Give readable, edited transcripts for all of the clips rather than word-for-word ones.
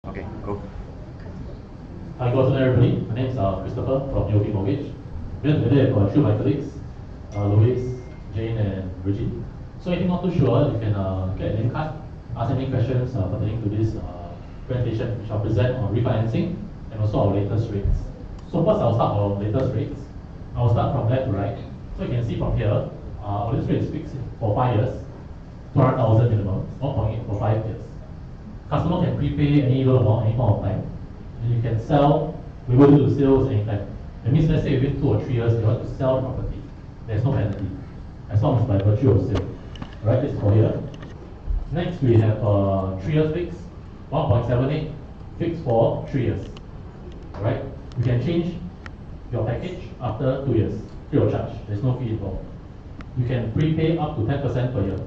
Okay, go. Hi, good afternoon, everybody. My name is Christopher from UOB Mortgage. We're today for three of my colleagues, Louise, Jane, and Reggie. So if you're not too sure, you can get a name card, ask any questions pertaining to this presentation, which I'll present on refinancing and also our latest rates. So first, I'll start our latest rates. I'll start from left to right. So you can see from here, our latest rate is fixed for 5 years, 200,000 minimum, 1.8 for 5 years. Customer can prepay any loan amount any point of time, and you can sell, we will do sales anytime. That means, let's say within 2 or 3 years, you want to sell the property, there's no penalty, as long as by virtue of sale. Alright, this is for here. Next, we have 3 years fixed, 1.78 fixed for 3 years. Alright, you can change your package after 2 years, free of charge, there's no fee involved. You can prepay up to 10% per year.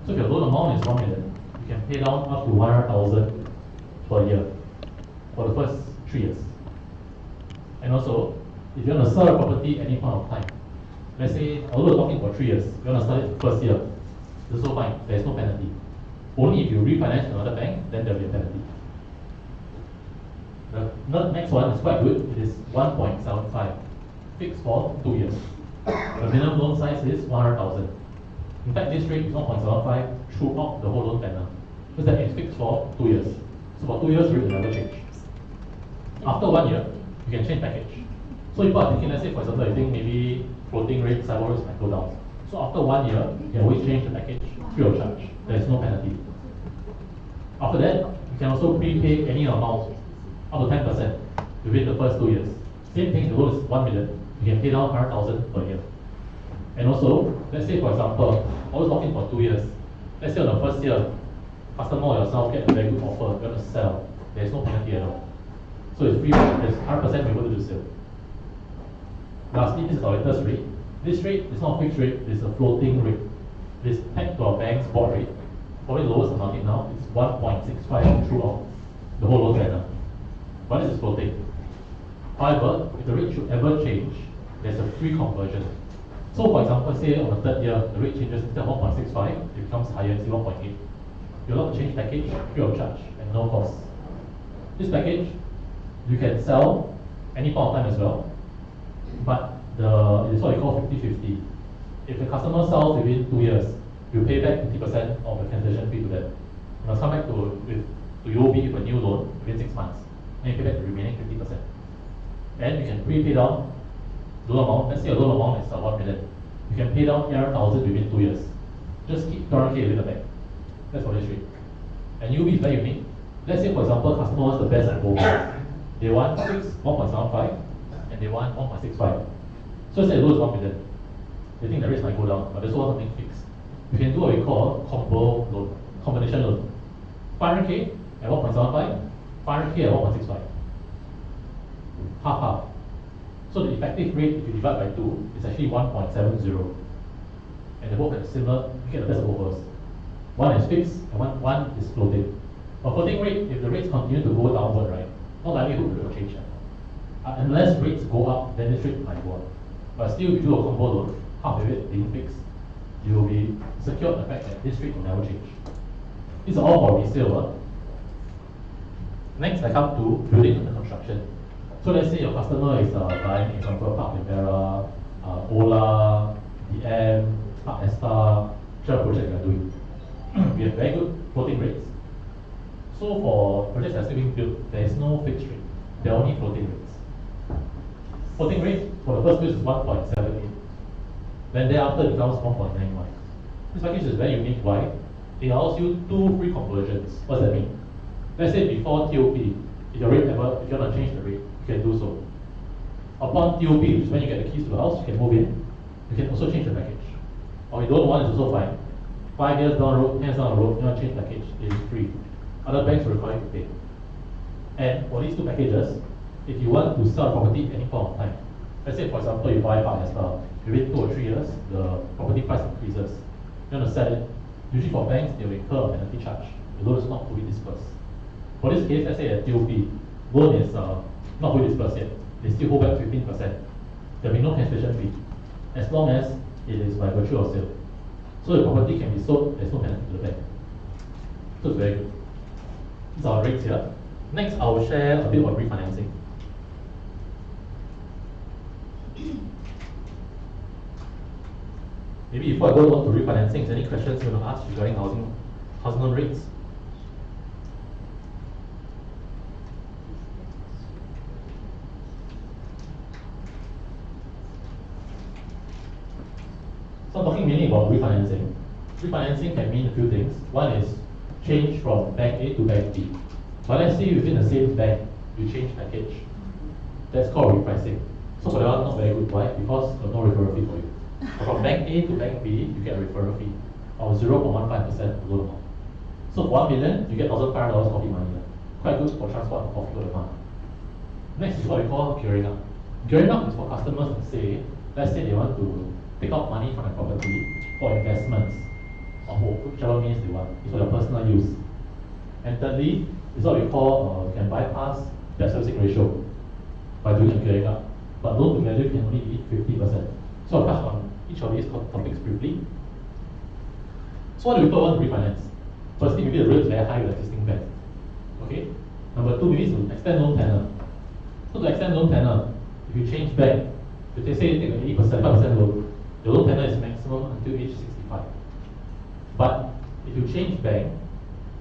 So if your loan amount is 1 million, you can pay down up to 100,000 per year for the first 3 years. And also, if you want to sell a property at any point of time, let's say, although we're talking for 3 years, you want to sell it the first year, this is also fine, there's no penalty. Only if you refinance another bank, then there'll be a penalty. The next one is quite good, it is 1.75, fixed for 2 years. The minimum loan size is 100,000. In fact, this rate is 1.75 throughout the whole loan tenure, because that is fixed for 2 years. So for 2 years, rate will never change. After 1 year, you can change package. So people are thinking, let's say for example, you think maybe floating rate, SIBOR rates might go down. So after 1 year, you can always change the package free of charge. There is no penalty. After that, you can also prepay any amount up to 10% within the first 2 years. Same thing, the loan is 1 million, you can pay down 100,000 per year. And also, let's say for example, always talking for 2 years. Let's say on the first year, customer or yourself get a very good offer, you're going to sell. There is no penalty at all. So it's free, there's 100% able to do sale. Lastly, this is our latest rate. This rate is not a fixed rate, it's a floating rate. It's pegged to our bank's board rate. Probably the lowest in the market now, it's 1.65 throughout the whole loan tenure. But this is floating. However, if the rate should ever change, there's a free conversion. So for example, say on the third year, the rate changes instead of 1.65, it becomes higher, say 1.8. You're allowed to change package free of charge and no cost. This package, you can sell any point of time as well, but it's what we call 50-50. If the customer sells within 2 years, you pay back 50% of the cancellation fee to them. You must come back to UOB with a new loan within 6 months, and you pay back the remaining 50%. And you can prepay down loan amount. Let's say your loan amount is 1 million. You can pay down 800,000 within 2 years. Just keep 200K within the bank. That's for this rate. And UOB is very unique. Let's say, for example, customer wants the best of both. They want fixed 1.75 and they want 1.65. So let's say the loan is 1 million. They think the rates might go down, but they also want something fixed. You can do what we call combo loan, combination loan. 500K at 1.75, 500K at 1.65. Half. So the effective rate, if you divide by 2, is actually 1.70. And they both have similar, you get the best of both worlds. One is fixed and one is floating. A floating rate, if the rates continue to go downward, right, not likelihood it will change. Unless rates go up, then this rate might go up. But still, if you do a combo loan, half of it being fixed, you will be secured the fact that this rate will never change. These are all for resale. Next, I come to building under construction. So let's say your customer is buying, example, Park Impera, Ola, DM, Park Esta, whichever project you are doing. We have very good floating rates. So for projects that are still being built, there is no fixed rate. There are only floating rates. Floating rate for the first phase is 1.78. Then thereafter it becomes 1.91. This package is very unique. Why? It allows you 2 free conversions. What does that mean? Let's say before TOP, if you want to change the rate, you can do so. Upon TOP, which is when you get the keys to the house, you can move in. You can also change the package. Or you don't want it, it's also fine. 5 years down the road, 10 years down the road, you want to change package, it is free. Other banks will require you to pay. And for these 2 packages, if you want to sell a property at any point of time, let's say for example you buy Park Esta, within 2 or 3 years, the property price increases. You want to sell it, usually for banks, they will incur a penalty charge. The loan is not fully disbursed. For this case, let's say at TOP, loan is not fully disbursed yet. They still hold back 15%. There will be no cancellation fee, as long as it is by virtue of sale. So the property can be sold, there's no penalty to the bank. So it's very good. These are our rates here. Next, I will share a bit about refinancing. Maybe before I go on to refinancing, is there any questions you want to ask regarding housing loan rates? So I'm talking mainly about refinancing. Refinancing can mean a few things. One is change from bank A to bank B. But let's say within the same bank, you change package. That's called repricing. So for that one, not very good. Why? Because there's no referral fee for you. But from bank A to bank B, you get a referral fee of 0.15% of loan amount. So for 1 million, you get $1,500 coffee money. Quite good for transport and coffee for the month. Next is what we call gearing up. Gearing up is for customers that say, let's say they want to take out money from their property for investments, or for whichever means they want. It's for their personal use. And thirdly, is what we call can bypass debt servicing ratio by doing a gearing up. But loan to value can only be 50%. So I'll touch on each of these topics briefly. So what do people want to refinance? Firstly, maybe the rate is very high with existing bank. Okay. Number two, maybe to extend loan tenor. So to extend loan tenor, if you change bank, if they say you take an 8%, 5% loan, the loan tenor is maximum until age 65. But if you change bank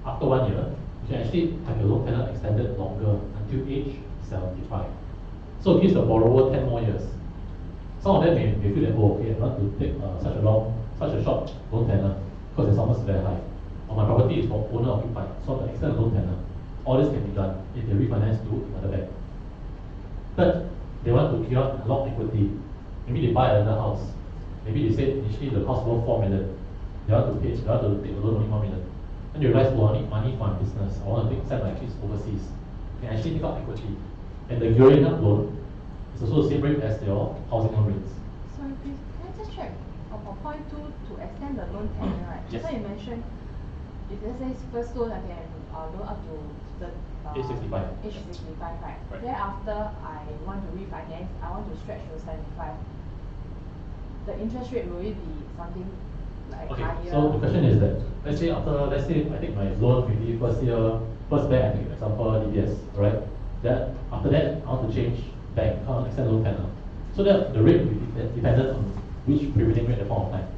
after 1 year, you can actually have your loan tenor extended longer until age 75. So it gives the borrower 10 more years. Some of them may feel that, oh, okay, I want to take such a short loan tenor because the installments is very high. Or my property is for owner occupied, so the extended loan tenor. All this can be done if they refinance to another bank. Third, they want to clear out a lot of equity. Maybe they buy another house. Maybe they said initially the cost was 4 million. They want to take the loan only 1 million. And they realize, oh, I need money for my business. I want to send my kids overseas. You can actually take out equity. And the gearing up loan is also the same rate as your housing loan rates. Sorry, please, can I just check for point 2 to extend the loan tenure, right? Yes. So you mentioned if let's say first loan I can loan up to the age 65. Age 65, right? Right. Thereafter I want to refinance, I want to stretch to 75. The interest rate will it be something like Okay, higher? so the question is that let's say I take my loan maybe first bank, I take example DBS, right? Then after that I want to change bank, extend loan tenor. So that the rate will be dependent on which prevailing rate at the point of time.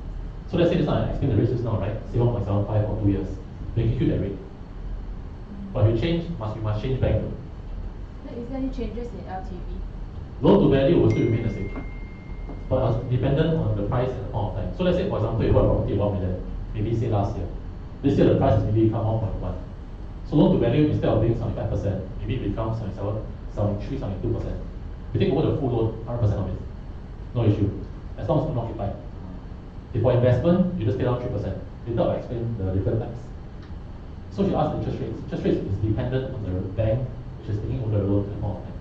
So let's say this one I explain the rates just now, right? Say 1.75 for 2 years. Then you keep that rate. But if you change, you must change bank. Then is there any changes in LTV? Loan to value will still remain the same. But dependent on the price at the point of time. So let's say for example you bought a property at 1 million, maybe say last year. This year the price has maybe become 1.1. So loan to value instead of being 75%, maybe it becomes 77, 73, 72%. You take over the full loan, 100% of it. No issue. As long as it's occupied. If for investment, you just pay down 3%. Later I'll explain the different types. So if you ask the interest rates, interest rates is dependent on the bank which is taking over the loan at the point of time.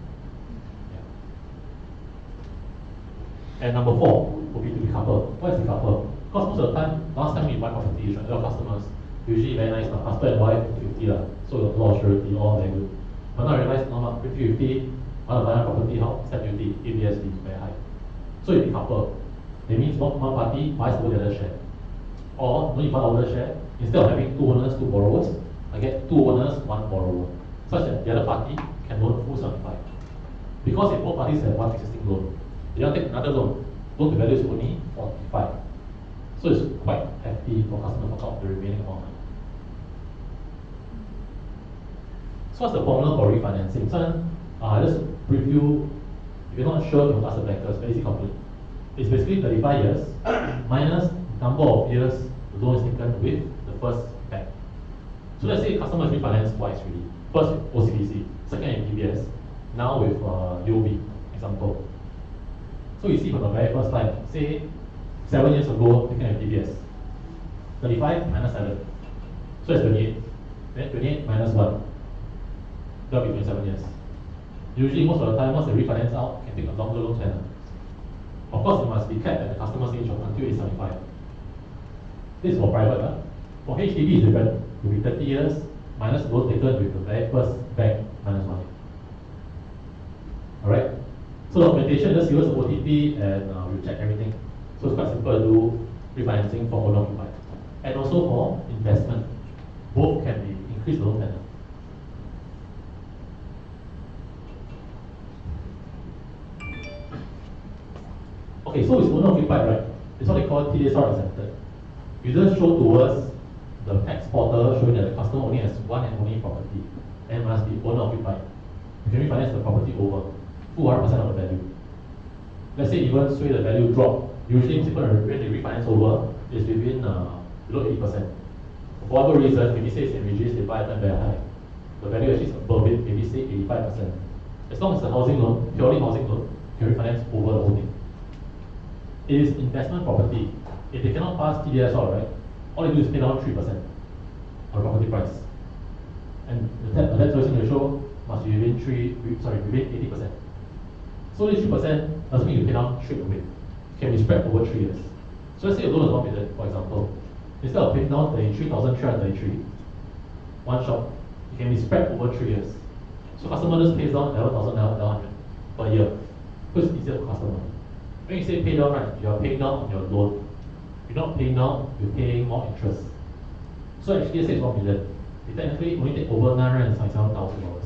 And number 4 will be to decouple. What is decouple? Because most of the time, last time we buy properties, right, a lot of customers, usually very nice, husband and wife, 50-50 lah. So a lot of surety, all very good. But now I realize, no, 50-50, want to buy a property, how? Stamp duty, ABS fee, very high. So you decouple. That means one party buys over the other share. Or when you buy over the share, instead of having 2 owners, 2 borrowers, I get 2 owners, 1 borrower. Such that the other party can loan full 75. Because if both parties have one existing loan, they don't take another loan. Loan to value is only 45. So it's quite hefty for customer to fork out the remaining amount. So what's the formula for refinancing? So just brief you, if you're not sure, you can ask the bankers, very easy calculate. It's basically 35 years minus the number of years the loan is taken with the first bank. So let's say customers refinance twice really. First with OCBC, second with DBS, now with UOB, example. So you see from the very first time, say 7 years ago, taken with DBS. 35 minus 7. So it's 28. Then 28 minus 1. That will be 27 years. Usually most of the time, once they refinance out, can take a longer loan tenor. Of course, it must be kept at the customer's age of until age 75. This is for private. For HDB, it's different. It will be 30 years minus the loan taken with the very first bank minus 1 year. Alright? So documentation, just give us the OTP and we'll check everything. So it's quite simple to do refinancing for owner occupied. And also for investment. Both can be increased loan tenor. Okay, so it's owner occupied, right? It's what they call TDSR exempted. You just show towards the tax portal showing that the customer only has one and only property and must be owner occupied. You can refinance the property over full 100% of the value. Let's say even sway the value drop. Usually people when they refinance over is within below 80%. For whatever reason, maybe say St. Regis, they buy it very high. The value actually is above it, maybe say 85%. As long as it's a housing loan, purely housing loan, you can refinance over the whole thing. It is investment property. If they cannot pass TDSR, right, all they do is pay down 3% on the property price. And the debt servicing ratio must be within 80%. So this 3% doesn't mean you pay down straight away. It can be spread over 3 years. So let's say your loan is 1 million, for example. Instead of paying down 33,333, one shot, it can be spread over 3 years. So customer just pays down 11,900 per year. Because it's easier for customer. When you say pay down, right, you are paying down on your loan. You're not paying down, you're paying more interest. So actually, let's say it's 1 million. It technically only take over $997,000.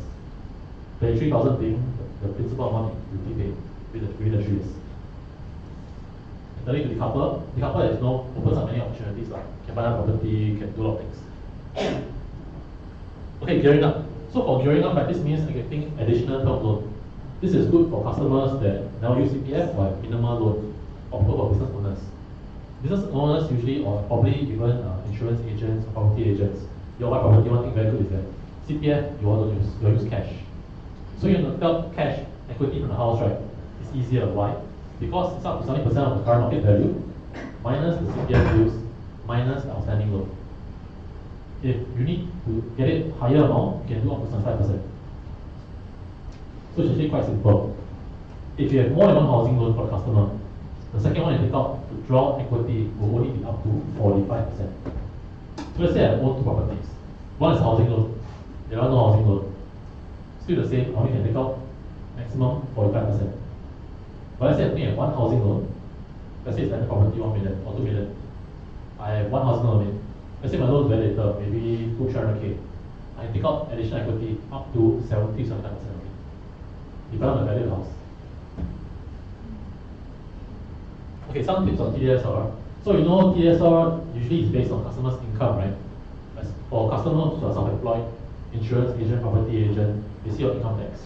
33,000 being the principal amount you pay within the 3 years. And turning to decouple is opens up many opportunities. Like can buy a property, can do a lot of things. Okay, gearing up. So for gearing up, right, this means getting additional term loan. This is good for customers that now use CPF or have minimal loan, or for business owners. Business owners usually, or probably even insurance agents or property agents, you buy property, one thing very good is that CPF, you use cash. So you have to cash equity from the house, right? It's easier. Why? Because it's up to 70% of the current market value, minus the CPF bills, minus the outstanding loan. If you need to get it higher amount, you can do up to 75%. So it's actually quite simple. If you have more than one housing loan for the customer, the second one you take out to draw equity will only be up to 45%. So let's say I own 2 properties. One is a housing loan, the other no housing loan. Still the same, I only can take out maximum 45%. But let's say I only have one housing loan. Let's say it's landed property 1 million or 2 million. I have one housing loan on it. Let's say my loan is very little, maybe 200-300K. I can take out additional equity up to 70-75% of it, depending on the value of the house. Okay, some tips on TDSR. So you know TDSR usually is based on customers' income, right? As for customers who are self-employed, insurance agent, property agent, they see your income tax.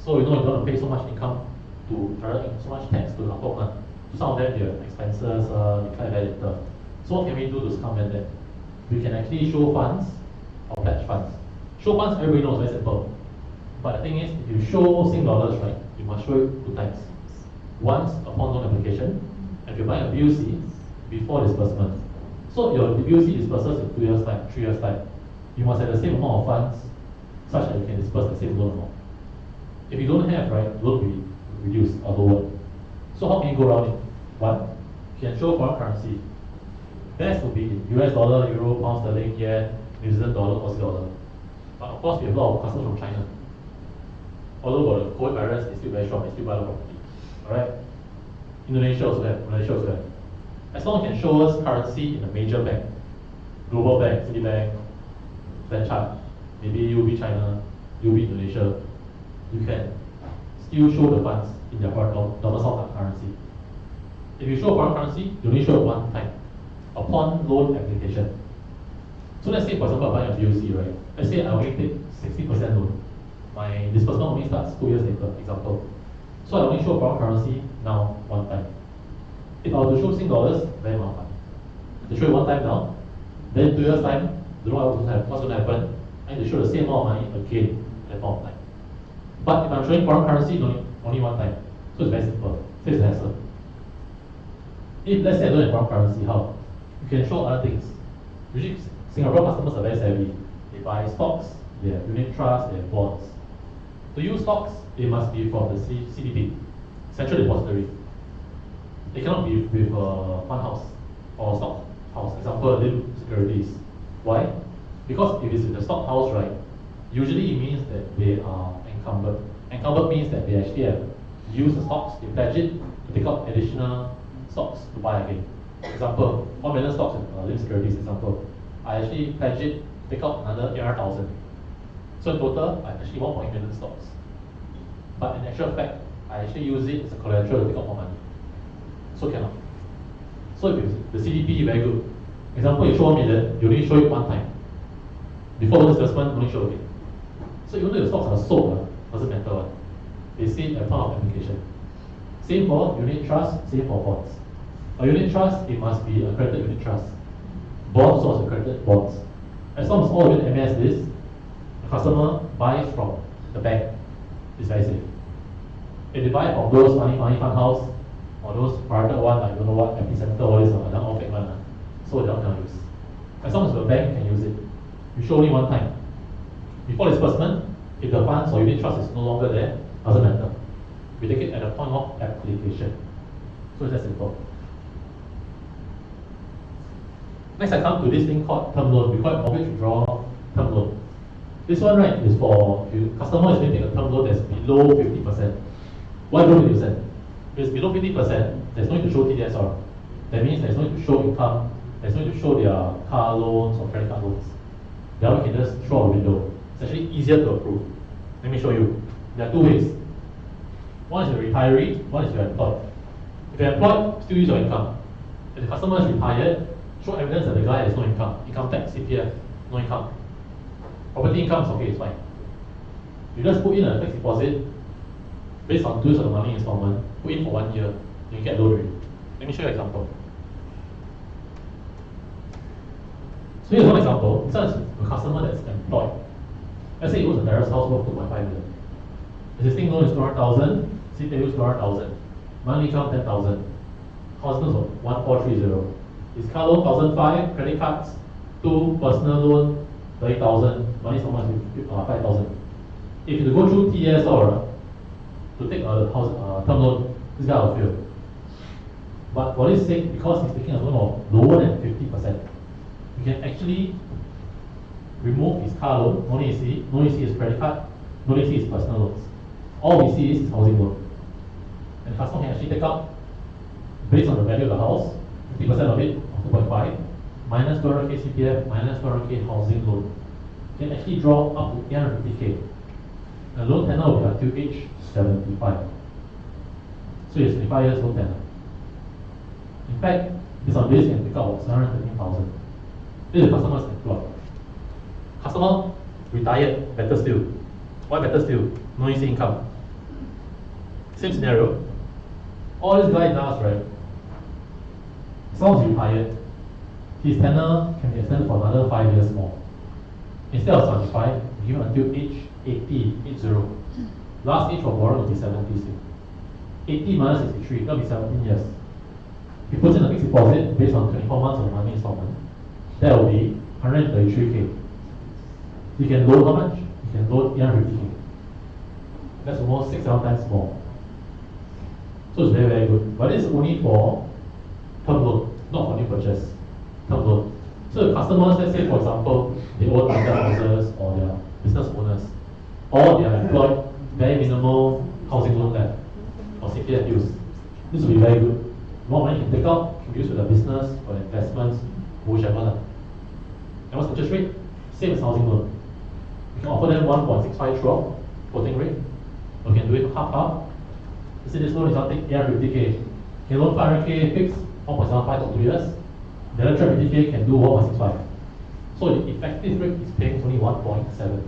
So you know you're going to pay so much income to so much tax to the government. So some of them, their expenses, declare very little. So what can we do to circumvent that? We can actually show funds or pledge funds. Show funds, everybody knows, very simple. But the thing is, if you show Sing dollars, right, you must show it 2 times. Once upon loan application, and if you're buying a BUC, before disbursement. So your BUC disburses in 2 years' time, 3 years' time. You must have the same amount of funds such that you can disburse the same loan amount. If you don't have, right, the loan will be reduced or lowered. So how can you go around it? 1, you can show foreign currency. Best would be US dollar, euro, pound sterling, yen, New Zealand dollar, Aussie dollar. But of course, we have a lot of customers from China. Although the COVID virus is still very strong, they still buy a lot of property. Alright? Indonesia also have, Malaysia also have. As long as you can show us currency in a major bank, global bank, Citibank, Standard, maybe UOB China, UOB Indonesia, you can still show the funds in their foreign domiciled currency. If you show foreign currency, you only show it 1 time upon loan application. So let's say, for example, I buy a BUC, right? Let's say I only take 60% loan. My disbursement only starts 2 years later, example. So I only show foreign currency now 1 time. If I were to show Sing dollars, very mafan. To show it 1 time now, then 2 years time, don't know what's going to happen. I need to show the same amount of money again at that point of time. But if I'm showing foreign currency, only 1 time. So it's very simple. Saves the hassle. If let's say I don't have foreign currency, how? You can show other things. Usually Singapore customers are very savvy. They buy stocks, they have unit trusts, they have bonds. To use stocks, they must be from the CDP, Central Depository. They cannot be with a fund house or stock house. Example, LIM Securities. Why? Because if it's in the stock house, right, usually it means that they are encumbered. Encumbered means that they actually have used the stocks, they pledge it to take out additional stocks to buy again. Example, 1 million stocks in LIM Securities, example. I actually pledge it to take out another 800,000. So in total, I actually 1.8 million stocks. But in actual fact, I actually use it as a collateral to take out more money. So cannot. So if the CDP very good. Example, you show 1 million, you only show it one time. Before the disbursement, only show again. So even though the stocks are sold, doesn't matter what. They see at point of application. Same for unit trust, same for bonds. A unit trust, it must be accredited unit trust. Bonds also accredited bonds. As long as all unit MS this, the customer buys from the bank. It's very safe. If they buy from those money fund house or those private one, I don't know what, epicenter, all this, they're all fake one. So they cannot use. As long as the bank can use it, you show only one time. Before disbursement, if the funds or unit trust is no longer there, doesn't matter. We take it at the point of application. So it's that simple. Next, I come to this thing called term loan. We call it mortgage withdrawal term loan. This one, right, is for if your customer is going to take a term loan that's below 50%. Why below 50%? If it's below 50%, there's no need to show TDSR. That means there's no need to show income, there's no need to show their car loans or credit card loans. That one can just throw out the window. It's actually easier to approve. Let me show you. There are two ways. One is your retiree, one is your employed. If you're employed, still use your income. If the customer is retired, show evidence that the guy has no income. Income tax, CPF, no income. Property income is okay, it's fine. You just put in a fixed deposit based on 2 years of the money installment, put in for 1 year, you get loan rate. Let me show you an example. So here's one example. This is a customer that's employed. Let's say it was a terrace house worth 2.5 million. Existing loan is 200,000, CPF is 200,000, monthly income 10,000, house loan is 1430. His car loan 1,005, credit cards 2, personal loan 30,000, money installment is 5,000. If you go through TSR to take a house term loan, this guy will fail. But for this sake, because he's taking a loan of lower than 50%, you can actually remove his car loan, no need to see his credit card, no need to see his personal loans. All we see is his housing loan. And the customer can actually take out, based on the value of the house, 50% of it, of 2.5, minus 200k CPF, minus 200k housing loan. You can actually draw up to 850k. The loan tenor will be until age 75. So it's 25 years loan tenor. In fact, based on this, you can take out 713,000. This is the customer's employed. Customer retired, better still. Why better still? No easy income. Same scenario. All this guy does, right? As long as he's retired, his tenor can be extended for another 5 years more. Instead of 75, give him until age 80. Last age for borrowing will be 70 still. 80 minus 63, that will be 17 years. He puts in a fixed deposit based on 24 months of the money installment. That will be 133k. You can loan how much? You can loan 850k. That's almost 6-7 times more. So it's very, very good. But this is only for term loan, not for new purchase. Term loan. So the customers, let's say for example, they own private houses or they are business owners, or they are employed, very minimal housing loan left, or CPF use. This will be very good. More money you can take out, can use for the business, for the investments, whichever. And what's the interest rate? Same as housing loan. You can offer them 1.65 throughout, floating rate. Or you can do it half-half. You see this loan is I'll take 850k. You can loan 500k fixed, 1.75 for 2 years. The other 350k can do 1.65. So the effective rate is paying only 1.7.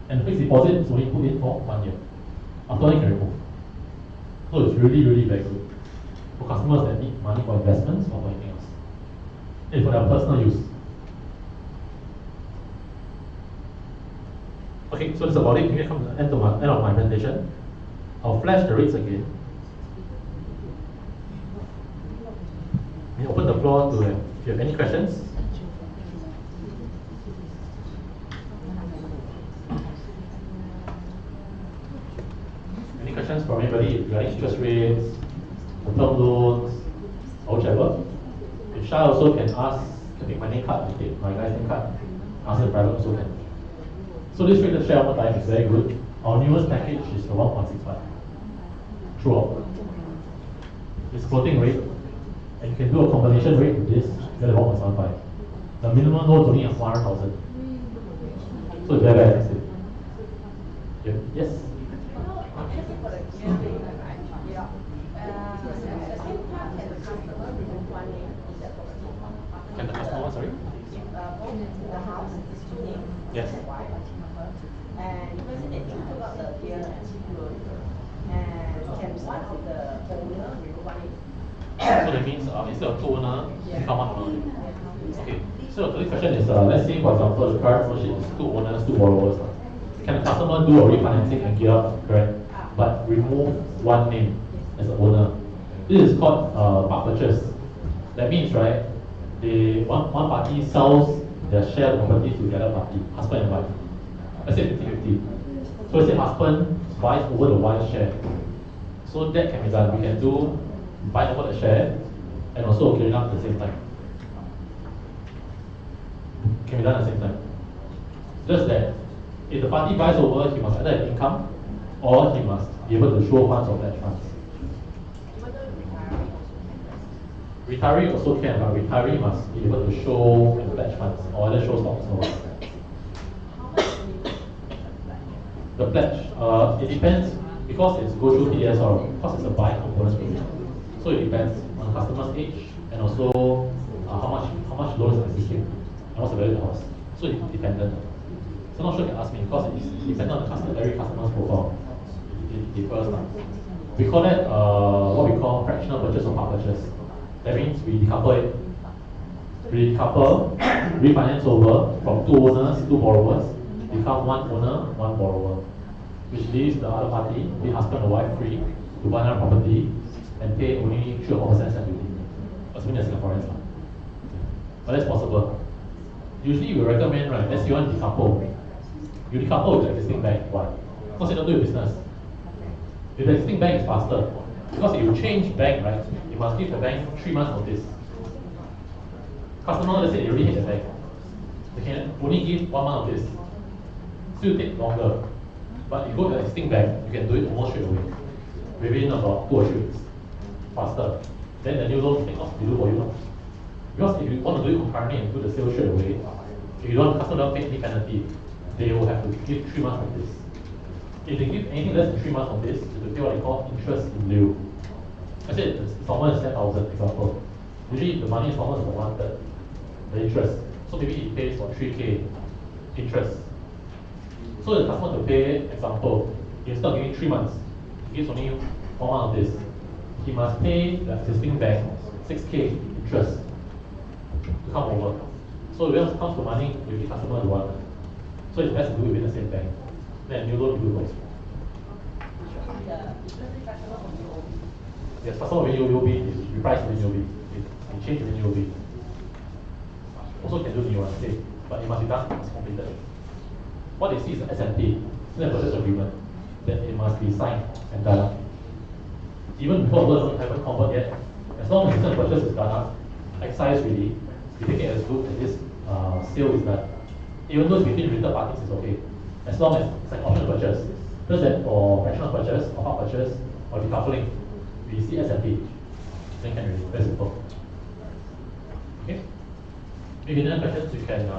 And the fixed deposit is only put in for 1 year. After that you can remove. So it's really, really very good for customers that need money for investments or for anything else. And for their personal use. Okay, so that's about it. We're come to the end of my presentation. I'll flash the rates again. And open the floor to if you have any questions. Any questions from anybody regarding interest rates, the term loans, or whichever? If Shah also can ask, can take my name card, can take my guy's name card, ask the private also can. So this rate of share over time is very good. Our newest package is the 1.65 throughout. It's floating rate, and you can do a combination rate with this, you get a 1.75. The minimum loan is only 100,000. So it's very, very expensive. Yes? that means instead of two owner, become one owner. Okay. So the question is, let's say for example, the current ownership is two owners, two borrowers. Can the customer do a refinancing and gear up, correct? But remove one name as the owner. This is called part purchase. That means, right, one party sells their share of property to the other party, husband and wife. Let's say 50-50. So let's say husband buys over the wife's share. So that can be done. We can do buy over the share and also gearing up at the same time. Can be done at the same time. Just that if the party buys over, he must either have income or he must be able to show funds or pledge funds. Retiree also can, but retiree must be able to show and pledge funds or either show stocks or the pledge. It depends because it's go through DSR, because it's a buy component provision. So it depends on the customer's age and also how much loan is seeking and what's the value of the house. So it's dependent. So I'm not sure you can ask me because it's dependent on the customer, every customer's profile. It differs now. We call that what we call fractional purchase or part purchase. That means we decouple it. We decouple, refinance over from two owners, two borrowers, become one owner, one borrower, which leaves the other party, the husband or wife, free to buy another property and pay only 3 or 4% stamp duty, assuming they're Singaporeans. But that's possible. Usually we recommend, right, let's say you want to decouple. You decouple with the existing bank. Why? Because you don't do your business. If the existing bank is faster, because if you change bank, right, you must give the bank 3 months notice. Customer, let's say they already hit the bank. They can only give 1 month notice. Still take longer. But you go to the existing bank, you can do it almost straight away. Within about 2 or 3 weeks. Faster. Then the new loan take off to do for you. Because if you want to do it concurrently and do the sale straight away, if you don't, customer don't pay any penalty, they will have to give 3 months notice. If they give anything less than 3 months notice, they will pay what they call interest in lieu. I said the installment is 10,000, example. Usually the money installment is about 1/3, the interest. So maybe it pays for 3K interest. So the customer to pay, example, instead of giving 3 months, he gives only 1 month notice. He must pay the existing bank 6K interest to come over. So when it comes to money, with the customer the one. So it's best to do it within the same bank. Then you don't do both. Yes, customer when UOB is repriced within UOB. It change within UOB. Also can do new one, say, but it must be done, it must be completed. What they see is an SMP, Sale and Purchase Agreement, that it must be signed and done up. Even before those haven't converted yet, as long as the sale and purchase is done up, excise really, we take it as good that this sale is done. Even though it's between related parties, it's okay. As long as it's an optional purchase. Just that for fractional purchase, or part purchase, or decoupling, we see SMP. Then can really, very simple. Okay? If you have any questions, you can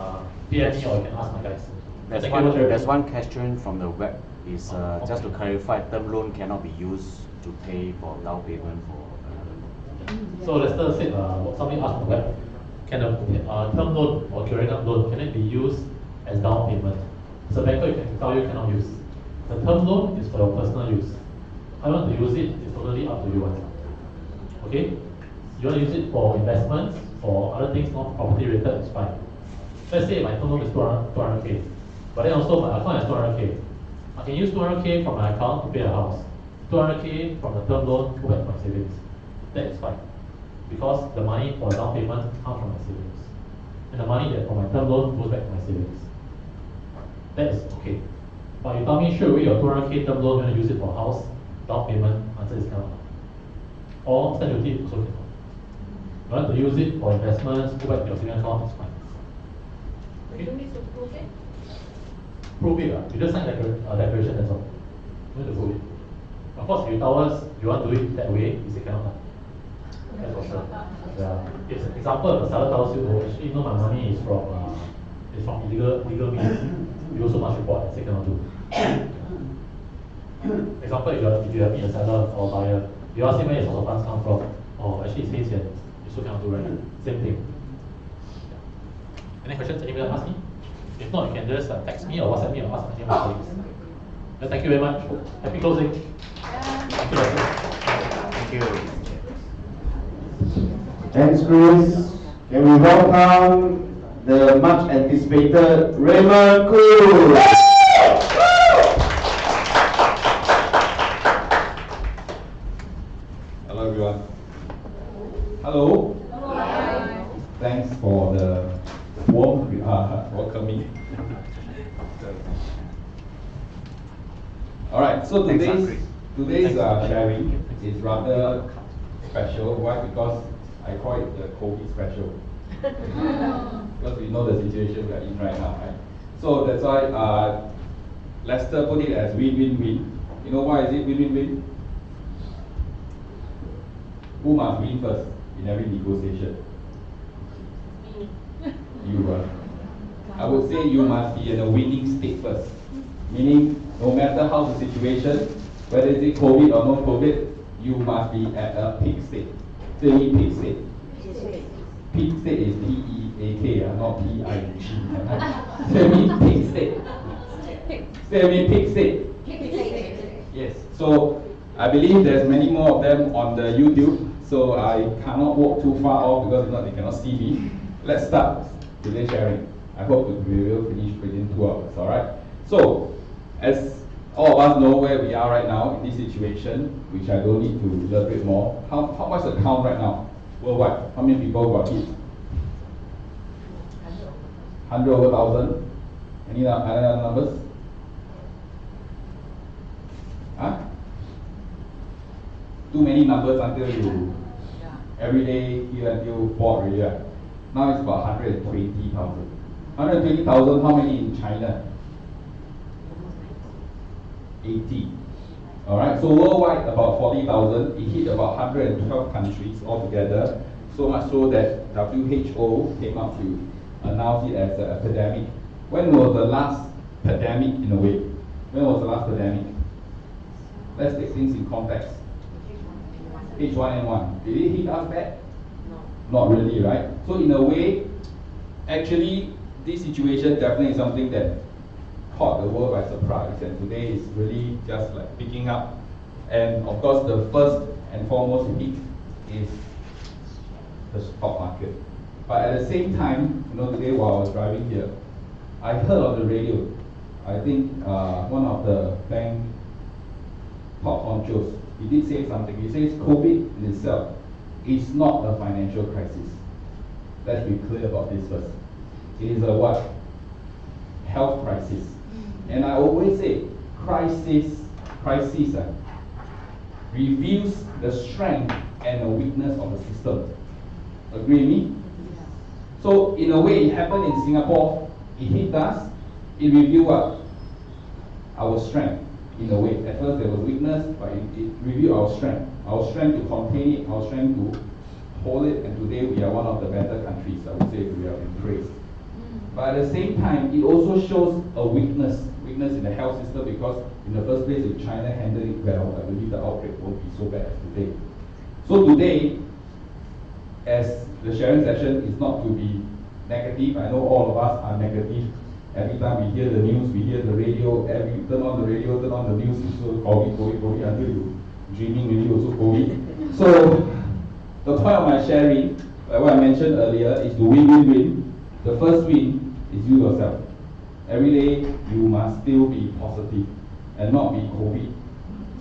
PM me or you can ask my guys. There's one question from the web. Is okay. Just to clarify, term loan cannot be used to pay for down payment for another loan. So Lester said, somebody asked on the web, can a term loan or carrying up loan, can it be used as down payment? So banker can tell you cannot use. The term loan is for your personal use. How you want to use it is totally up to you. Okay? You want to use it for investments, for other things not property related, it's fine. Let's say my term loan is 200K, but then also my account is 200K. I can use 200K from my account to pay a house. 200K from the term loan go back to my savings. That is fine. Because the money for down payment comes from my savings. And the money that from my term loan goes back to my savings. That is okay. But you tell me straight away your 200K term loan, you want to use it for a house, down payment, answer is cannot. Or stamp duty also cannot. You want to use it for investments, go back to your savings account, it's fine. Okay? You need to prove it? Prove it. You just sign a declaration, that's all. You need to prove it. Of course, if you tell us you want to do it that way, you say cannot. That's for sure. Yeah. If, for example, the seller tells you, oh, actually, no, my money is from legal means, you also must report and say cannot do. Example, if you have me a seller or buyer, you ask him where his source of funds come from. Oh, actually, it's his here. You still cannot do, right? Same thing. Any questions anybody ask me? If not, you can just text me or WhatsApp me or ask any of my colleagues. Thank you very much. Happy closing. Thank you. Thank you. Thanks, Chris. Can we welcome the much anticipated Raymond Khoo? Hello everyone. Hello. Hi. Thanks for the warm welcoming. All right. So today's sharing is rather special. Why? Because I call it the COVID special. Because we know the situation we are in right now, right? So that's why Lester put it as win-win-win. You know why is it win-win-win? Who must win first in every negotiation? You. I would say you must be in a winning state first. Meaning, no matter how the situation, whether it's COVID or no COVID, you must be at a peak state. Say peak state. Peak state is P-E-A-K, not P-I-G. Say peak state. Say peak state. Yes. So I believe there's many more of them on the YouTube. So I cannot walk too far off because if not they cannot see me. Let's start today's sharing. I hope we will finish within 2 hours. All right. So as all of us know where we are right now in this situation, which I don't need to elaborate more. How much the count right now worldwide? How many people got hit? 100 over 1,000. Any other numbers? Huh? Too many numbers until you every day here until bored already. Right? Now it's about 120,000. 120,000. How many in China? 80. All right. So worldwide about 40,000. It hit about 112 countries altogether. So much so that WHO came up to announce it as an epidemic. When was the last pandemic in a way? When was the last pandemic? Let's take things in context. H1N1. Did it hit us bad? No. Not really, right? So in a way, actually, this situation definitely is something that caught the world by surprise, and today is really just like picking up. And of course, the first and foremost hit is the stock market. But at the same time, today while I was driving here, I heard on the radio, I think one of the bank top honchos, he did say something. He says COVID in itself is not a financial crisis. Let's be clear about this first. It is a what? Health crisis. And I always say, crisis reveals the strength and the weakness of the system. Agree with me? So in a way, it happened in Singapore. It hit us. It revealed what? Our strength. In a way, at first there was weakness, but it revealed our strength. Our strength to contain it, our strength to hold it, and today we are one of the better countries, I would say, we have been praised. But at the same time, it also shows a weakness in the health system, because in the first place, if China handled it well, I believe the outbreak won't be so bad as today. So today, as the sharing session is not to be negative, I know all of us are negative. Every time we hear the news, we hear the radio, turn on the radio, turn on the news, it's so COVID, until you dreaming maybe also COVID. So the point of my sharing, like what I mentioned earlier, is to win-win-win. The first win is you yourself. Every day you must still be positive and not be COVID.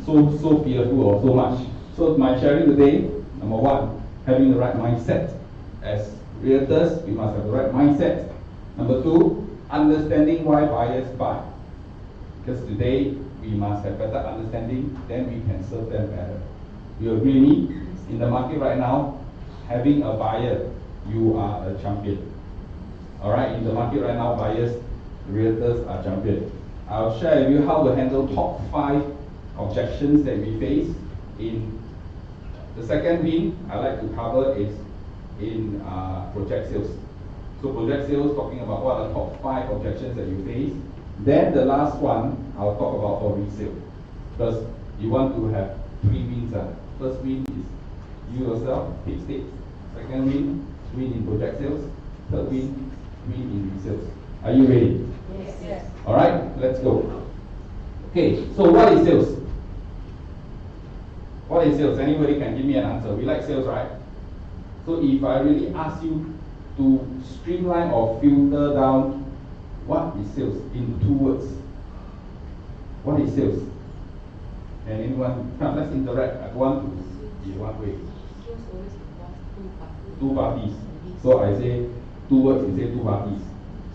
So fearful or so much. So my sharing today, number one, having the right mindset. As realtors, we must have the right mindset. Number two, understanding why buyers buy. Because today we must have better understanding, then we can serve them better. You agree with me? In the market right now, having a buyer, you are a champion. Alright, in the market right now, buyers, realtors are champion. I'll share with you how to handle top 5 objections that we face in the second win I like to cover is in project sales. So project sales, talking about what are the top 5 objections that you face. Then the last one, I'll talk about for resale. Because you want to have 3 wins. First win is you yourself, pick state. Second win in project sales. Third win in resales. Are you ready? Yes. Alright, let's go. Okay, so what is sales? What is sales? Anybody can give me an answer. We like sales, right? So if I really ask you to streamline or filter down what is sales in 2 words, what is sales? And anyone, come, let's interact. I want to be one way. Sales always involves 2 parties. So I say 2 words, you say 2 parties.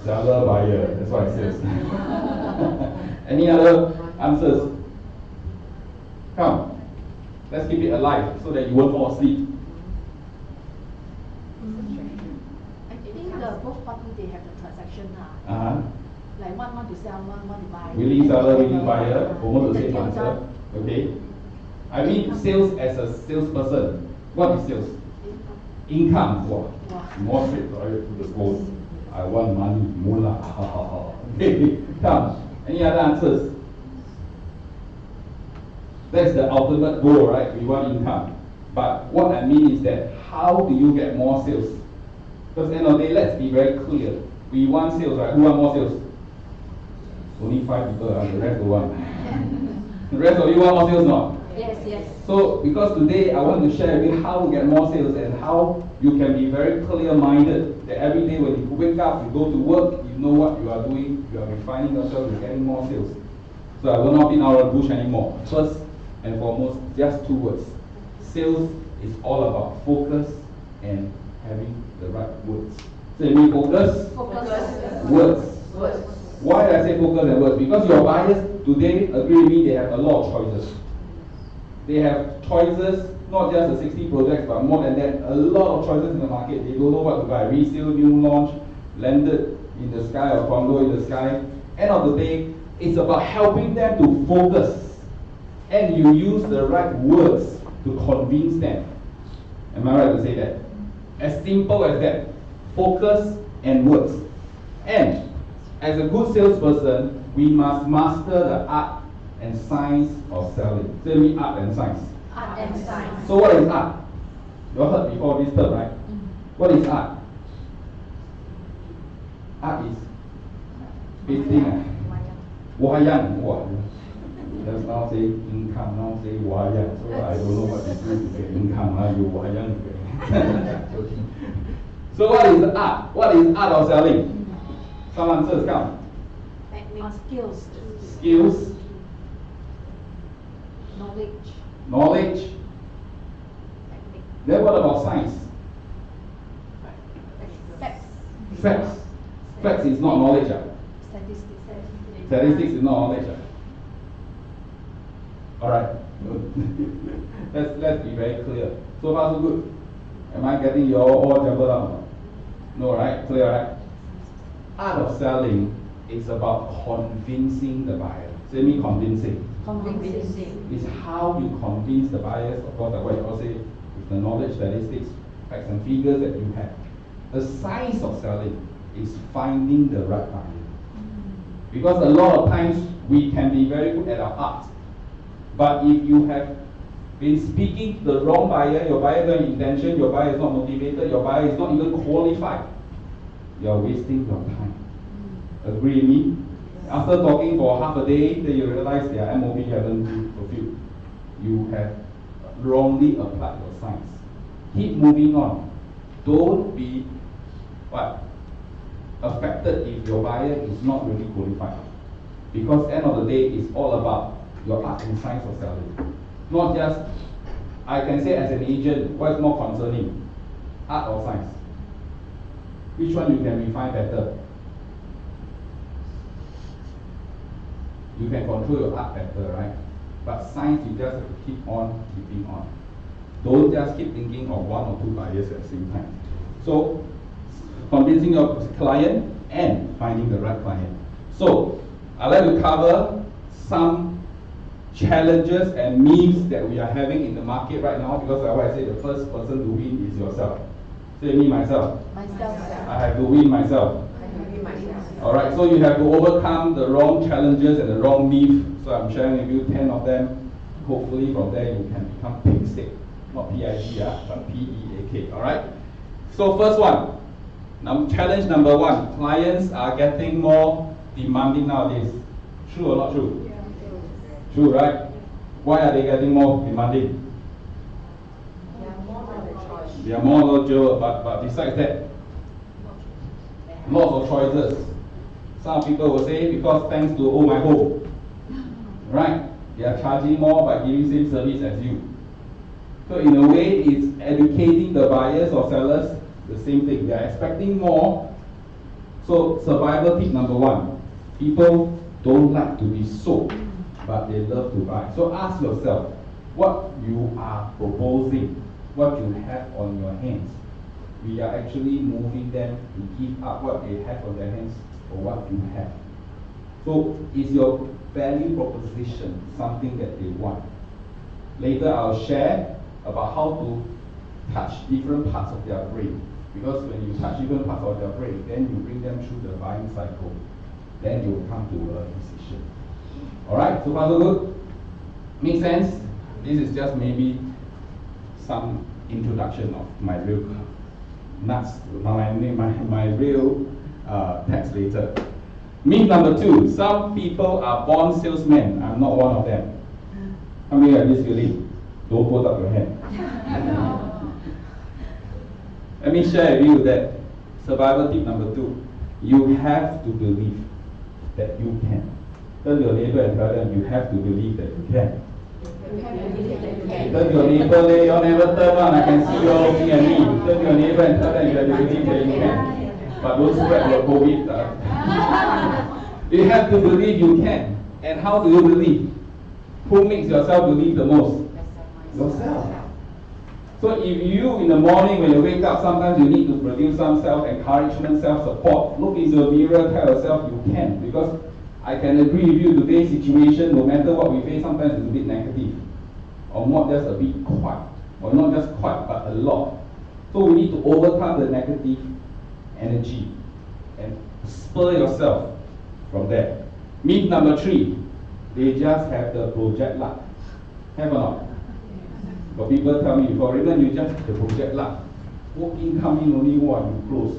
Seller, buyer, that's what it says. Any other answers? Come, let's keep it alive so that you won't fall asleep. I think the both parties they have the transaction like one want to sell, one want to buy. Willing seller, willing buyer, almost the same answer. Okay. I mean sales as a salesperson. What is sales? Income. Wow. More straight to the goal. I want money, moolah. Okay. Come. Any other answers? That's the ultimate goal, right? We want income. But what I mean is that how do you get more sales? Because end of the day, let's be very clear. We want sales, right? Who want more sales? Only 5 people, the rest don't want. The rest of you want more sales, not? Yes, yes. So, because today I want to share with you how to get more sales and how you can be very clear-minded that every day when you wake up, you go to work, you know what you are doing, you are refining yourself, you're getting more sales. So I will not beat around the bush anymore. First and foremost, just 2 words. Sales is all about focus and having the right words. Say me focus. Focus. Words. Words. Why did I say focus and words? Because your buyers today, agree with me, they have a lot of choices. They have choices, not just the 60 projects, but more than that, a lot of choices in the market. They don't know what to buy. Resale, new launch, landed in the sky or condo in the sky. End of the day, it's about helping them to focus. And you use the right words to convince them. Am I right to say that? As simple as that. Focus and words. And as a good salesperson, we must master the art and science of selling. Say me art and science. Art and science. So what is art? You all heard before this term, right? What is art? Art is painting. Wayang. Wow. Just now say income, now say wayang. So I don't know what to do to get income. You wayang. So what is art? What is art of selling? Some answers come. Skills. Skills. Knowledge. Knowledge. Then what about science? Facts. Facts. Facts is not knowledge. Statistics. Statistics is not knowledge. Alright. let's be very clear. So far so good. Am I getting you all jumbled up? No, right? Clear, right? Art of selling is about convincing the buyer. Say me convincing. Convincing. It's how you convince the buyers, of course, like what you all say, with the knowledge, statistics, facts and figures that you have. The science of selling is finding the right buyer. Because a lot of times we can be very good at our art. But if you have been speaking to the wrong buyer, your buyer has no intention, your buyer is not motivated, your buyer is not even qualified, you are wasting your time. Agree with me? After talking for half a day, then you realize their MOP haven't been fulfilled. You have wrongly applied your science. Keep moving on. Don't be affected if your buyer is not really qualified. Because end of the day, it's all about your art and science of selling. Not just, I can say as an agent, what's more concerning? Art or science? Which one you can refine better? You can control your art better, right? But science, you just have to keep on keeping on. Don't just keep thinking of 1 or 2 buyers at the same time. So, convincing your client and finding the right client. So, I'd like to cover some challenges and myths that we are having in the market right now, because like what I say, the first person to win is yourself. Say me, myself. Myself. I have to win myself. Alright, so you have to overcome the wrong challenges and the wrong myths. So I'm sharing with you 10 of them. Hopefully from there you can become pig stick. Not P-I-G, but P-E-A-K. Alright? So first one. Challenge number 1. Clients are getting more demanding nowadays. True or not true? Yeah. True, right? Why are they getting more demanding? They are more knowledgeable, but besides that, lots of choices. Some people will say, because thanks to Oh My Home, right? They are charging more by giving same service as you. So in a way, it's educating the buyers or sellers the same thing. They are expecting more. So survival tip number one, people don't like to be sold, but they love to buy. So ask yourself, what you are proposing, what you have on your hands, we are actually moving them to give up what they have on their hands for what you have. So is your value proposition something that they want? Later I'll share about how to touch different parts of their brain. Because when you touch different parts of their brain, then you bring them through the buying cycle. Then you will come to a decision. Alright, so far so good? Make sense? This is just maybe some introduction of my real nuts, my real text later. Myth number two, some people are born salesmen. I'm not one of them. How many have this feeling? Don't put up your hand. Let me share with you that survival tip number two. You have to believe that you can. Tell your neighbor and tell them you have to believe that you can. Tell your neighbor, you never turn on, I can see you all looking at me. Tell your neighbor and tell them you have to believe that you can. But don't spread your COVID. You have to believe you can. And how do you believe? Who makes yourself believe the most? Yourself. So if you in the morning when you wake up, sometimes you need to produce some self-encouragement, self-support. Look into the mirror, tell yourself you can. Because I can agree with you, today's situation, no matter what we face, sometimes it's a bit negative. Or not just a bit quite. Or not just quite, but a lot. So we need to overcome the negative energy and spur yourself from there. Myth number three, they just have the project luck. Have or not? But people tell me before, Raymond, you just have the project luck. Walk in, come in, only one, you close.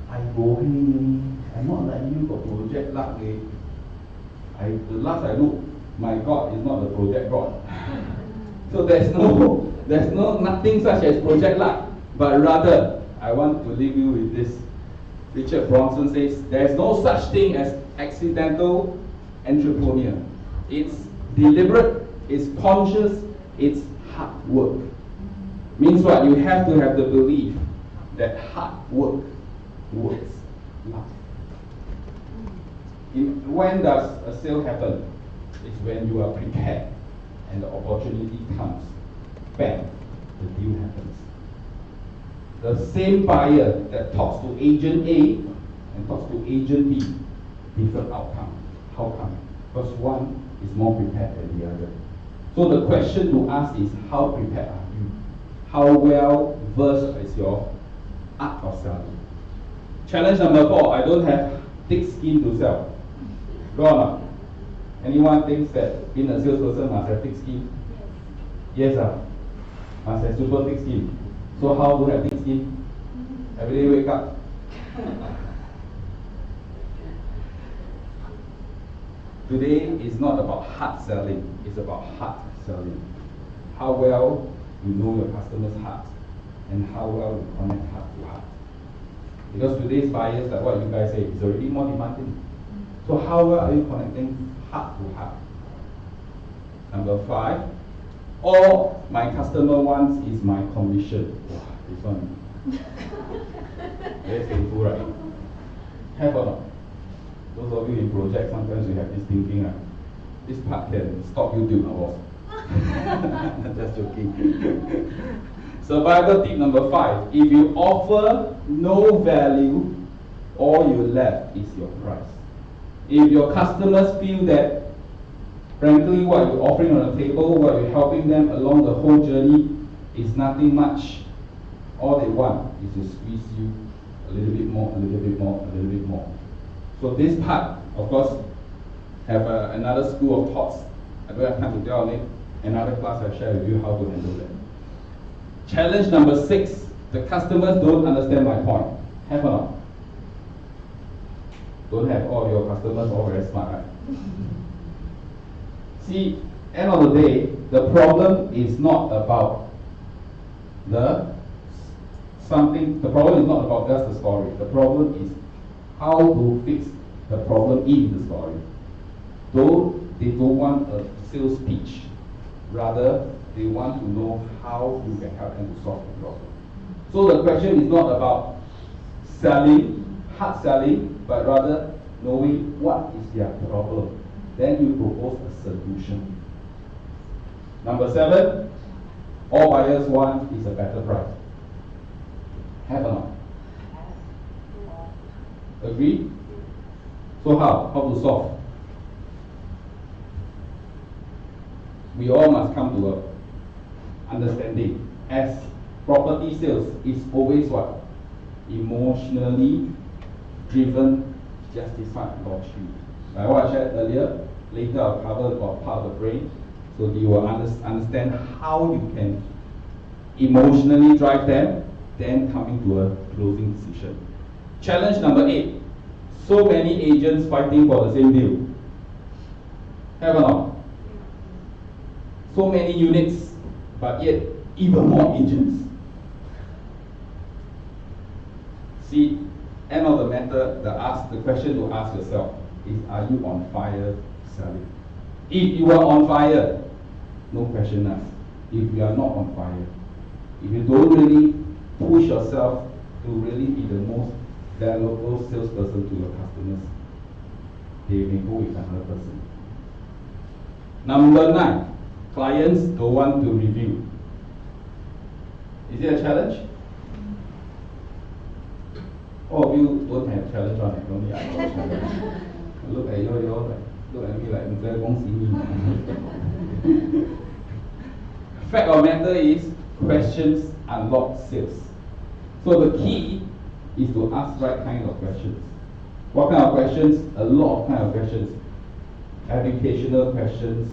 I go, hey, I'm not like you got project luck. The last I look, my God is not the project God. So there's nothing such as project luck. But rather, I want to leave you with this. Richard Bronson says, there's no such thing as accidental entrepreneur. It's deliberate, it's conscious, it's hard work. Means what? You have to have the belief that hard work works. When does a sale happen? It's when you are prepared and the opportunity comes. Bam, the deal happens. The same buyer that talks to agent A and talks to agent B, different outcome. How come? Because one is more prepared than the other. So the question to ask is, how prepared are you? How well versed is your art of selling? Challenge number 4, I don't have thick skin to sell. Go on. Anyone thinks that being a salesperson must have thick skin? Yes, must have super thick skin. So how to have thick skin? Every day wake up. Today is not about hard selling, it's about heart selling. How well you know your customer's heart and how well you connect heart to heart. Because today's buyers, like what you guys say, is already more demanding. So how well are you connecting heart to heart? Number 5, all my customer wants is my commission. Wow, this one. Very painful, right? Have or not? Those of you in project, sometimes you have this thinking, right? This part can stop YouTube, boss. Just joking. Survival tip number 5. If you offer no value, all you left is your price. If your customers feel that, frankly, what you're offering on the table, what you're helping them along the whole journey is nothing much, all they want is to squeeze you a little bit more, a little bit more, a little bit more. So this part, of course, have another school of thoughts. I don't have time to tell on it. Another class I share with you how to handle that. Challenge number 6, the customers don't understand my point. Have or not? Don't have all your customers all very smart, right? See, end of the day, the problem is not about the something, the problem is not about just the story. The problem is how to fix the problem in the story. Though they don't want a sales pitch, rather they want to know how you can help them to solve the problem. So the question is not about selling, hard selling, but rather knowing what is their problem. Then you propose a solution. Number 7, all buyers want is a better price. Have or not? Agree? So how? How to solve? We all must come to a understanding. As property sales is always what? Emotionally driven, justified logic. Like what I shared earlier, later I'll cover about part of the brain, so you will understand how you can emotionally drive them, then coming to a closing decision. Challenge number 8. So many agents fighting for the same deal. Have or not? So many units, but yet even more agents. See, end of the matter, the question to ask yourself is, are you on fire selling? If you are on fire, no question asked. If you are not on fire, if you don't really push yourself to really be the most valuable salesperson to your customers, they may go with another person. Number 9, clients don't want to review. Is it a challenge? All of you don't have challenge on it, only I got challenge. Look at you all look at me like fact of matter is, questions unlock sales. So the key is to ask right kind of questions. What kind of questions? A lot of kind of questions. Educational questions,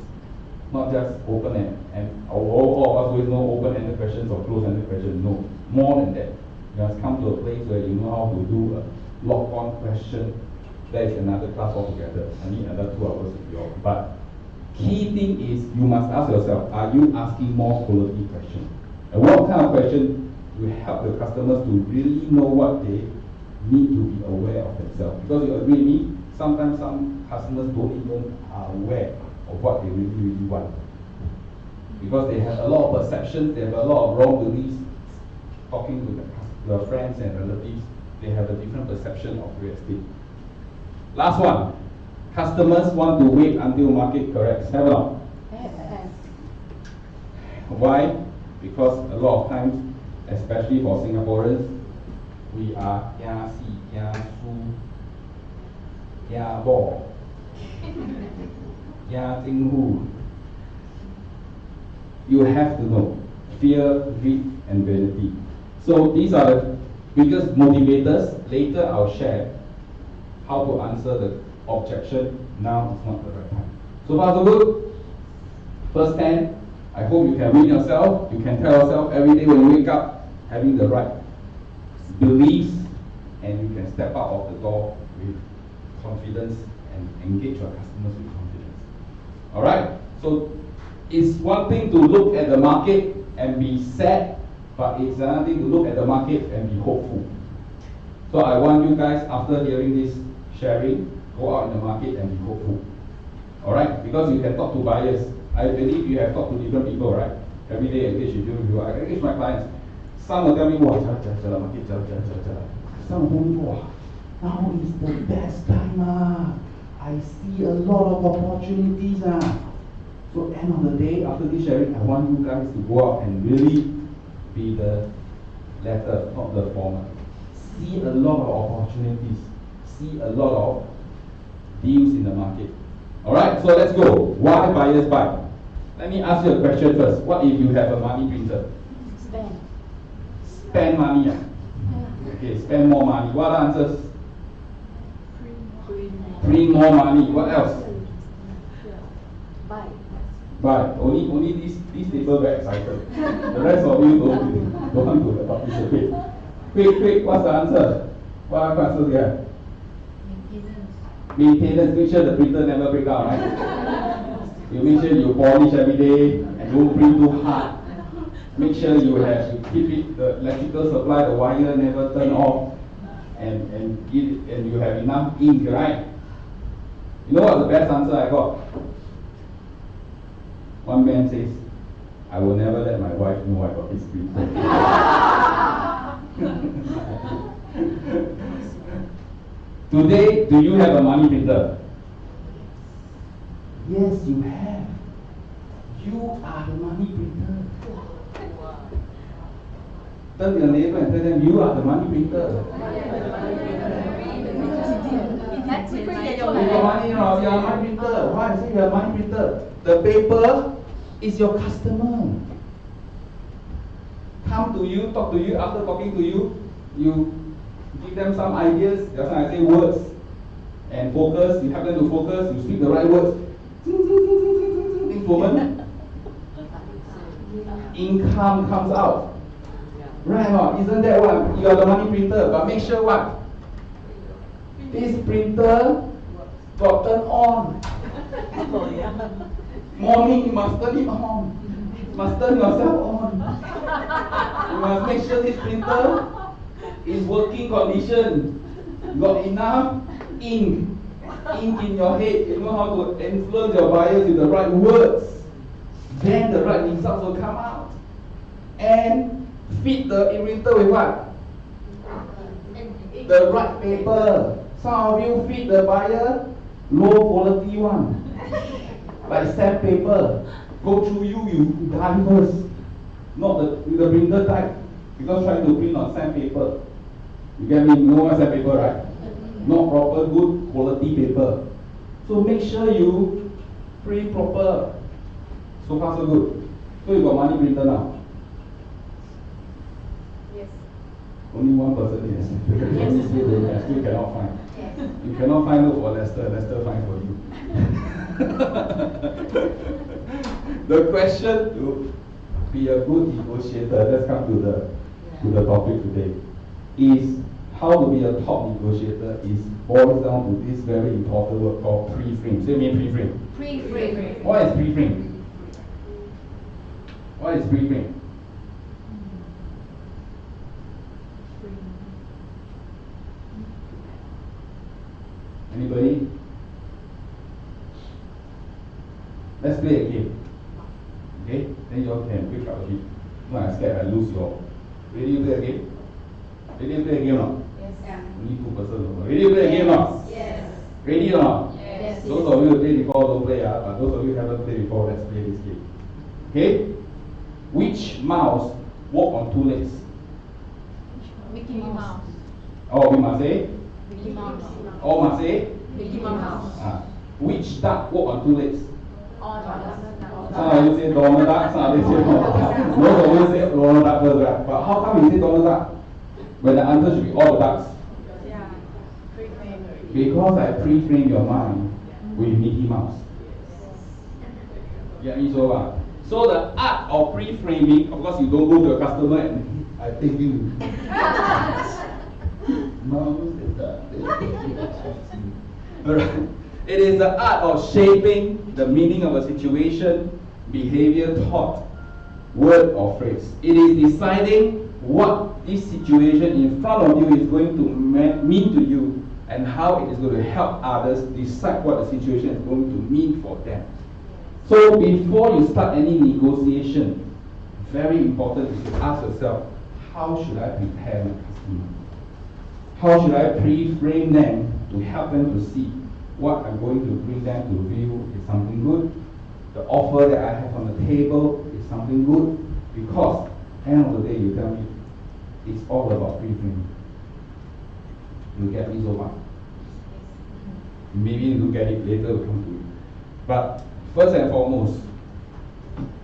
not just open and all of us always know open-ended questions or closed-ended questions. No, more than that. You must come to a place where you know how to do a lock-on question. That is another class altogether. I need another 2 hours with you all. But key thing is, you must ask yourself, are you asking more quality questions? And what kind of question will help the customers to really know what they need to be aware of themselves? Because you agree with me, sometimes some customers don't even are aware of what they really want. Because they have a lot of perceptions, they have a lot of wrong beliefs. Talking to their friends and relatives, they have a different perception of real estate. Last one, customers want to wait until market corrects. Have a lot. Why? Because a lot of times, especially for Singaporeans, we are ya si, ya su, ya bo, ya ting hu. You have to know fear, greed, and vanity. So these are the biggest motivators. Later I'll share how to answer the objection. Now is not the right time. So far so good? First 10, I hope you can read yourself. You can tell yourself every day when you wake up, having the right beliefs, and you can step out of the door with confidence and engage your customers with confidence. Alright? So it's one thing to look at the market and be sad, but it's another thing to look at the market and be hopeful. So I want you guys, after hearing this sharing, go out in the market and be hopeful. Alright? Because you can talk to buyers. I believe you have talked to different people, right? Every day I engage with you. I engage my clients. Some will tell me, wow, market, some will tell me, wow, now is the best time. I see a lot of opportunities. So end of the day, after this sharing, I want you guys to go out and really be the latter, not the former. See a lot of opportunities. See a lot of deals in the market. Alright, so let's go. Why buyers buy? Let me ask you a question first. What if you have a money printer? Spend. Spend money. Okay, spend more money. What are answers? Print more money. What else? Buy. Buy. Only these people very excited. The rest of you don't want to participate. Quick, what's the answer? What are the answers here? Maintenance. Make sure the printer never break down, right? You make sure you polish every day and don't print too hard. Make sure you keep it, the electrical supply, the wire never turn off, and you have enough ink, right? You know what the best answer I got? One man says, I will never let my wife know I got this printer. Today, do you have a money printer? Yes, you have. You are the money printer. Turn to your neighbor and tell them, you are the money printer. You got money, you are a money printer. Why I say you are a money printer? The paper is your customer. Come to you, talk to you, after talking to you, you give them some ideas. Just like I say words and focus, you help them to focus, you speak the right words. Next moment, income comes out. Right or not? Isn't that what? You are the money printer, but make sure what? This printer got turned on. Morning you must turn it on. You must turn yourself on. You must make sure this printer is working condition. Got enough ink in your head. You know how to influence your buyers with the right words. Then the right results will come out. And feed the printer with what? The right paper. Some of you feed the buyer low quality one. Like sandpaper. Go through you die first. Not the printer type. Because trying to print on sandpaper. You get me? You know what sandpaper, right? Not proper, good quality paper. So make sure you print proper. So far so good. So you got money printer now. Only one person yes. Only still cannot find. Yes. You cannot find out for Lester. Lester find for you. The question to be a good negotiator, let's come to the topic today, is how to be a top negotiator is boils down to this very important word called pre-frame. Say me pre-frame. Pre-frame. What is pre-frame? What is pre-frame? Anybody? Let's play a game. Okay? Then you all can pick up a bit. No, I'm scared I lose you all. Ready to play a game? Ready to play a game or not? Yes. Only 2 persons. Ready to play a game or not? Yes. Ready or not? Yes. Those of you who played before don't play, but those of you who haven't played before, let's play this game. Okay? Which mouse walk on 2 legs? Mickey Mouse. Oh, we must say? Mickey Mouse. All must say? Mickey Mouse. Which duck walk on 2 legs? Some of you say Donald Duck, some of you say Donald Duck. Most of you say Donald Duck first, right? But how come you say Donald Duck? When the answer should be all the ducks. Yeah. Pre-frame. Because I pre-frame your mind with Mickey Mouse. Yeah, so the art of pre-framing, of course you don't go to a customer and I think you. Alright. It is the art of shaping the meaning of a situation, behavior, thought, word or phrase. It is deciding what this situation in front of you is going to mean to you and how it is going to help others decide what the situation is going to mean for them. So before you start any negotiation, very important is to ask yourself, how should I prepare my customer? How should I pre-frame them to help them to see what I'm going to bring them to view is something good? The offer that I have on the table is something good? Because end of the day you tell me, it's all about pre-framing. You get me so far? Maybe you get it later, we'll come to it. But first and foremost,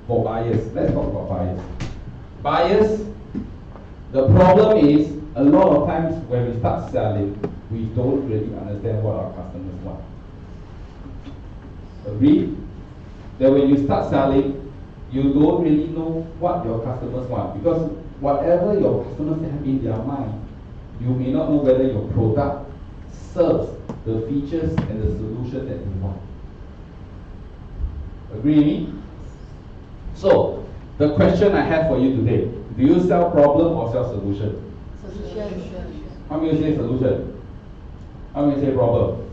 for buyers, let's talk about buyers. Buyers, the problem is, a lot of times when we start selling, we don't really understand what our customers want. Agree? That when you start selling, you don't really know what your customers want, because whatever your customers have in their mind, you may not know whether your product serves the features and the solution that they want. Agree with me? So, the question I have for you today, Do you sell problem or sell solution? Solution. How many say solution? How many say problem?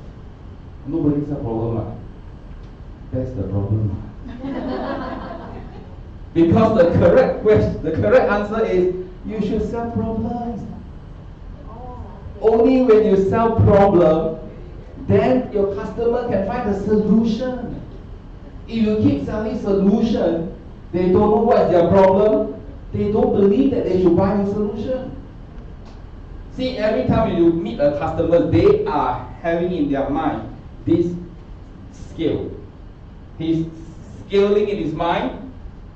Nobody sell problem. That's the problem. Because the correct answer is you should sell problem. Only when you sell problem, then your customer can find a solution. If you keep selling solution, they don't know what's their problem. They don't believe that they should buy your solution. See, every time you meet a customer, they are having in their mind this scale. He's scaling in his mind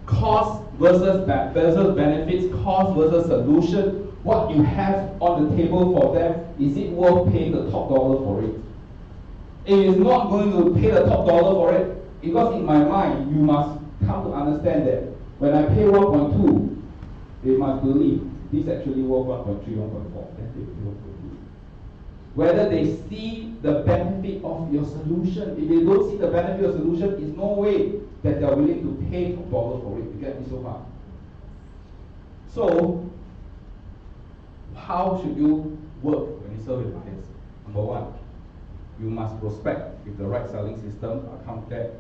cost versus benefits, cost versus solution. What you have on the table for them, is it worth paying the top dollar for it? If it's not going to pay the top dollar for it, because in my mind, you must come to understand that when I pay 1.2, they must believe this actually worth 1.3, 1.4. Then they pay 1.2. Whether they see the benefit of your solution. If they don't see the benefit of solution, it's no way that they're willing to pay top dollar for it. You get me so far? So, how should you work when you serve with buyers? Number one, you must prospect with the right selling system. I'll come to that.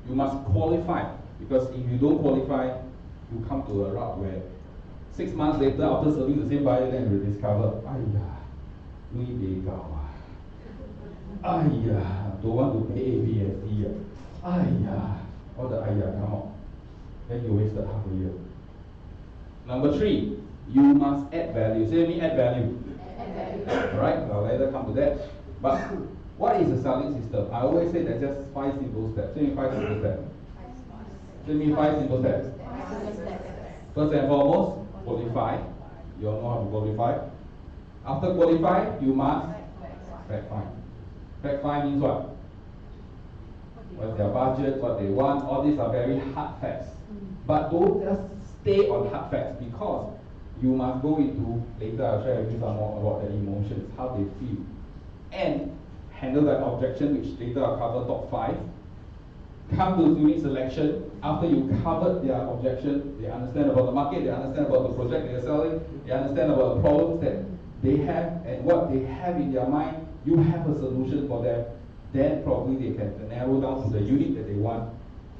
You must qualify, because if you don't qualify, you come to a route where 6 months later, after serving the same buyer, then you discover, don't want to pay ABSD. All the come on. Then you wasted half a year. Number three, you must add value. Say me, add value. Alright, I'll later come to that. But what is a selling system? I always say there's just 5 simple steps. Say me 5 simple steps. Say me 5 simple steps. First and foremost, qualify. You all know how to qualify. After qualify, you must fact find. Fact find means what? What's their budget, what they want, all these are very hard facts. But don't just stay on hard facts, because you must go into, later I'll share with you some more about their emotions, how they feel. And handle that objection, which later I'll cover top 5. Come to unit selection. After you covered their objection, they understand about the market, they understand about the project they are selling, they understand about the problems that they have and what they have in their mind. You have a solution for them. Then probably they can narrow down to the unit that they want.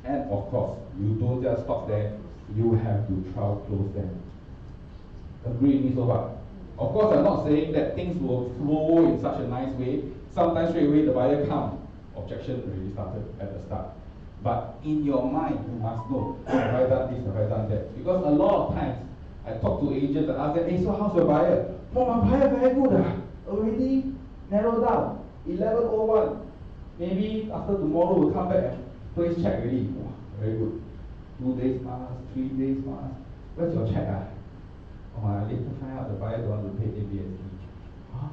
And of course, you don't just stop there. You have to trial close them. Agree with me so far? Of course, I'm not saying that things will flow in such a nice way. Sometimes straight away the buyer comes. Objection already started at the start. But in your mind, you must know, have I done this, have I done that? Because a lot of times, I talk to agents and ask them, hey, so how's your buyer? Oh, my buyer very good. Already narrowed down. 11:01. Maybe after tomorrow we'll come back and place check already. Oh, very good. 2 days pass, 3 days pass. Where's your check? Oh, I later find out the buyer don't want to pay ABSD. Huh?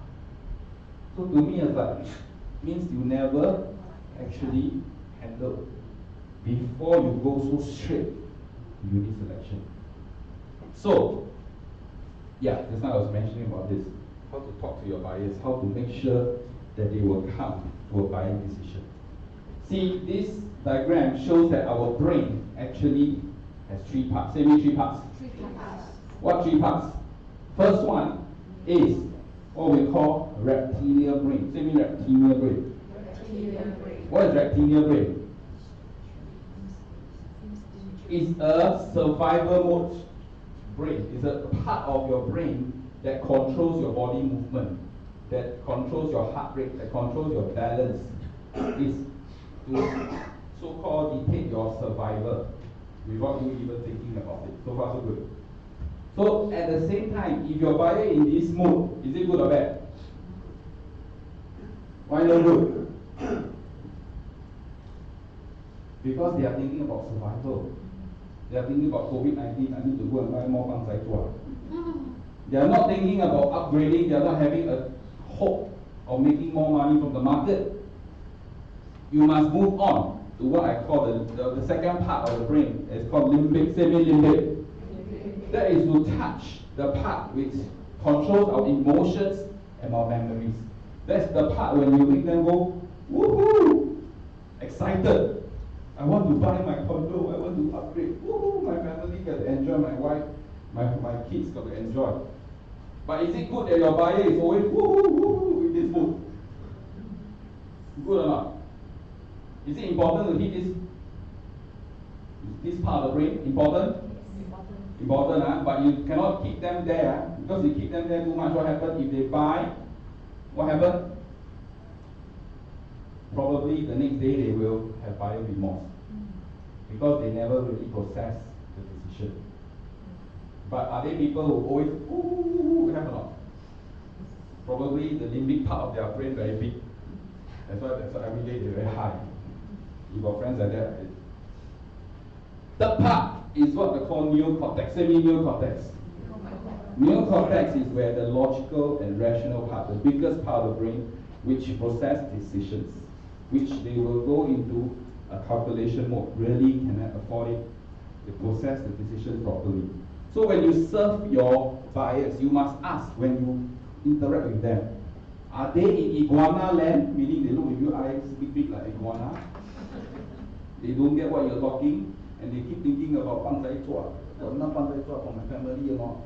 So to me, it's like, means you never actually handle before you go so straight to unit selection. So, yeah, just now I was mentioning about this. How to talk to your buyers, how to make sure that they will come to a buying decision. See, this diagram shows that our brain actually has 3 parts. Say me 3 parts. 3 parts. What 3 parts? First one is what we call reptilian brain. Say me reptilian brain. Reptilian brain. What is reptilian brain? It's a survival mode brain. It's a part of your brain that controls your body movement, that controls your heart rate, that controls your balance. It's to so-called dictate your survival without you even thinking about it. So far, so good. So at the same time, if your buyer in this mode, is it good or bad? Why not good? Because they are thinking about survival. They are thinking about COVID-19, I need to go and buy more pang sai tua. They are not thinking about upgrading, they are not having a hope of making more money from the market. You must move on to what I call the second part of the brain. It's called limbic, semi-limbic. That is to touch the part which controls our emotions and our memories. That's the part when you make them go, woohoo, excited. I want to buy my condo, I want to upgrade. Woohoo, my family can enjoy, my wife My kids got to enjoy. But is it good that your buyer is always woo with this mood? Good or not? Is it important to hit this part of the brain? Important? Important, but you cannot keep them there, because you keep them there too much. What happens if they buy? What happens? Probably the next day they will have buyer remorse, because they never really process the decision. But are there people who always have or not? Probably the limbic part of their brain very big. That's why every day they're very high. You got friends like that. Third part is what they call neocortex, semi-neocortex. Neocortex is where the logical and rational part, the biggest part of the brain, which process decisions, which they will go into a calculation mode. Really cannot afford it. They process the decision properly. So when you serve your buyers, you must ask when you interact with them, are they in iguana land? Meaning they look at you eyes big like iguana. They don't get what you're talking, and they keep thinking about pan zai chua. Got enough pan zai chua for my family or not?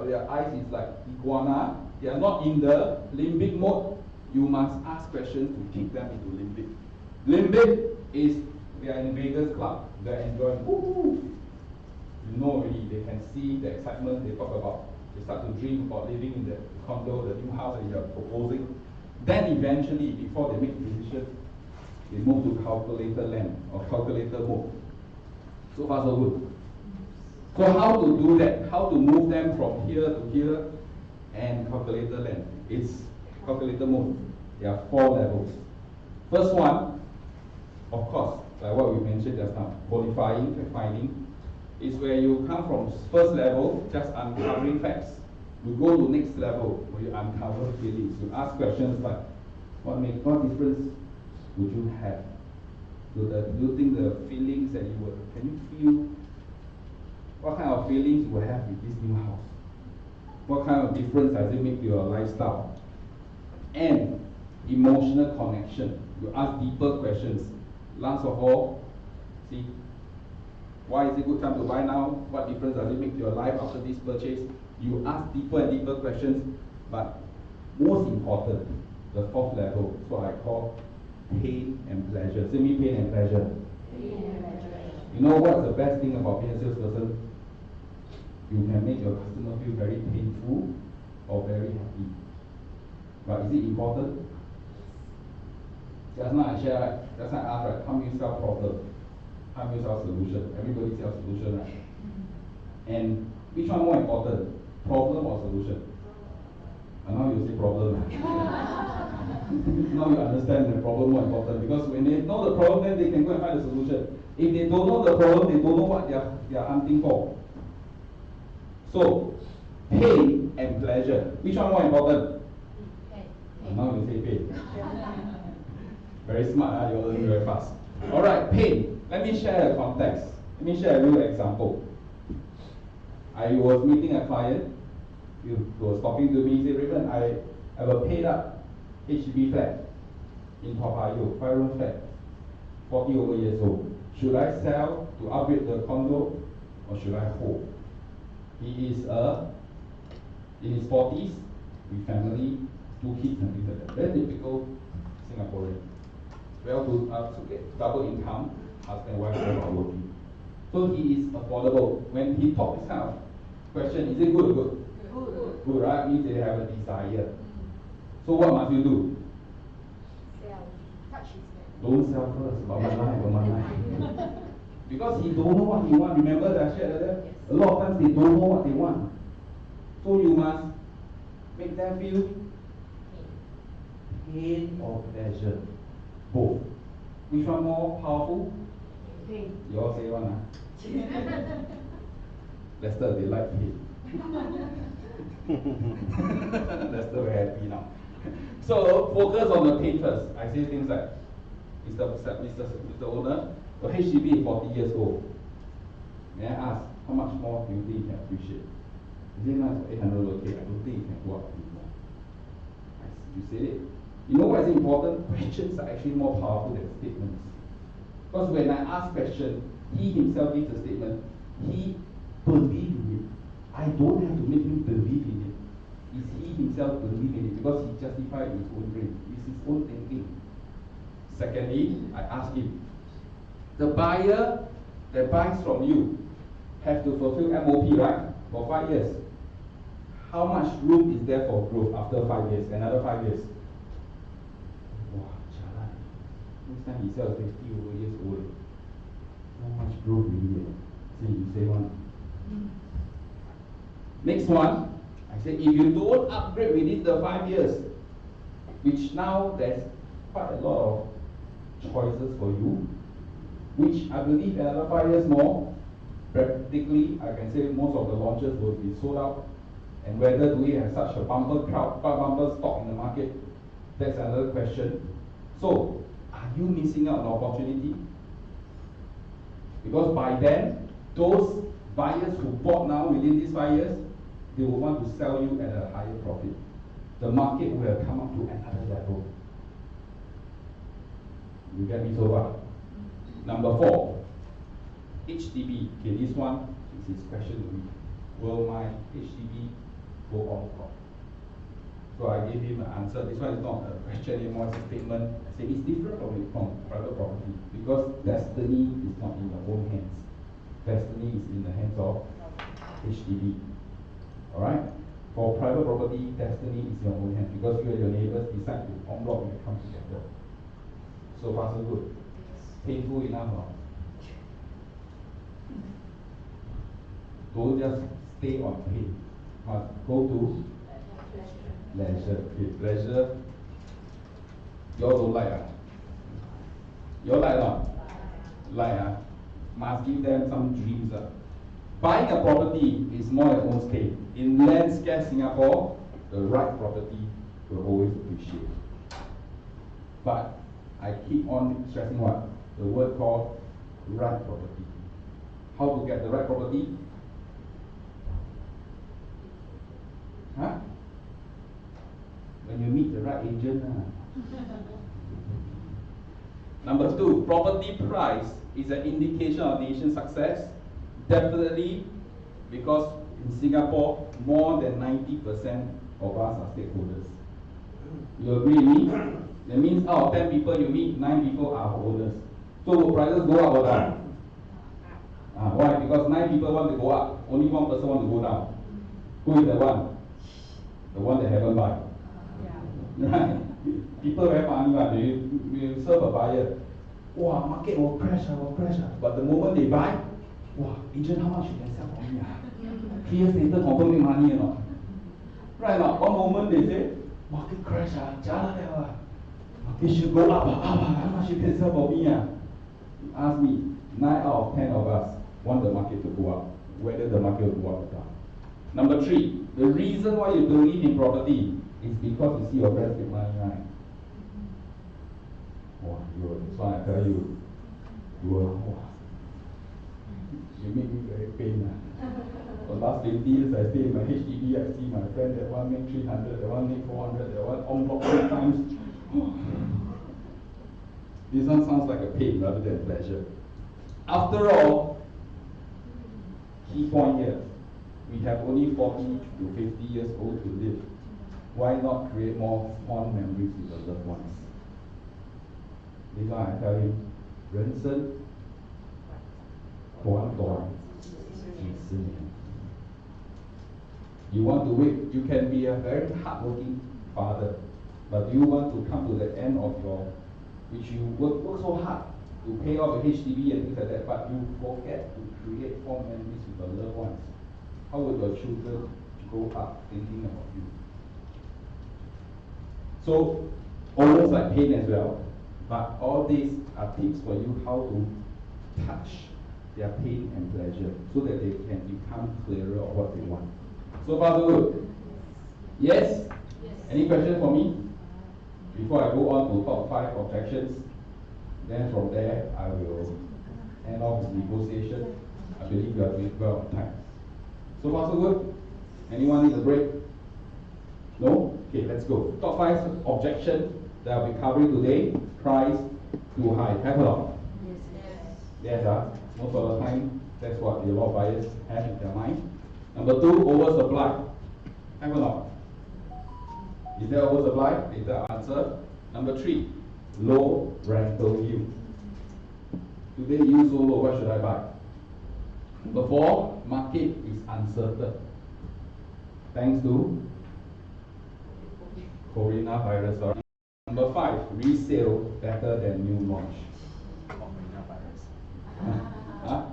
Their eyes is like iguana. They are not in the limbic mode. You must ask questions to keep them into limbic. Limbic is, they are in Vegas club. They are enjoying. You know already. They can see the excitement they talk about. They start to dream about living in the condo, the new house that you are proposing. Then eventually, before they make a decision, they move to calculator land or calculator mode. So far so good. So how to do that? How to move them from here to here and calculator land? It's calculator mode. There are 4 levels. First one, of course, like what we mentioned just now, qualifying, fact-finding, is where you come from first level, just uncovering facts. You go to next level where you uncover feelings. You ask questions like, what difference would you have? Do you think the feelings that you would, can you feel, what kind of feelings you will have with this new house? What kind of difference does it make to your lifestyle? And emotional connection. You ask deeper questions. Last of all, see, why is it good time to buy now? What difference does it make to your life after this purchase? You ask deeper and deeper questions, but most important, the 4th level, is what I call pain and pleasure. Say me, pain and pleasure. You know what's the best thing about being a salesperson? You can make your customer feel very painful or very happy. But is it important? Just now I share, right? Just now I asked, right? How many sell problem? How many sell solution? Everybody sells solution, right? And which one more important? Problem or solution? And now you say problem. Now you understand the problem more important, because when they know the problem, then they can go and find the solution. If they don't know the problem, they don't know what they are hunting for. So, pain and pleasure. Which one more important? And now you say pain. Very smart, you're learning very fast. Alright, pain. Let me share a context. Let me share a real example. I was meeting a client. He was talking to me. He said, Raymond, I have a paid up HDB flat in Toa Payoh, 5-room flat, 40 over years old. Should I sell to upgrade the condo, or should I hold? He is in his 40s, with family, 2 kids and things like that. Very typical Singaporean. Well, to double income, husband and wife both are working. So he is affordable. When he talks this kind of question, is it good or good? Good. Good, right? Means they have a desire. So what must you do? Sell. Touch his back. Don't sell first, but my life. Because he don't know what he wants. Remember that I shared earlier? Yes. A lot of times they don't know what they want. So you must make them feel pain or pleasure. Both. Which one more powerful? Pain. You all say one, Lester, they like pain. Lester very happy now. So focus on the pain first. I say things like, Mr. Owner, your HDB is 40 years old. May I ask, how much more do you think you can appreciate? Is it nice for 800 okay? I don't think you can go up anymore. You said it. You know what is important? Questions are actually more powerful than statements. Because when I ask question, he himself gives a statement, he believes in it. I don't have to make him believe in it. Is he himself believe in it because he justified his own dream. It's his own thinking. Secondly, I ask him, the buyer that buys from you have to fulfill MOP, right? For 5 years. How much room is there for growth after 5 years? Another 5 years. Wow, jalan. Next time he sells 50 over years old. Not much growth really. See, you say one. Next one, I say if you don't upgrade within the 5 years, which now there's quite a lot of choices for you, which I believe another 5 years more, practically I can say most of the launches will be sold out. And whether do we have such a bumper stock in the market, that's another question. So, are you missing out on opportunity? Because by then, those buyers who bought now within these 5 years, they will want to sell you at a higher profit. The market will have come up to another level. You get me so far? Number 4, HDB. Okay, this one is his question to me. Will my HDB go on top? So I gave him an answer. This one is not a question anymore, it's a statement. I said it's different from private property because destiny is not in your own hands. Destiny is in the hands of HDB. Alright? For private property, destiny is in your own hands because you and your neighbors decide to en bloc and come together. So far so good. Painful enough, no? Don't just stay on pain. Must go to leisure. Okay, leisure. You all don't like, You all like not? Like, Must give them some dreams. Buying a property is more than own stay. In land scarce Singapore, the right property will always appreciate. But I keep on stressing what? The word called right property. How to get the right property? Huh? When you meet the right agent. Number 2, property price is an indication of nation success. Definitely, because in Singapore, more than 90% of us are stakeholders. You agree with me? That means out of 10 people you meet, 9 people are owners. So will prices go up or down? Why? Because 9 people want to go up, only 1 person want to go down. Who is the one? The one that haven't buy. Right? People very funny, you serve a buyer. Wow, market will crash. But the moment they buy, wow, agent, how much you can sell for me? 3 years later, confirm make money or not? Right now, one moment they say, market crash, it should go up, how much you can sell for me? You ask me, 9 out of 10 of us want the market to go up, whether the market will go up or down. Number 3, the reason why you believe in property is because you see your friends make money, right? Wow, that's why I tell you, you make me very pain. For the last 20 years, I stay in my HDB, I see my friend, that one make 300, that one make 400, that one en bloc 3 times. This one sounds like a pain rather than pleasure. After all, key point here, we have only 40 to 50 years old to live. Why not create more fond memories with the loved ones? This one I tell him, 人生短短几十年. You want to wait, you can be a very hardworking father, but you want to come to the end of your, which you work so hard to pay off the HDB and things like that, but you forget to create fond memories with your loved ones. How will your children grow up thinking about you? So, almost like pain as well. But all these are tips for you how to touch their pain and pleasure so that they can become clearer of what they want. So far, so good? Yes? Any questions for me? Before I go on to top 5 objections, then from there I will end off the negotiation. I believe you are doing well on time. So far, so good? Anyone need a break? No? Okay, let's go. Top 5 objection that I'll be covering today. Price too high. Have a lot? Yes. Yes, most of the time, that's what a lot of buyers have in their mind. Number 2, oversupply. Have or not? Is there oversupply? Later answer. Number 3, low rental yield. Today yield so low, what should I buy? Number 4, market is uncertain. Thanks to coronavirus. Number 5, resale better than new launch. Huh?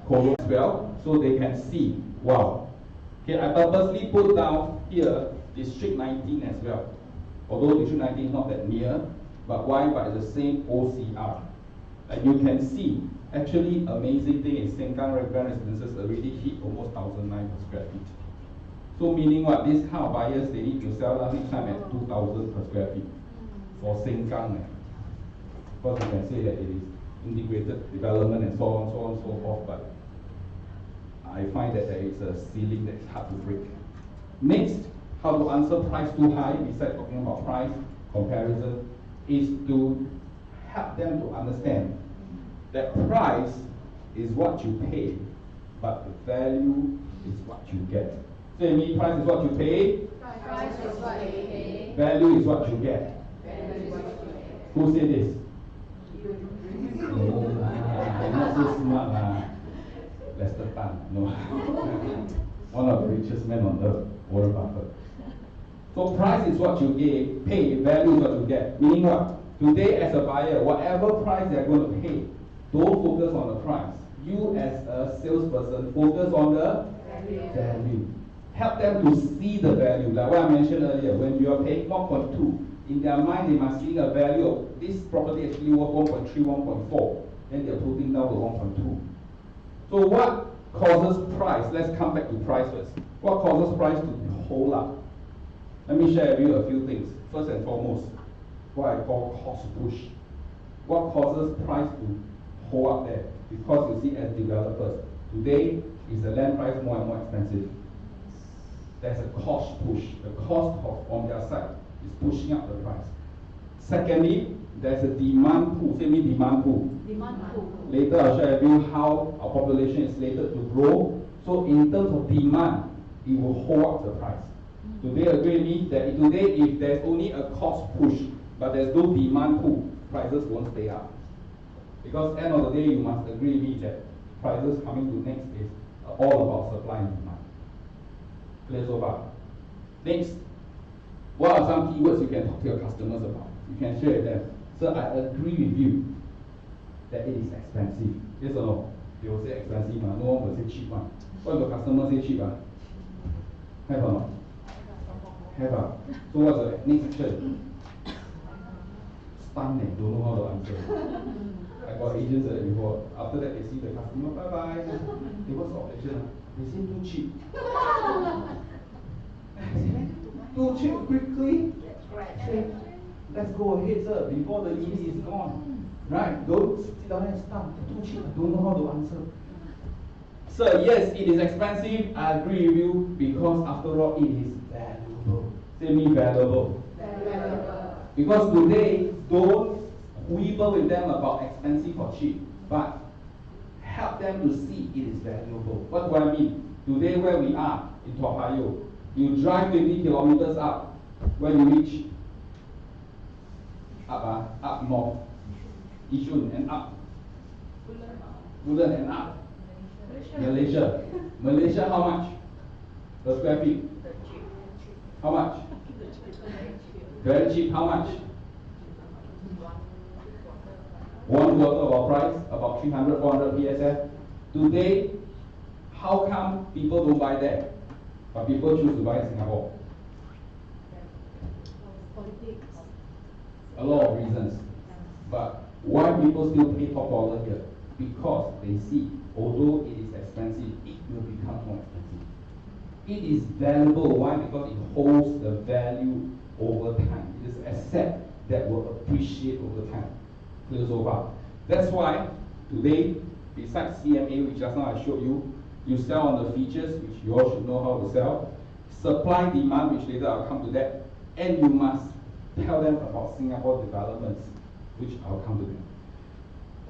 Corona as well, so they can see. Wow. Okay, I purposely put down here District 19 as well. Although District 19 is not that near, but why? But it's the same OCR. And you can see, actually, amazing thing is Sengkang Grand Residences already hit almost 1,009 per square feet. So meaning what? This kind of buyers, they need to sell out next time at 2,000 per square feet for Sengkang. Because you can say that it is integrated development and so on, so on, so forth, but I find that there is a ceiling that is hard to break. Next, how to answer price too high, besides talking about price comparison, is to help them to understand that price is what you pay, but the value is what you get. Say me, price is what you pay, Price is what you pay. value is what you get. Value is what you get. Who said this? No, I'm not so smart. Lester Tan, no. One of the richest men on earth, Warren Buffett. So price is what you pay, value is what you get. Meaning what? Today as a buyer, whatever price they're going to pay, don't focus on the price. You as a salesperson, focus on the value. Help them to see the value. Like what I mentioned earlier, when you are paying 1.2, in their mind they must see a value of this property actually worth 1.3, 1.4. Then they're putting down the 1.2. So what causes price? Let's come back to price first. What causes price to hold up? Let me share with you a few things. First and foremost, what I call cost push. What causes price to hold up there? Because you see, as developers, today is the land price more and more expensive. There's a cost push. The cost on their side is pushing up the price. Secondly, there's a demand pool. Say me demand pool. Demand pool. Later I'll share with you how our population is slated to grow. So in terms of demand, it will hold up the price. Do they agree with me that today if there's only a cost push, but there's no demand pool, prices won't stay up? Because end of the day, you must agree with me that prices coming to next is all about supply and demand. Clear so far? Next, what are some keywords you can talk to your customers about? You can share with them. So I agree with you that it is expensive. Yes or no? They will say expensive, no one will say cheap one. What if the customer say cheap? Have or not? Have. So what's the next question? Stunned and don't know how to answer. I got agents before. After that, they see the customer, bye bye. They what's the objection? They say too cheap. Too cheap quickly. Say, let's go ahead, sir, before the ED is gone. Right? Don't sit down and start. Too cheap. I don't know how to answer. Sir, yes, it is expensive. I agree with you because after all, it is valuable. Say me valuable. Valuable. Because today, don't quibble with them about expensive or cheap, but help them to see it is valuable. What do I mean? Today, where we are in Toa Payoh, you drive 20 kilometers up, when you reach up north, Yishun and up, Woodland and up, Malaysia. Malaysia, how much per square feet? How much? Very cheap. How much? 1/4 of our price, about 300, 400 PSF. Today, how come people don't buy there, but people choose to buy in Singapore? Politics. A lot of reasons. But why people still pay top dollar here? Because they see, although it is expensive, it will become more expensive. It is valuable. Why? Because it holds the value over time. It is an asset that will appreciate over time. Clear so far? That's why today, besides CMA, which just now I showed you, you sell on the features, which you all should know how to sell. Supply demand, which later I'll come to that. And you must tell them about Singapore developments, which I'll come to them.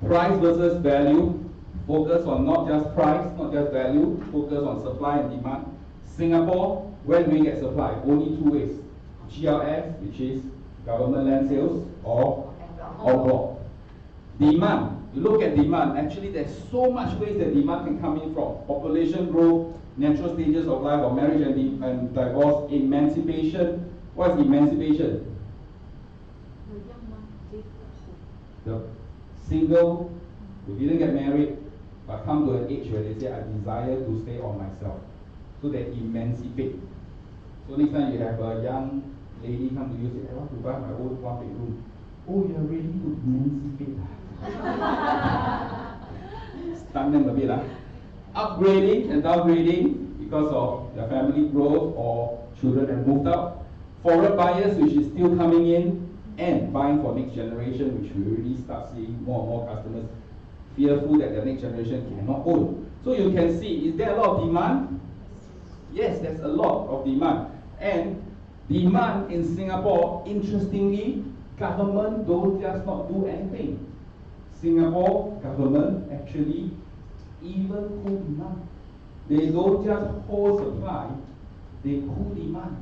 Price versus value, Focus on not just price, not just value, focus on supply and demand. Singapore, when do we get supply? Only two ways. GLS, which is government land sales, or block. Demand, you look at demand, actually there's so much ways that demand can come in from. Population growth, natural stages of life, or marriage and divorce, emancipation. What is emancipation? The single who didn't get married but come to an age where they say, I desire to stay on myself. So they emancipate. So next time you have a young lady come to you and say, I want to buy my own one bedroom. Oh, you're ready to emancipate. Stun them a bit. Upgrading and downgrading because of their family growth or children have moved out. Foreign buyers, which is still coming in, and buying for next generation, which we already start seeing more and more customers fearful that the next generation cannot own. So you can see, is there a lot of demand? Yes, there's a lot of demand. And demand in Singapore, interestingly, government don't just not do anything. Singapore government actually even cool demand. They don't just hold supply, they cool demand.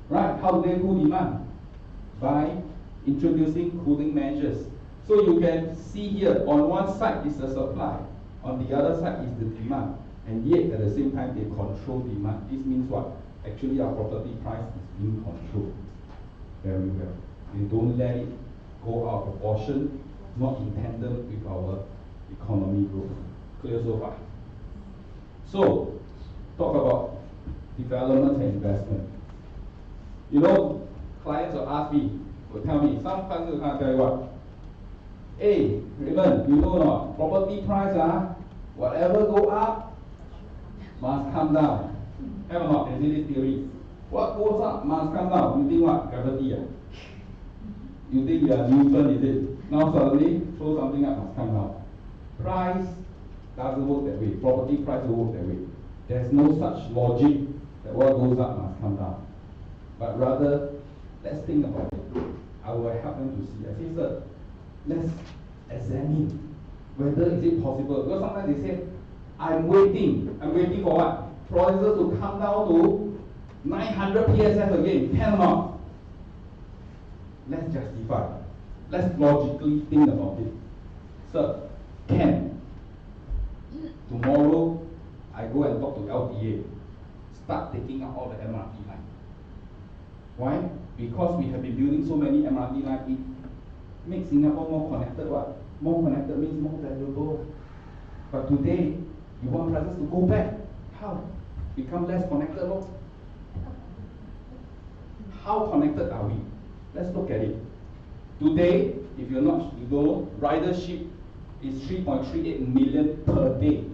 Right? How do they cool demand? By introducing cooling measures. So you can see here, on one side is the supply, on the other side is the demand. And yet at the same time they control demand. This means what? Actually our property price is being controlled very well. They don't let it go out of proportion, not in tandem with our economy growth. Clear so far? So, talk about development and investment. You know, clients will ask me, will tell me, some clients will tell you what? Hey, Raymond, you know not, property price, whatever go up, must come down. Have or not? There's this theory. What goes up must come down. You think what? Gravity? You think you are Newton, is it? Now suddenly, throw something up, must come down. Price doesn't work that way. Property price will work that way. There's no such logic that what goes up must come down. But rather, let's think about it. I will help them to see. I say, sir, let's examine whether is it possible. Because sometimes they say, I'm waiting for what? Prices to come down to 900 PSF again. Can or not? Let's justify. Let's logically think about it. Sir, can. Tomorrow, I go and talk to LTA. Start taking out all the MRT line. Why? Because we have been building so many MRT lines, it makes Singapore more connected. What? More connected means more valuable. But today, you want prices to go back. How? Become less connected, loh. How connected are we? Let's look at it. Today, if you know, ridership is 3.38 million per day.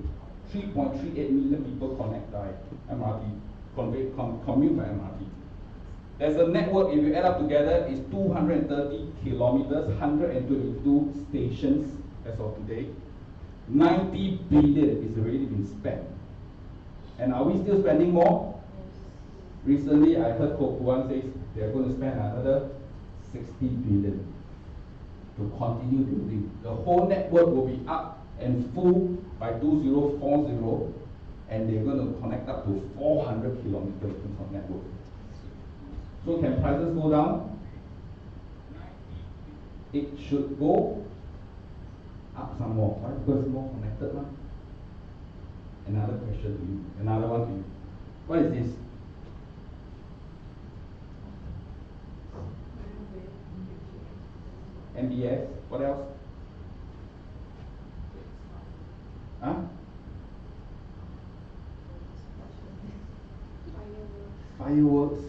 3.38 million people connect by MRT, commute by MRT. There's a network, if you add up together, is 230 kilometers, 122 stations as of today. 90 billion is already been spent. And are we still spending more? Recently, I heard Kokuan says they're going to spend another 60 billion to continue building. The whole network will be up and full by 2040, and they're going to connect up to 400 kilometers in terms of network. So can prices go down? It should go up some more. Why? Because it's more connected now. Another question to you. Another one to you. What is this? MBS. What else? Huh? Fireworks.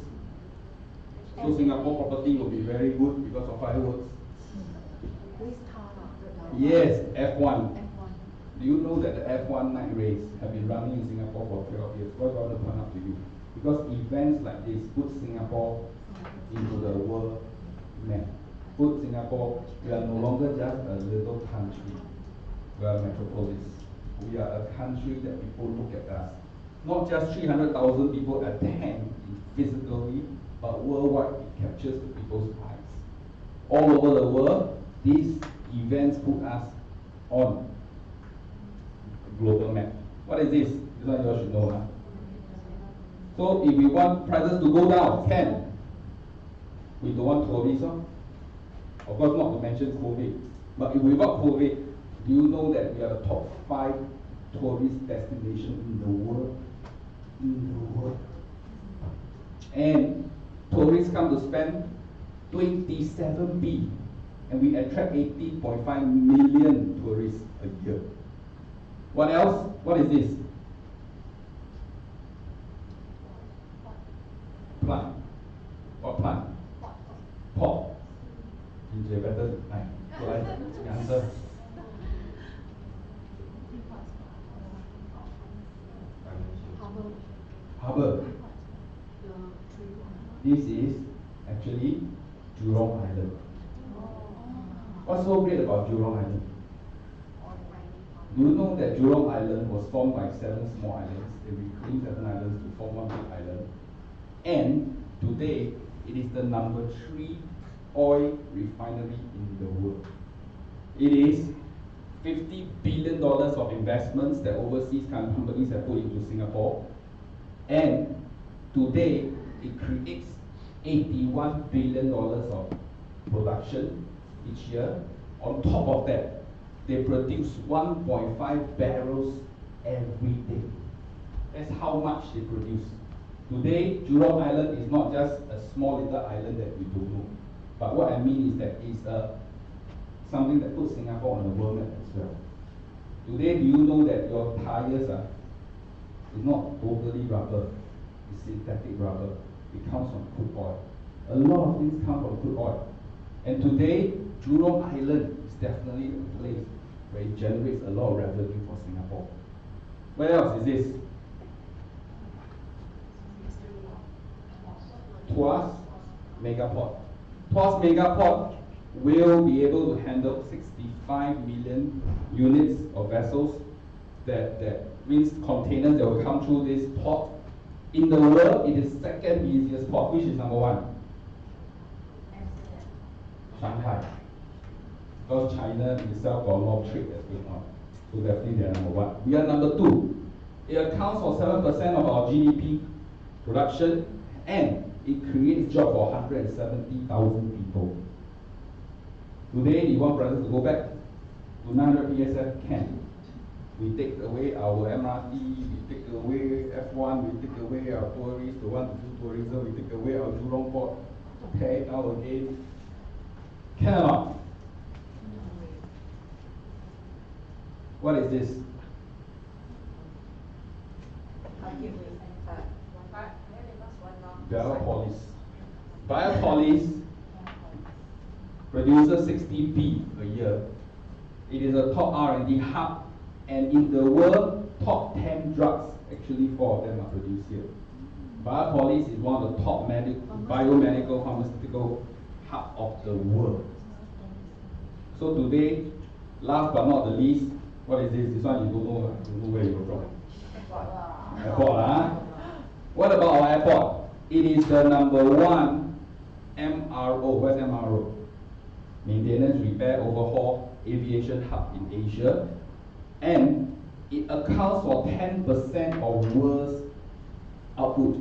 So Singapore property will be very good because of fireworks. Yes, F1. Do you know that the F1 night race have been running in Singapore for 12 years? What do I want to point out to you? Because events like this put Singapore into the world map. Put Singapore, we are no longer just a little country. We are a metropolis. We are a country that people look at us. Not just 300,000 people attend physically, but worldwide it captures the people's eyes. All over the world, these events put us on global map. What is this? This one you all should know. Huh? So if we want prices to go down, can. We don't want tourists. Huh? Of course, not to mention COVID. But if we got COVID, do you know that we are the top 5 tourist destination in the world? In the world. And tourists come to spend 27B, and we attract 18.5 million tourists a year. What else? What is this? Plant. What plant? Pot. You better answer. Harbour. This is actually Jurong Island. What's so great about Jurong Island? Do you know that Jurong Island was formed by 7 small islands? They reclaimed 7 islands to form one big island. And today, it is the number 3 oil refinery in the world. It is $50 billion of investments that overseas companies have put into Singapore. And today, it creates $81 billion of production each year. On top of that, they produce 1.5 barrels every day. That's how much they produce. Today, Jurong Island is not just a small little island that we don't know. But what I mean is that it's something that puts Singapore on the world map as well. Today, do you know that your tires is not totally rubber, it's synthetic rubber. It comes from crude oil. A lot of things come from crude oil. And today, Jurong Island is definitely a place where it generates a lot of revenue for Singapore. What else is this? Tuas Megaport. Tuas Megaport will be able to handle 65 million units of vessels. That means containers that will come through this port. In the world, it is second busiest port. Which is number 1? Shanghai. Because China itself got a lot of trade that's going on. So definitely they are number 1. We are number 2. It accounts for 7% of our GDP production, and it creates jobs for 170,000 people. Today, you want prices to go back to 900 PSF? Can. We take away our MRT, we take away F1, we take away our tourists, the one to do tourism, we take away our Jurong port, tear it out again. Can or not? What is this? Biopolis. Biopolis produces 60B a year. It is a top R&D hub, and in the world, top 10 drugs, actually 4 of them are produced here. Biopolis is one of the top biomedical pharmaceutical hub of the world. So today, last but not the least, what is this? This one you don't know where you're from. Airport, huh? What about our airport? It is the number 1 MRO. What's MRO? Maintenance, repair, overhaul, aviation hub in Asia. And it accounts for 10% of world's output,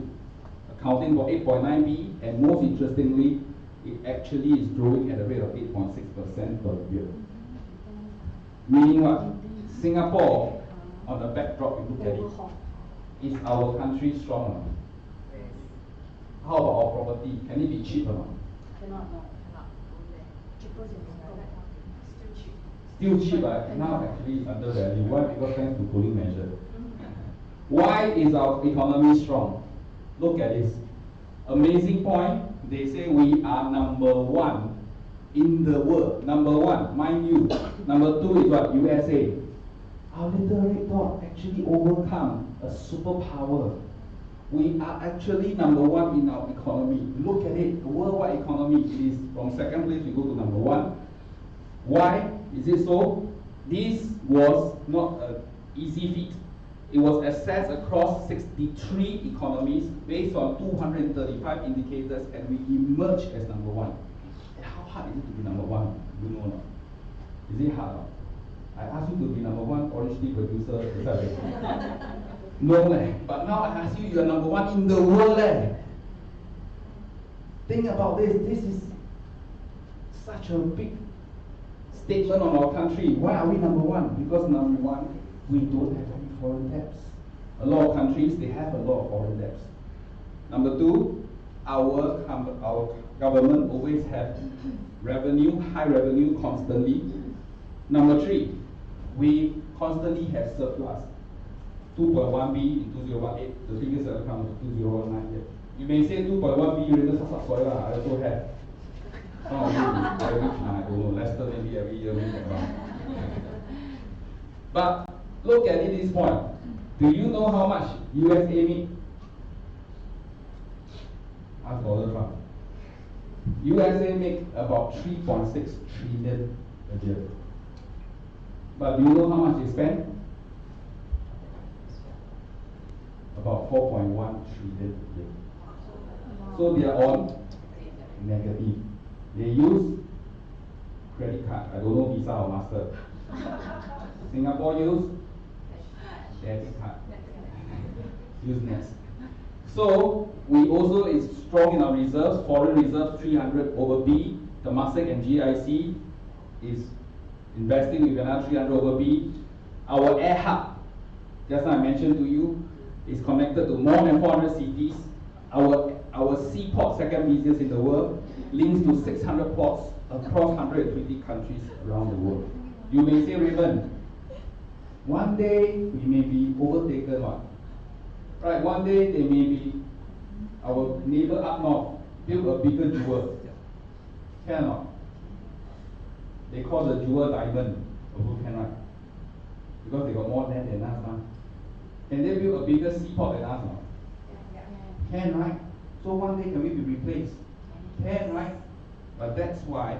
accounting for 8.9B, and most interestingly, it actually is growing at a rate of 8.6% per year. Meaning what? Singapore, on the backdrop, you look at it, is our country strong or not? How about our property? Can it be cheap or not? Cannot. Cheaper than Singapore. Still cheap, right? Now actually it's undervalued. Why? Because thanks to cooling measure. Why is our economy strong? Look at this. Amazing point. They say we are number 1 in the world. Number 1, mind you. Number 2 is what? USA. Our little red dot actually overcome a superpower. We are actually number 1 in our economy. Look at it. The worldwide economy is from second place we go to number 1. Why is it so? This was not an easy feat. It was assessed across 63 economies based on 235 indicators, and we emerged as number 1. How hard is it to be number 1? You know or not? Is it hard? I asked you to be number one orange tea producer. Is that right? No, but now I ask you, you are number one in the world. Think about this. This is such a big statement on our country. Why are we number one? Because number one, we don't have any foreign debts. A lot of countries, they have a lot of foreign debts. Number two, our government always have revenue, high revenue constantly. Number three, we constantly have surplus. 2.1B in 2018, the figures have come to 2019 yet. You may say 2.1B, you really I also have. Some of you, I reach now, I don't know, Leicester maybe every year we get around. But look at it this point. Do you know how much USA make? Ask Donald Trump. USA make about 3.6 trillion a year. But do you know how much they spend? About 4.1 trillion a year. So they are on negative. They use credit card. I don't know Visa or Master. Singapore use debit card. Use Nets. So we also is strong in our reserves. Foreign reserves 300 over B. Temasek and GIC is investing with another 300 over B. Our air hub, just now I mentioned to you, is connected to more than 400 cities. Our seaport, second busiest in the world, links to 600 ports across 120 countries around the world. You may say, Raymond, one day we may be overtaken on. Right, one day they may be, our neighbor up north, build a bigger jewel. Cannot. They call the jewel diamond. Who cannot? Because they got more land than us. Huh? Can they build a bigger seaport than us? No? Can, right? So one day can we be replaced? Can, right? But that's why,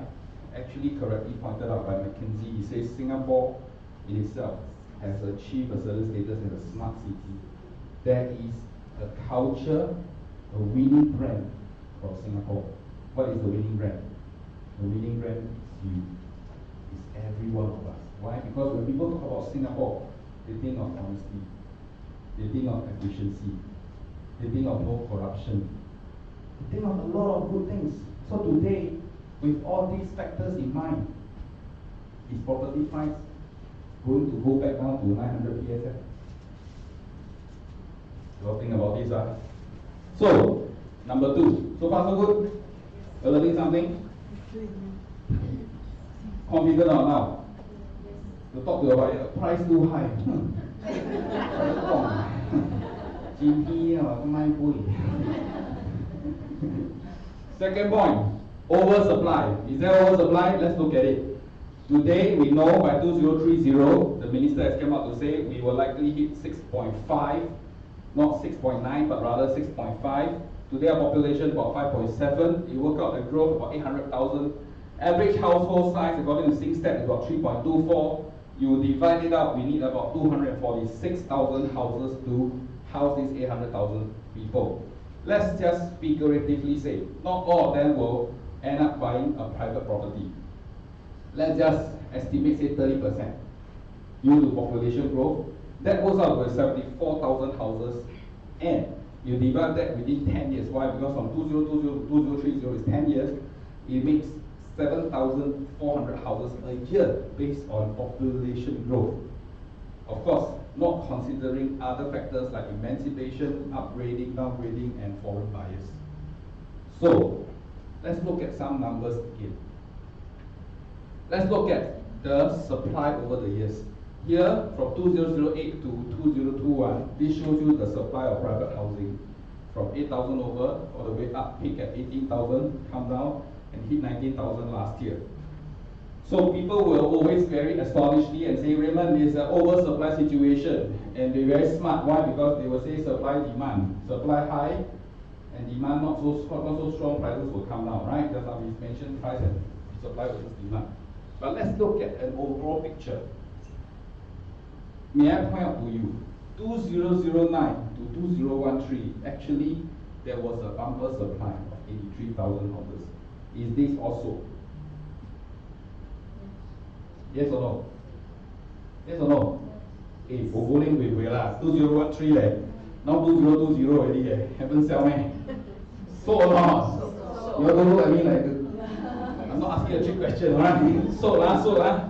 actually correctly pointed out by McKinsey, he says Singapore in itself has achieved a certain status as a smart city. There is a culture, a winning brand for Singapore. What is the winning brand? The winning brand is you. It's every one of us. Why? Because when people talk about Singapore, they think of honesty. They think of efficiency. They think of no corruption. They think of a lot of good things. So today, with all these factors in mind, is property price going to go back down to 900 PSF? You all think about this, huh? So, number two. So far, so good? You're learning something? Confident or now? To talk to about it, price too high. Second point, oversupply. Is there oversupply? Let's look at it. Today, we know by 2030, the minister has come out to say we will likely hit 6.5, not 6.9, but rather 6.5. Today, our population about 5.7. You work out the growth about 800,000. Average household size, according to SingStat, is about 3.24. You divide it up, we need about 246,000 houses to house these 800,000 people. Let's just figuratively say, not all of them will end up buying a private property. Let's just estimate, say, 30% due to population growth. That goes out to 74,000 houses, and you divide that within 10 years. Why? Because from 2020 to 2030 is 10 years. It makes 7,400 houses a year based on population growth. Of course, not considering other factors like emancipation, upgrading, downgrading, and foreign buyers. So, let's look at some numbers again. Let's look at the supply over the years. Here, from 2008 to 2021, this shows you the supply of private housing from 8,000 over, all the way up, peak at 18,000, come down, and hit 19,000 last year. So people will always very astonishedly and say, Raymond, there's an oversupply situation, and they're very smart. Why? Because they will say supply demand. Supply high and demand not so strong, prices will come down, right? Just like we mentioned, price and supply versus demand. But let's look at an overall picture. May I point out to you, 2009 to 2013, actually there was a bumper supply of 83,000 houses. Is this also? Yes or no? Yes or no? Eh, bowling we lah, 2013 leh. Now 2020 already eh. Haven't sell me. So or not? You don't look at me like I'm not asking a trick question, right? So lah.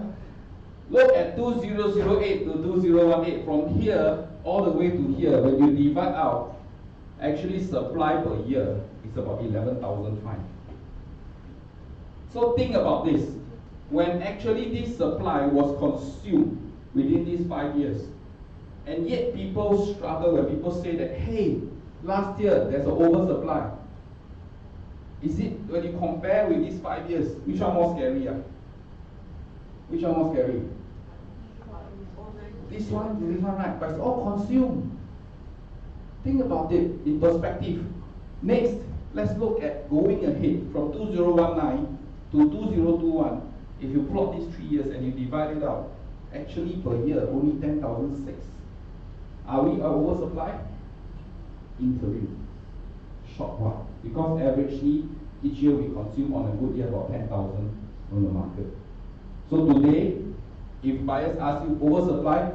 Look at 2008 to 2018. From here all the way to here, when you divide out, actually supply per year is about 11,500. So think about this. When actually this supply was consumed within these 5 years, and yet people struggle when people say that, hey, last year there's an oversupply. Is it, when you compare with these 5 years, which one more scary? Which one more scary? This one, right? But it's all consumed. Think about it in perspective. Next, let's look at going ahead from 2019 to 2021. If you plot these 3 years and you divide it out, actually per year only 10,006. Are we oversupply? Interim. Short while. Because averagely each year we consume on a good year about 10,000 on the market. So today, if buyers ask you oversupply,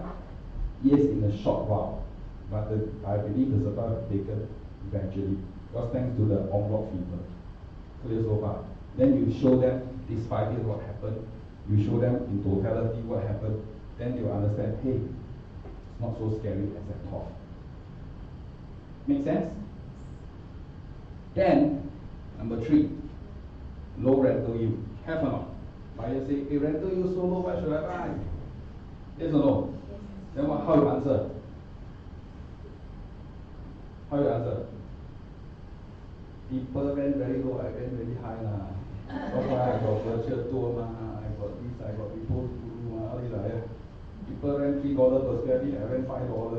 yes, in a short while. But I believe the supply will be taken eventually. Because thanks to the en bloc fever. Clear so far. Then you show them these 5 years what happened. You show them in totality what happened. Then they will understand, hey, it's not so scary as I thought. Make sense? Then, number 3, low rental yield. Have or not? Buyer say, hey, rental yield so low, why should I buy? Yes or no? Yes. Then what, how you answer? How you answer? People rent very low, I rent very high lah. That's why I got virtual tour ma, I got this, I got people to do ma, all this like. People rent $3 per square feet, I rent $5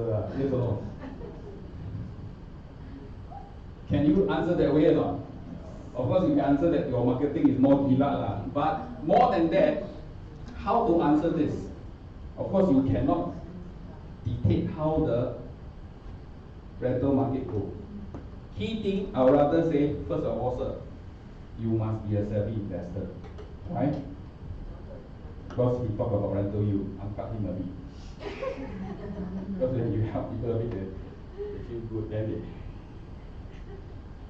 lah. Yes or no? Can you answer that way or not? Of course, you can answer that your marketing is more gila lah. But more than that, how to answer this? Of course, you cannot dictate how the rental market goes. Key thing, I would rather say, first of all, sir, you must be a savvy investor, right? Because he talk about rental yield, angkat him a bit. Because when you help people a bit, they feel good, then they.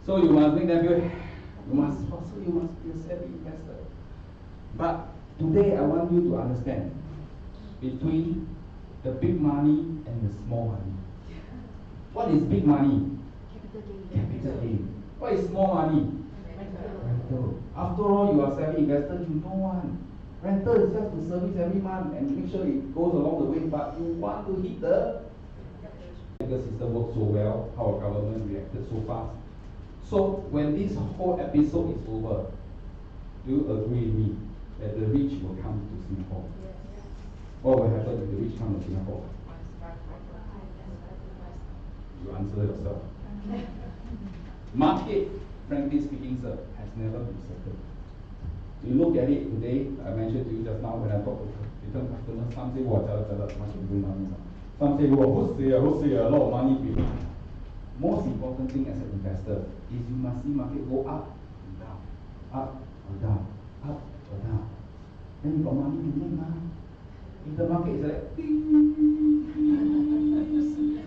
So you must make them feel, you must be a savvy investor. But today I want you to understand between the big money and the small money. What is big money? Capital gain. What is small money? Rental. After all, you are savvy investor, you know one. Rental is just to service every month and make sure it goes along the way, but you want to hit the system works so well, how our government reacted so fast. So when this whole episode is over, do you agree with me that the rich will come to Singapore? Yes. What will happen if the rich come to Singapore? You answer yourself. Market, frankly speaking, sir, has never been settled. You look at it today, I mentioned to you just now when I talk to different customers, some say, wow, market bring money. Some say, wow, a lot of money people. Most important thing as an investor is you must see market go up and down, up or down, up or down. Then you got money to make money. If the market is like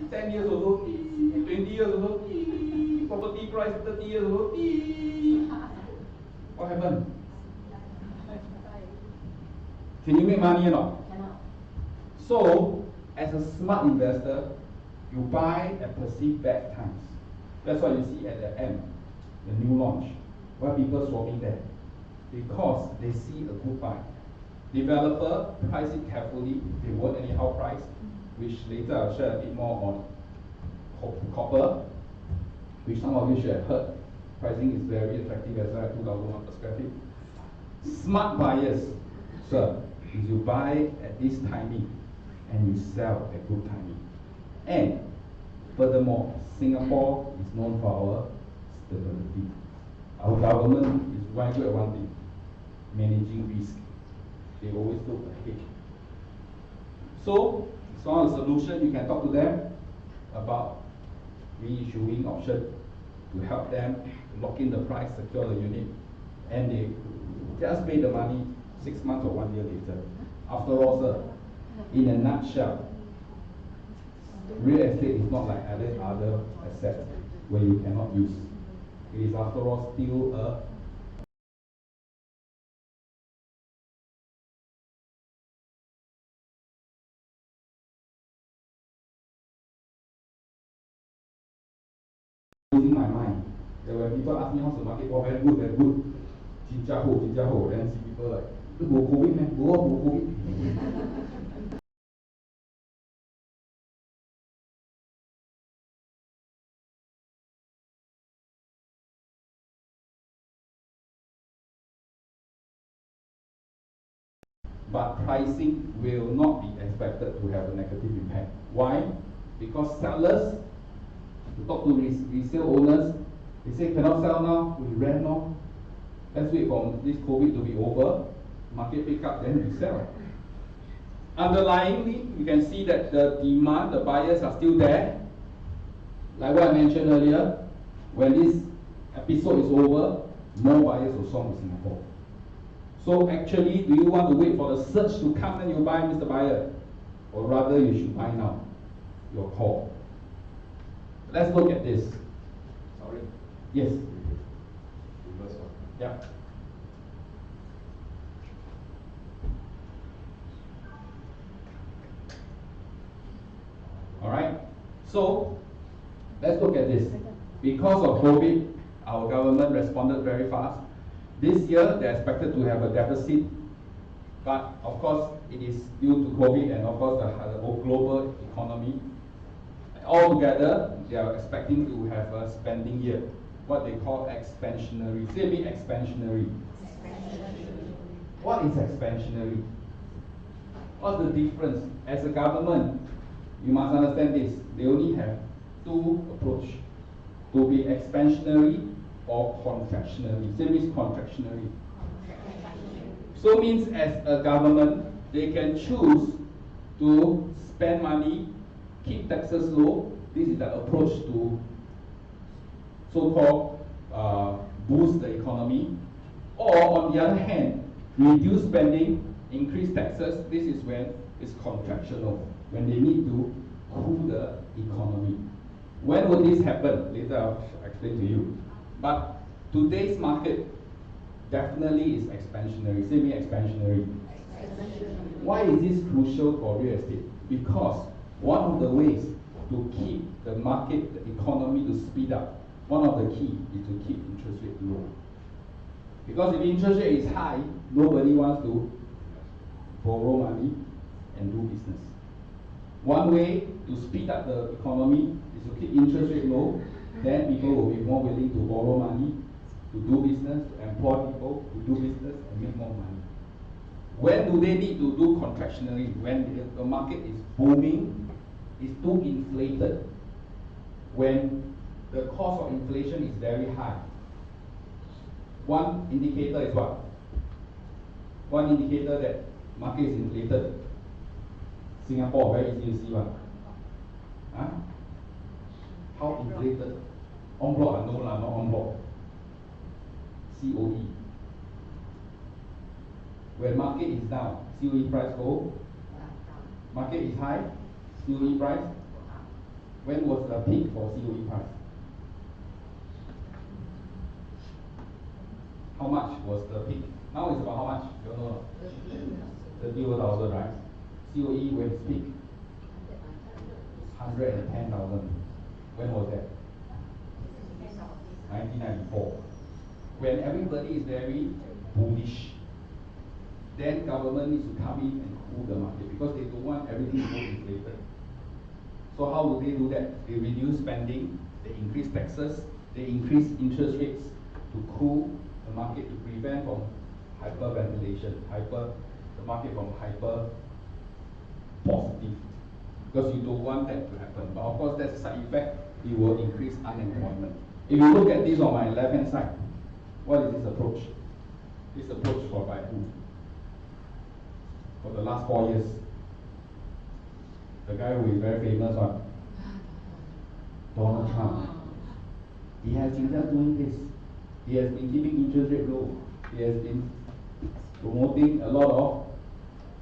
10 years ago, 20 years ago, property price 30 years ago, what happened? Can you make money or not? Cannot. So, as a smart investor, you buy at perceived bad times. That's what you see at the end, the new launch, where people swapping there. Because they see a good buy. Developer price it carefully, they won't anyhow price, which later I'll share a bit more on copper, which some of you should have heard. Pricing is very attractive as well at 2,000 per square feet. Smart buyers, sir, is you buy at this timing and you sell at good timing. And furthermore, Singapore is known for our stability. Our government is very good at one thing, managing risk. They always look ahead. So, it's one of the solutions. You can talk to them about reissuing option to help them lock in the price, secure the unit, and they just pay the money 6 months or 1 year later. After all, sir, In a nutshell, real estate is not like other assets where you cannot use. It is after all still a losing my mind. That when people ask me how's the market, oh very good, very good. Jinja ho, then see people like, go COVID man, go COVID. But pricing will not be expected to have a negative impact. Why? Because sellers, to talk to resale owners, they say cannot sell now, we rent now. Let's wait for this COVID to be over, market pick up, then we sell. Underlyingly, you can see that the demand, the buyers are still there. Like what I mentioned earlier, when this episode is over, more buyers will come to Singapore. So actually, do you want to wait for the surge to come and you buy, Mr. Buyer? Or rather, you should buy now. Your call. Let's look at this. Sorry. Yes. Reverse one. Yeah. All right. So let's look at this. Because of COVID, our government responded very fast. This year, they're expected to have a deficit, but of course, it is due to COVID and of course the global economy. Altogether, they are expecting to have a spending year, what they call expansionary. Say me expansionary. What is expansionary? What's the difference? As a government, you must understand this. They only have two approaches: to be expansionary or contractionary. Same is contractionary. So means as a government, they can choose to spend money, keep taxes low. This is the approach to so-called boost the economy. Or on the other hand, reduce spending, increase taxes. This is when it's contractional, when they need to cool the economy. When will this happen? Later I'll explain to you. But today's market definitely is expansionary. Say me expansionary. Why is this crucial for real estate? Because one of the ways to keep the market, the economy to speed up, one of the key is to keep interest rate low. Because if interest rate is high, nobody wants to borrow money and do business. One way to speed up the economy is to keep interest rate low. Then people will be more willing to borrow money, to do business, to employ people, to do business and make more money. When do they need to do contractionary? When the market is booming, it's too inflated. When the cost of inflation is very high. One indicator is what? One indicator that market is inflated. Singapore, very easy to see one. Huh? How inflated? En bloc, no lah, not en bloc. COE. When market is down, COE price go. Market is high, COE price. When was the peak for COE price? How much was the peak? Now it's about how much? You don't know. 30,000, right? COE when it's peak? 110,000. When was that? 1994. When everybody is very bullish, then government needs to come in and cool the market because they don't want everything to go inflated. So how do they do that? They reduce spending, they increase taxes, they increase interest rates to cool the market, to prevent from hyperventilation, the market from hyper positive. Because you don't want that to happen. But of course, that's a side effect. It will increase unemployment. If you look at this on my left hand side, what is this approach? This approach for by who? For the last 4 years. The guy who is very famous one, Donald Trump. He has been just doing this. He has been keeping interest rate low. He has been promoting a lot of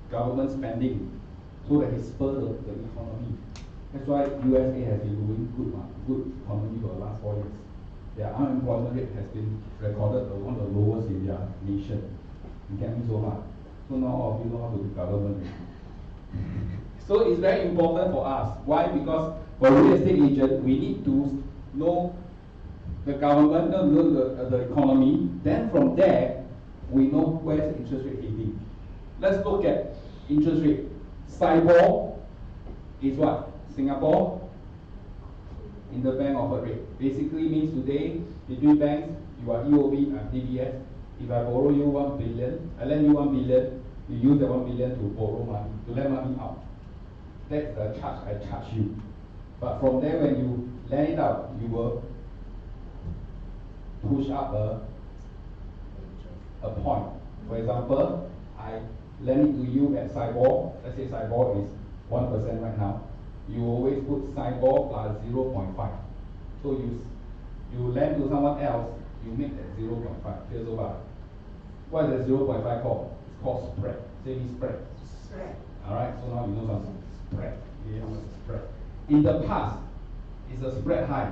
government spending. so that it spurs the economy. That's why USA has been doing good economy for the last 4 years. Their unemployment rate has been recorded one of the lowest in their nation. You get me so much? So now all of you know how to do government. So it's very important for us. Why? Because for real estate agent, we need to know the government, know the economy. Then from there, we know where's the interest rate heading. Let's look at interest rate. SIBOR is what? Singapore interbank offered rate. Basically means today, between banks, you are EOB and DBS. If I borrow you 1 billion, I lend you 1 billion, you use the 1 billion to borrow money, to lend money out. That's the charge I charge you. But from there, when you lend it out, you will push up a point. For example, I lend it to you at SIBOR. Let's say SIBOR is 1% right now. You always put SIBOR plus 0.5. So you lend to someone else, you make that 0.5. Here's over. What is the 0.5 called? It's called spread. Say me spread. Spread. Alright, so now you know something. Spread. Yeah, spread. In the past, is the spread high?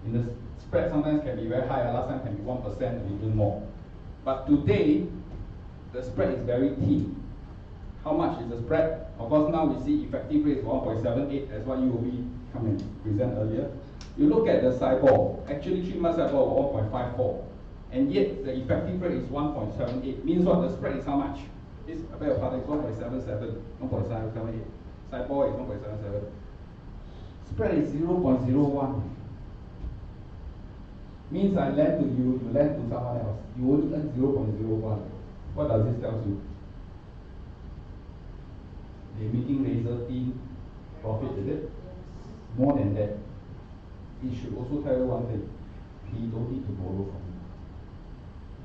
In the spread sometimes can be very high, last time can be 1% or even more. But today, the spread is very thin. How much is the spread? Of course, now we see effective rate is 1.78, as what UOB come and present earlier. You look at the SIBOR, actually 3 months SIBOR was 1.54, and yet the effective rate is 1.78. Means what? The spread is how much? This, I beg your pardon, is 1.77, 1.778. SIBOR is 1.77. Spread is 0.01. Means I lend to you, you lend to someone else. You only earn 0.01. What does this tell you? They're making razor thin profit, is it? More than that. It should also tell you one thing. He don't need to borrow from you.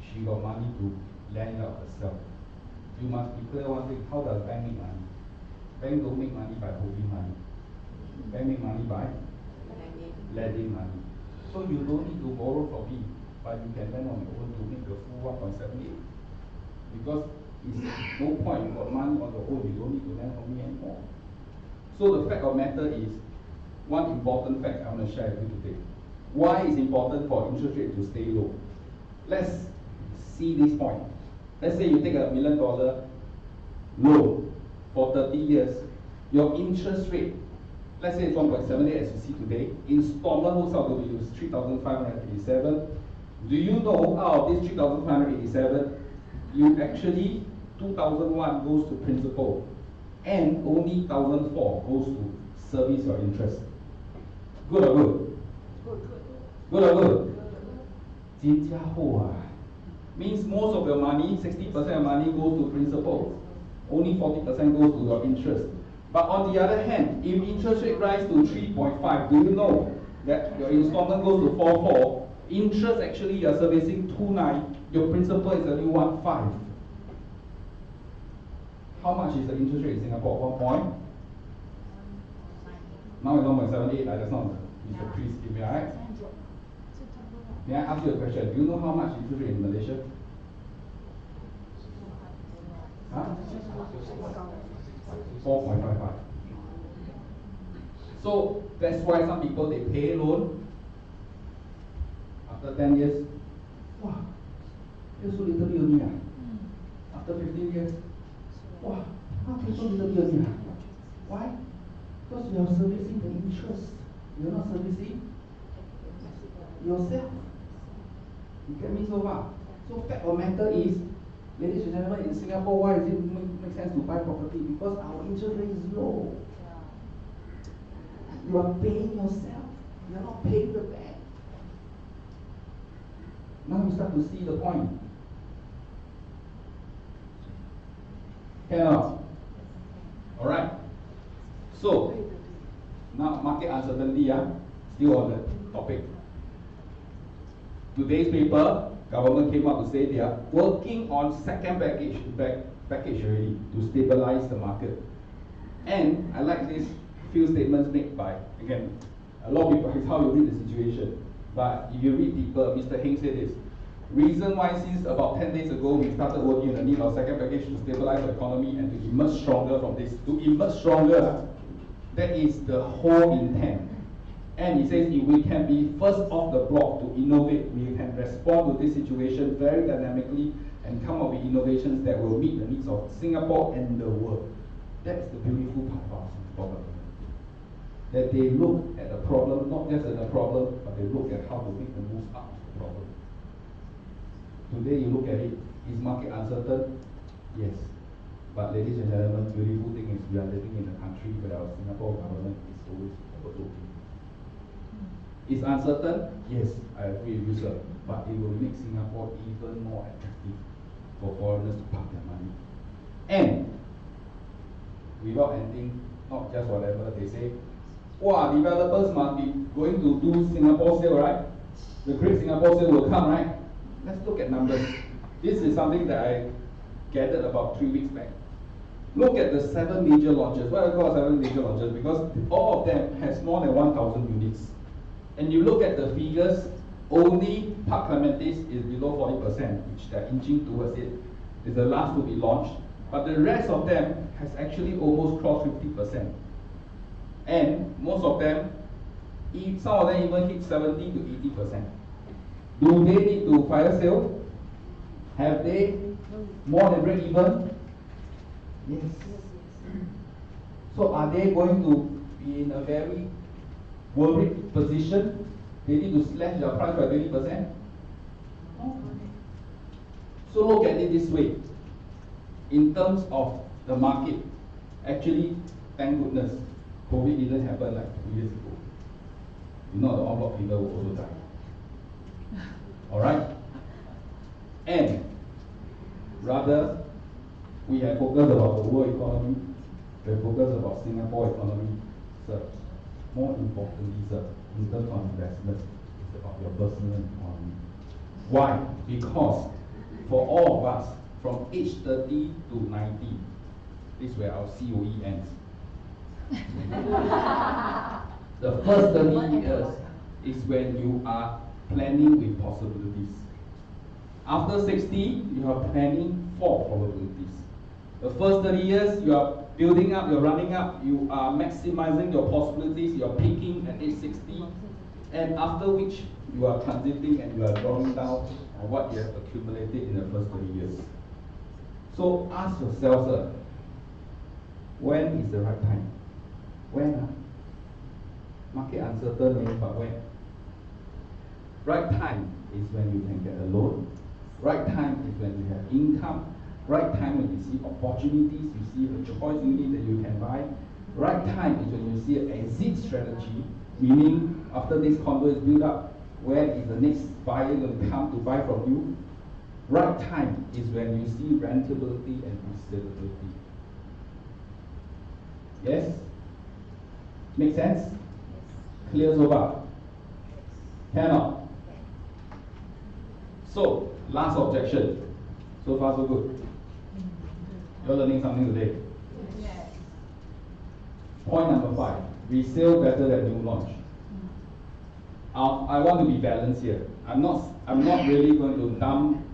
She got money to lend out herself. You must be clear one thing. How does bank make money? Bank don't make money by holding money. Bank make money by lending money. So you don't need to borrow from me, but you can lend on your own to make the full 1.78. Because it's no point, you got money on your own, you don't need to lend from me anymore. So the fact of matter is, one important fact I want to share with you today. Why is important for interest rate to stay low? Let's see this point. Let's say you take $1 million loan for 30 years. Your interest rate, let's say it's 1.78 as you see today. Installment works out to be 3,587. Do you know out of this 3,587, you actually 2,001 goes to principal, and only 1,004 goes to service your interest. Good or good? Good or good? 金家户啊 means most of your money, 60% of money goes to principal. Only 40% goes to your interest. But on the other hand, if interest rate rise to 3.5, do you know that your installment goes to 4.4? Interest actually you are servicing 2.9, your principal is only 1.5. How much is the interest rate in Singapore? 1 point? Now it's 1.78, that's not Mr. Chris, give me, alright? May I ask you a question? Do you know how much interest rate in Malaysia? Huh? 4.55. So that's why some people they pay loan after 10 years. Wow, you're so little only. After 15 years, wow, how can you so little only? Why? Because you are servicing the interest. You're not servicing yourself. You get me so far? So fact of matter is, ladies and gentlemen, in Singapore, why does it make sense to buy property? Because our interest rate is low. You are paying yourself. You are not paying the bank. Now you start to see the point. Cannot. Alright. So, now market uncertainty, still on the topic. Today's paper, government came out to say they are working on second package already to stabilize the market. And I like these few statements made by, again, a lot of people, it's how you read the situation. But if you read deeper, Mr. Heng said this, Reason why, since about 10 days ago, we started working on the need of second package to stabilize the economy and to emerge stronger from this. To emerge stronger, that is the whole intent. And he says if we can be first off the block to innovate, we can respond to this situation very dynamically and come up with innovations that will meet the needs of Singapore and the world. That's the beautiful part of our Singapore government. That they look at the problem, not just at the problem, but they look at how to make the moves up to the problem. Today you look at it, is market uncertain? Yes. But ladies and gentlemen, the beautiful thing is we are living in a country where our Singapore government is always forward-looking. It's uncertain? Yes, I agree with you, sir. But it will make Singapore even more attractive for foreigners to park their money. And without ending, not just whatever they say, wow, developers must be going to do Singapore sale, right? The great Singapore sale will come, right? Let's look at numbers. This is something that I gathered about 3 weeks back. Look at the 7 major launches. Why I call 7 major launches? Because all of them has more than 1,000 units. And you look at the figures, only Park Clementes is below 40%, which they're inching towards it. It's the last to be launched. But the rest of them has actually almost crossed 50%. And most of them, some of them even hit 70 to 80%. Do they need to fire sale? Have they more than break even? Yes. So are they going to be in a very worried position? They need to slash their price by 20%? No. So look at it this way. In terms of the market, actually, thank goodness, COVID didn't happen like 2 years ago. You know, the en bloc figure will also die. Alright? And rather, we have focused about the world economy, we have focused about Singapore economy. Sir, more importantly, sir, in terms of investment, it's about your personal economy. Why? Because for all of us, from age 30 to 90, this is where our COE ends. The first 30 years is when you are planning with possibilities. After 60, you are planning for probabilities. The first 30 years, you are building up, you're running up, you are maximizing your possibilities, you are peaking at age 60, and after which you are transiting and you are drawing down on what you have accumulated in the first 30 years. So ask yourself, sir, when is the right time? When? Market uncertain, but when? Right time is when you can get a loan. Right time is when you have income. Right time when you see opportunities, you see a choice unit that you can buy. Right time is when you see an exit strategy, meaning after this condo is built up, where is the next buyer going to come to buy from you? Right time is when you see rentability and resellability. Yes? Make sense? Clear so far? Cannot? So, last objection. So far so good. You're learning something today. Yes. Point number 5. Resale better than new launch. I want to be balanced here. I'm not really going to dump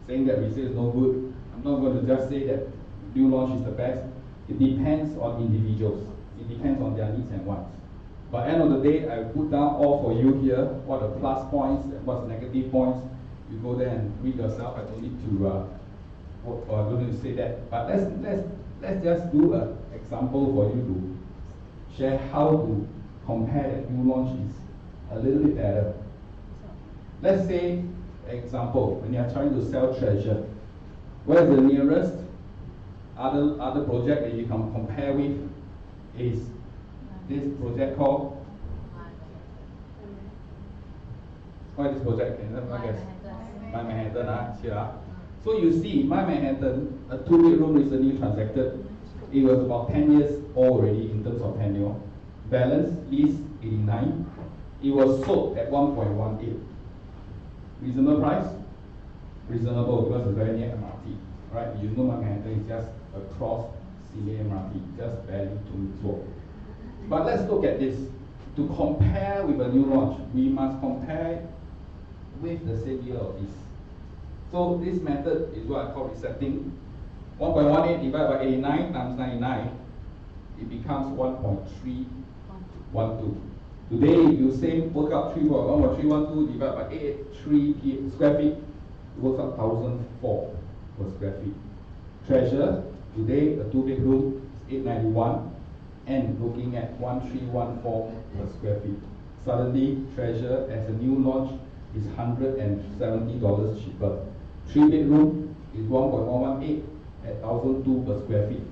saying that resale is no good. I'm not going to just say that new launch is the best. It depends on individuals. It depends on their needs and wants. But end of the day, I put down all for you here, what are plus points and what's negative points. You go there and read yourself. I don't need to I don't need to say that. But let's just do an example for you to share how to compare that new launch is a little bit better. Let's say, example, when you are trying to sell treasure, where's the nearest other project that you can compare with is this project called, what is this project? Can you guess? My Manhattan, here. So you see, My Manhattan, a 2-bedroom recently transacted. It was about 10 years old already in terms of tenure. Balance lease 89. It was sold at 1.18. Reasonable price? Reasonable because it's very near MRT. Right? You know My Manhattan is just across CA MRT, just barely 2 minutes walk. But let's look at this. To compare with a new launch, we must compare with the same year of this. So this method is what I call resetting. 1.18 divided by 89 times 99, it becomes 1.312. Today, if you say work out 1.312 divided by 83 square feet, it works out 1,004 per square feet. Treasure, today a 2-bedroom is 891, and looking at 1,314 per square feet. Suddenly, Treasure as a new launch is $170 cheaper. 3-bedroom is 1.118 at 1,002 per square feet.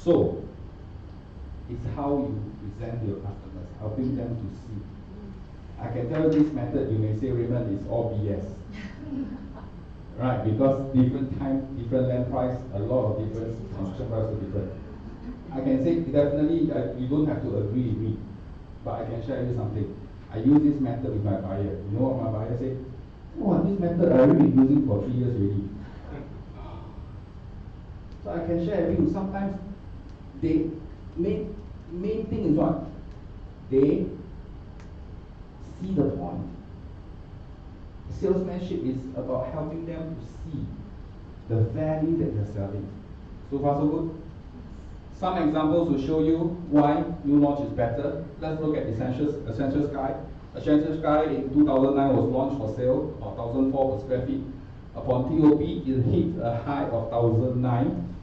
So, it's how you present your customers, helping them to see. I can tell you this method, you may say, Raymond, is all BS. Right, because different time, different land price, a lot of difference, construction price are different. I can say definitely you don't have to agree with me, but I can share you something. I use this method with my buyer. You know what my buyer say? Oh, this method I've already been using for 3 years already. So I can share with you. Sometimes they main thing is what? They see the point. Salesmanship is about helping them to see the value that they're selling. So far so good? Some examples will show you why new launch is better. Let's look at Essential Sky. Essential Sky in 2009 was launched for sale, about 1,004 per square feet. Upon TOP, it hit a high of 1,009.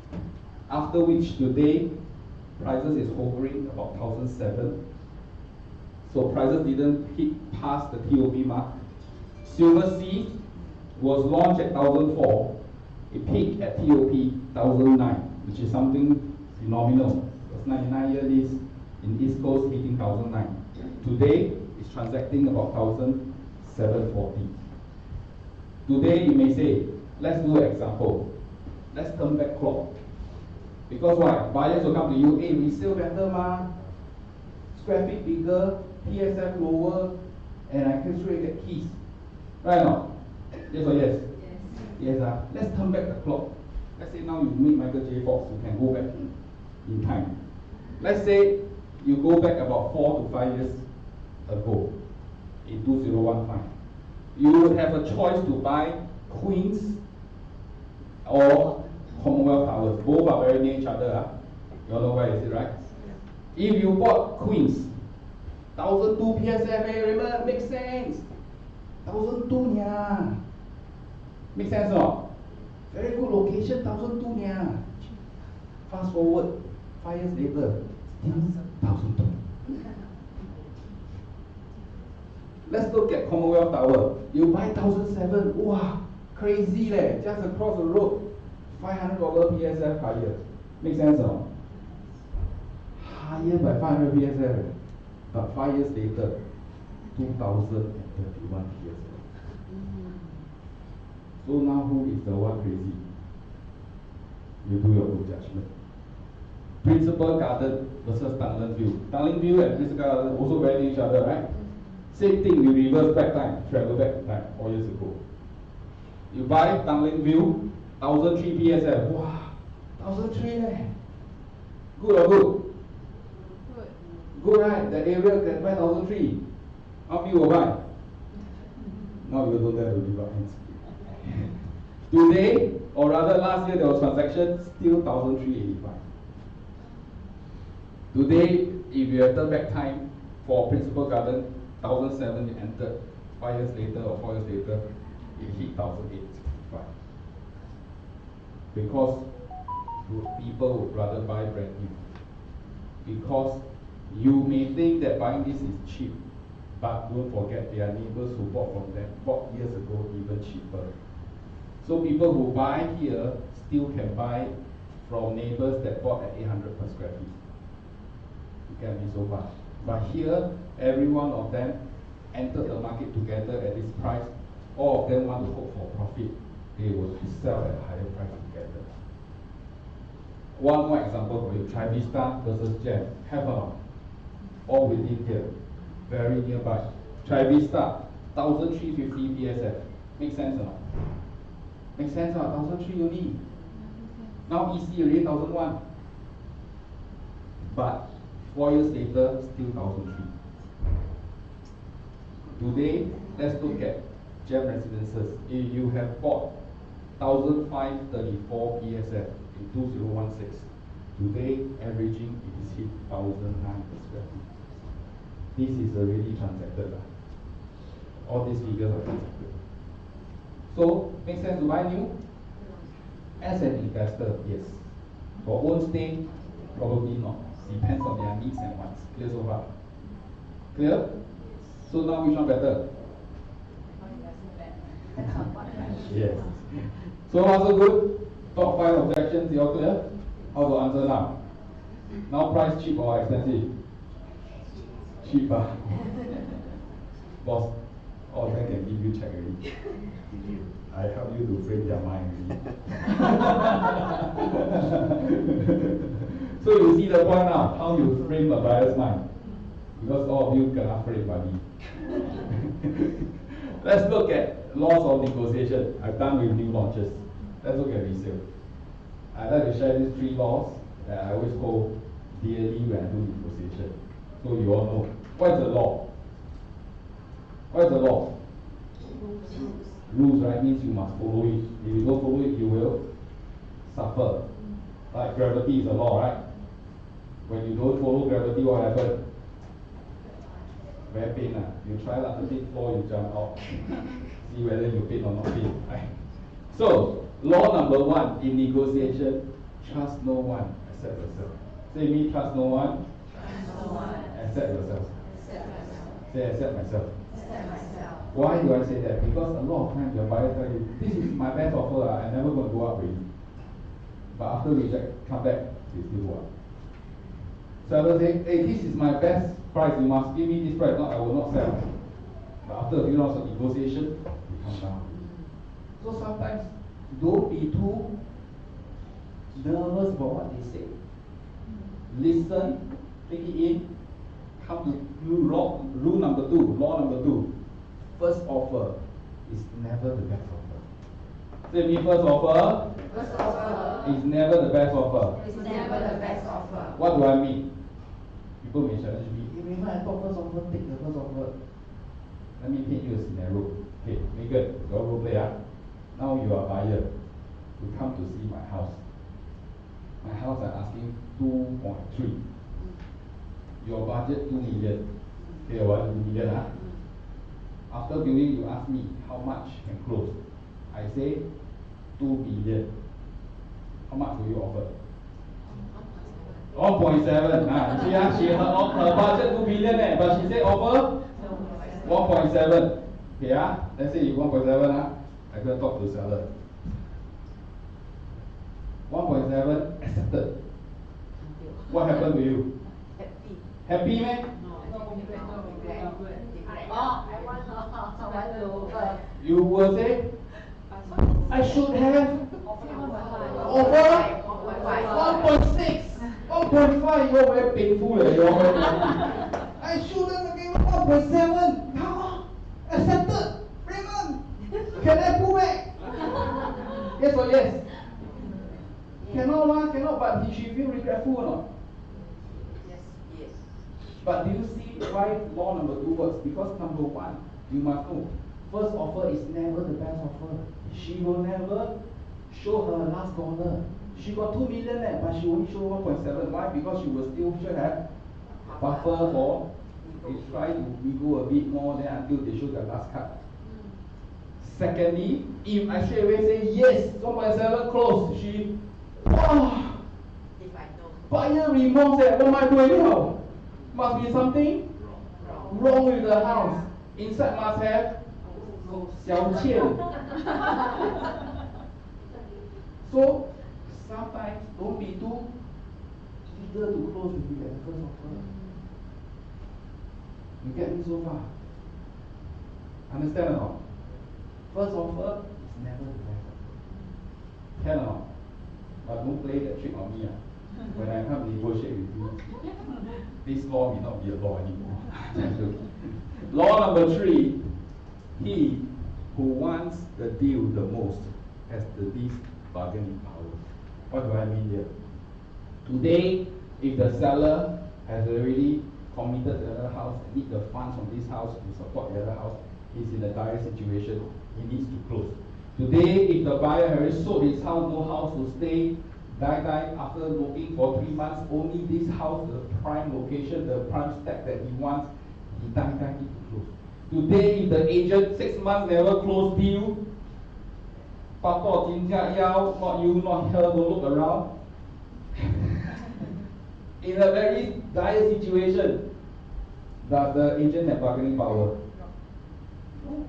After which today, prices is hovering about 1,007. So prices didn't hit past the TOP mark. Silver Sea was launched at 1,004. It peaked at TOP 1,009, which is something phenomenal. Because 99-year lease in East Coast hitting 1,009. Today, it's transacting about 1,740. Today, you may say, let's do an example. Let's turn back clock. Because why? Buyers will come to you, hey, resale better ma, square feet bigger, PSF lower, and I can straight get keys. Right or not? Yes or yes? Yes. Yes. Let's turn back the clock. Let's say now you meet Michael J. Fox, you can go back in time. Let's say you go back about 4 to 5 years ago, in 2015. You would have a choice to buy Queens or Commonwealth Towers. Both are very near each other. You all know where is it, right? If you bought Queens, 1,002 PSF, Raymond, makes sense. 1,002 nia. Make sense or not? Very good location, 1,002 nia. Fast forward, 5 years later, still 1,002. Let's look at Commonwealth Tower. You buy 1,007. Wow, crazy leh. Just across the road, $500 PSF higher. Make sense or not? Higher by 500 PSF. But 5 years later, 2,031 PSF. So now who is the one crazy? You do your own judgment. Principal Garden versus Tanglin View. Tanglin View and Principal Garden also very near each other, right? Same thing, you reverse back time, travel back time 4 years ago. You buy Tanglin View, 1,003 PSF. Wow, 1,003 leh. Good or good? Good. Good, right? That area can buy 1,003. How many will buy? Now you don't dare to give up hands. Today, or rather last year there was transaction, still 1,385. Today, if you have turn back time for Principal Garden, 1,007 you entered, 5 years later or 4 years later, it hit 1,865. Because people would rather buy brand new. Because you may think that buying this is cheap, but don't forget there are neighbors who bought from them, bought years ago even cheaper. So people who buy here still can buy from neighbors that bought at 800 per square feet. You get me so far. But here, every one of them entered the market together at this price. All of them want to hope for profit. They will sell at a higher price together. One more example for you. Trivista versus Gem. Have a lot. All within here. Very nearby. Trivista, 1,350 PSF. Make sense or not? Make sense or not? 1,300 only. Now EC already 1,001. But 4 years later, still 1,003. Today, let's look at gem residences. If you have bought 1,534 PSF in 2016, today averaging it is hit 1,009 per square feet. This is already transacted. All these figures are transacted. So, makes sense to buy new? As an investor, yes. For own stay, probably not. Depends on their needs and wants. Clear so far? Clear? So now which one better? Yes. So far so good? Top 5 objections, you all clear? How to answer now? Now price cheap or expensive? Cheaper. Boss, all of them can give you check already. I help you to frame their mind already. So you see the point now, how you frame a buyer's mind. Because all of you cannot frame money. Let's look at laws of negotiation. I've done with new launches. Let's look at resale. I like to share these 3 laws that I always hold dearly when I do negotiation. So you all know. What is the law? What is the law? Rules, right? Means you must follow it. If you don't follow it, you will suffer. Like gravity is a law, right? When you don't follow gravity, what happens? Very pain. You try to 13th floor, you jump out. See whether you pain or not pain. Right? So, law number 1 in negotiation, trust no one except yourself. Say me, trust no one. Trust no one. Accept yourself. Accept myself. Say accept myself. Accept myself. Why do I say that? Because a lot of times your buyer tell you, this is my best offer, I'm never going to go up with you. But after reject, come back, they still go up. Seller say, hey, this is my best price, you must give me this price, no, I will not sell. But after a few rounds of negotiation, they come down. So sometimes, don't be too nervous about what they say. Listen, take it in, come to rule number 2, law number 2. First offer is never the best offer. Say me, first offer First offer is never the best offer. is never the best offer. What do I mean? People may challenge me, hey Raymond, I thought first offer, take the first offer. Let me paint you a scenario. Okay, Megan, your role play. Now you are a buyer. You come to see my house. My house I'm asking 2.3. Your budget 2 million. Okay, what 2 million? After viewing, you ask me how much can close. I say 2 million. How much will you offer? 1.7. You see, her budget 2 million, but she said offer 1.7. Okay, let's say you 1.7. I go talk to the seller. 1.7 accepted. What happened to you? Happy. Happy, man? No, regret. Oh, I want lower. You will say, I should have offer 1.6, 1.5. You're very painful. I shouldn't have given 1.7. How? Accepted. Raymond, can I pull back? Yes or yes? Cannot. But she feel regretful or not? Yes. But do you see why law number 2 works? Because number 1, you must know, first offer is never the best offer. She will never show her last dollar. She got 2 million but she only show 1.7. Why? Because she will still should have buffer for they try to wiggle a bit more then until they show their last cut. Secondly, if I straight away say yes, 1.7 close, she If I know. buyer remorse, what am I doing now? Must be something wrong with the house. Inside must have 小妾. So sometimes don't be too eager to close with you at the first offer. You get me so far? Understand or not? First offer is never the best offer. Can or not? But don't play that trick on me. When I come negotiate with you, this law may not be a law anymore. Law number 3, he who wants the deal the most has the least bargaining power. What do I mean here? Today, if the seller has already committed the other house and need the funds from this house to support the other house, he's in a dire situation, he needs to close. Today, if the buyer has sold his house, no house to stay, die after looking for 3 months, only this house, the prime location, the prime step that he wants, he die need to close. Today, if the agent 6 months never close deal, not you, not her, don't look around. In a very dire situation, does the agent have bargaining power? No.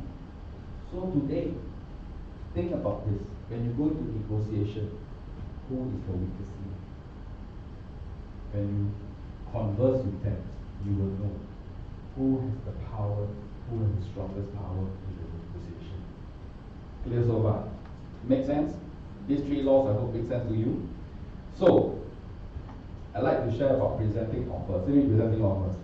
So today, think about this. When you go into negotiation, who is the weakest link? When you converse with them, you will know who has the power, who has the strongest power in the negotiation. Clear so far? Make sense? These 3 laws I hope make sense to you. So, I like to share about presenting offers. Let me presenting offers.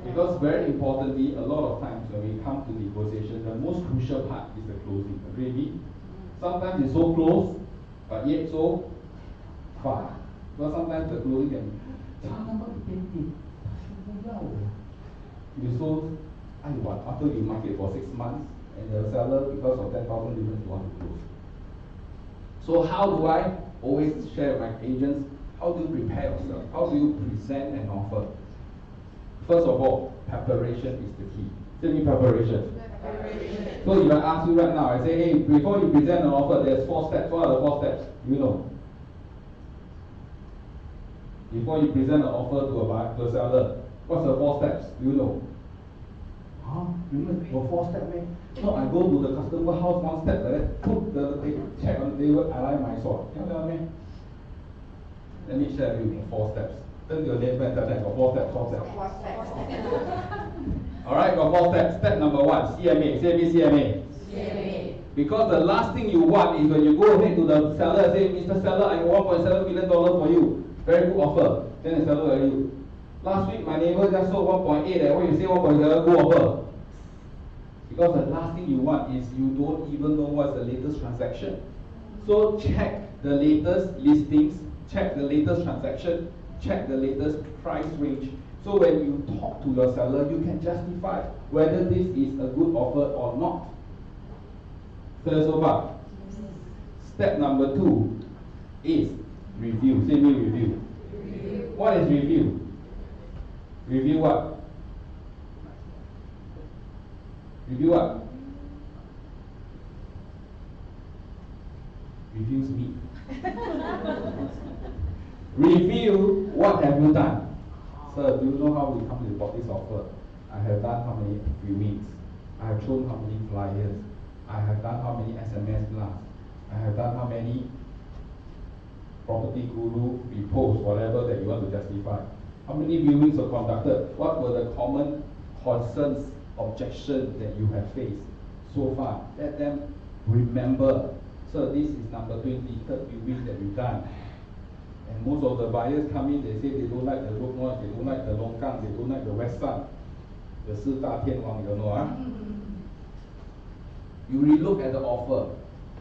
Because very importantly, a lot of times when we come to negotiation, the most crucial part is the closing. Agree with me? Sometimes it's so close, but yet so far. Because sometimes the closing can be, you sold, after you market for 6 months, and the seller, because of 10,000 difference, you want to close. So how do I always share with my agents, how do you prepare yourself? How do you present an offer? First of all, preparation is the key. Tell me preparation. So if I ask you right now, I say, hey, before you present an offer, there's 4 steps. What are the 4 steps? You know. Before you present an offer to a seller, what's the 4 steps? You know. Huh? You know your 4 steps, man? No, I go to the customer house 1 step, like that, put the check on the table, align my sword. You know what I mean? Let me share with you the 4 steps. Turn your neighbor and tell them, got 4 steps, 4 steps. Alright, got 4 steps. Step number 1, CMA. Say me CMA. CMA. Because the last thing you want is when you go ahead to the seller and say, Mr. Seller, I got $1.7 million for you. Very good offer. Then the seller will tell you, last week my neighbor just sold 1.8 and what you say 1.7, good offer. Because the last thing you want is you don't even know what's the latest transaction. So check the latest listings, check the latest transaction, check the latest price range. So when you talk to your seller, you can justify whether this is a good offer or not. Clear so far? Step number 2 is review. Say me review. What is review? Review what? Review what? Reviews me. Review what have you done? Sir, do you know how we come about this offer? I have done how many viewings? I have shown how many flyers? I have done how many SMS blasts? I have done how many property guru reposts, whatever that you want to justify? How many viewings were conducted? What were the common concerns, objections that you have faced so far? Let them remember. So this is number 23rd viewing that we've done. And most of the buyers come in, they say they don't like the road noise, they don't like the longkang, they don't like the west sun. The 四大天王, you know, huh? You relook at the offer,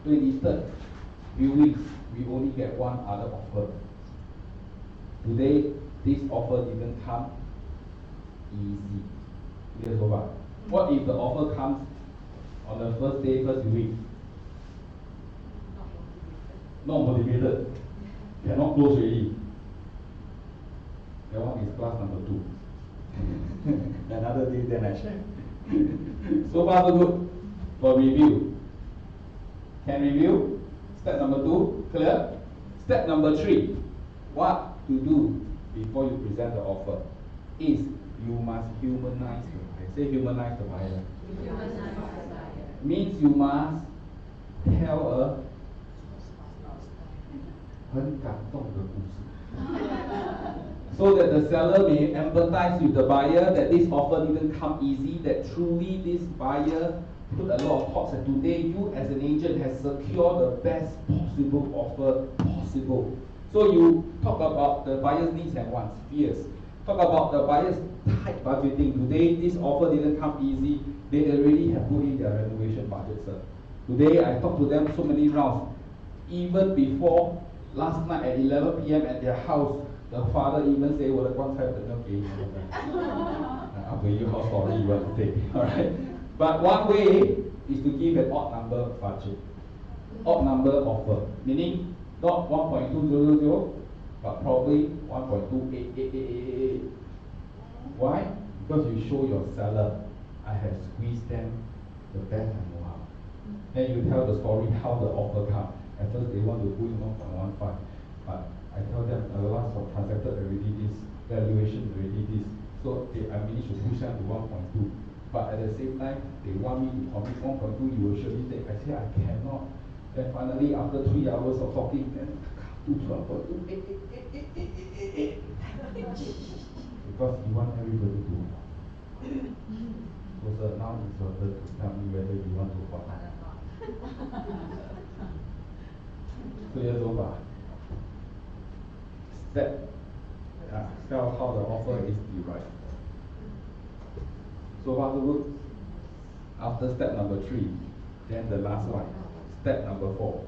23rd viewing, we only get 1 other offer. Today, this offer didn't come easy. Clear so far? What if the offer comes on the first day, first viewing? Not motivated. Cannot close already. That one is class number 2. Another day then I share. So far so good for review. Can review? Step number 2, clear? Step number 3, what to do before you present the offer is you must humanize the buyer. Say humanize the buyer. Humanize the buyer. Means you must tell a 很感动的故事 so that the seller may empathize with the buyer that this offer didn't come easy, that truly this buyer put a lot of thoughts and today you as an agent has secured the best possible offer possible. So you talk about the buyer's needs and wants, fears. Talk about the buyer's tight budgeting. Today this offer didn't come easy. They already have put in their renovation budget, sir. Today I talked to them so many rounds. Even before last night at 11 p.m. at their house, the father even said, 我的棺材等要给你。I'll give you how story you want to take. Alright? But one way is to give an odd number budget, odd number offer, meaning not 1.2000, but probably 1.2888888. Why? Because you show your seller, I have squeezed them the best I know how. Then you tell the story how the offer come. At first they want to put in 1.15, but I tell them the last one transacted already this, valuation already this. So I managed to push them to 1.2. But at the same time, they want me to commit 1.2, you will surely take. I say I cannot. Then finally, after 3 hours of talking, then to 12.2, because you want everybody to. So sir, now it's your turn to tell me whether you want to what. Clear so far. Step. Tell how the offer is derived. So far so good. After step number 3, then the last one. Step number 4.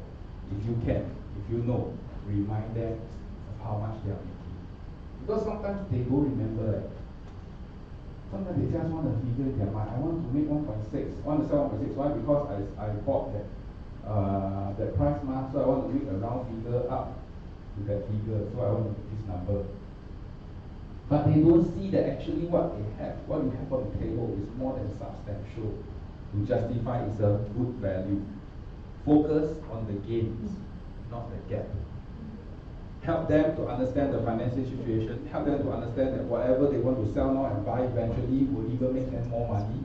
If you can, if you know, remind them of how much they are making. Because sometimes they don't remember. Sometimes they just want a figure in their mind. I want to make 1.6. I want to sell 1.6. Why? Because I bought that price mark, so I want to make a round figure up to that figure. So I want to make this number. But they don't see that actually what they have, what you have on the table is more than substantial to justify it's a good value. Focus on the gains, not the gap. Help them to understand the financial situation, help them to understand that whatever they want to sell now and buy eventually will even make them more money.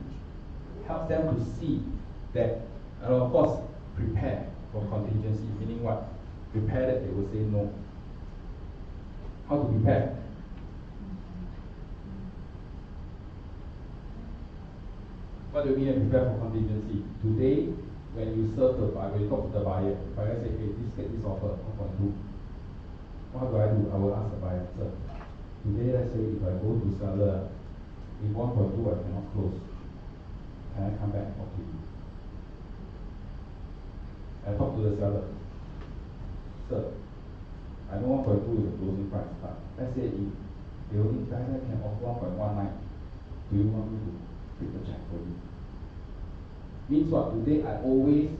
Help them to see that, and of course, prepare for contingency, meaning what? Prepare that they will say no. How to prepare? What do you mean prepare for contingency? Today, when you serve the buyer, when you talk to the buyer say, hey, take this offer, 1.2. What do? I will ask the buyer, sir, today let's say if I go to seller, if 1.2 I cannot close, can I come back and talk to you? I talk to the seller, sir, I know 1.2 is the closing price, but let's say if the only guy that can offer 1.19, do you want me to take the check for you? Means what? Today I always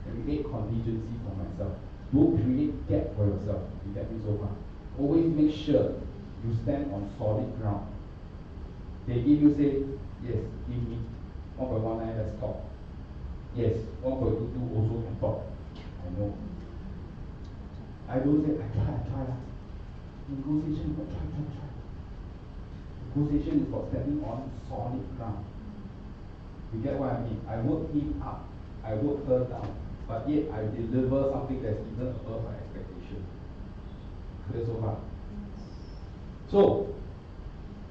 create contingency for myself. Don't create gap for yourself. You get me so far? Always make sure you stand on solid ground. They give you say, yes, give me 1.19, let's talk. Yes, 1.22 also can talk. I know. I don't say, I try. Negotiation is not try. Negotiation is about standing on solid ground. You get what I mean? I work him up, I work her down, but yet I deliver something that's even above my expectation. Clear so far? So,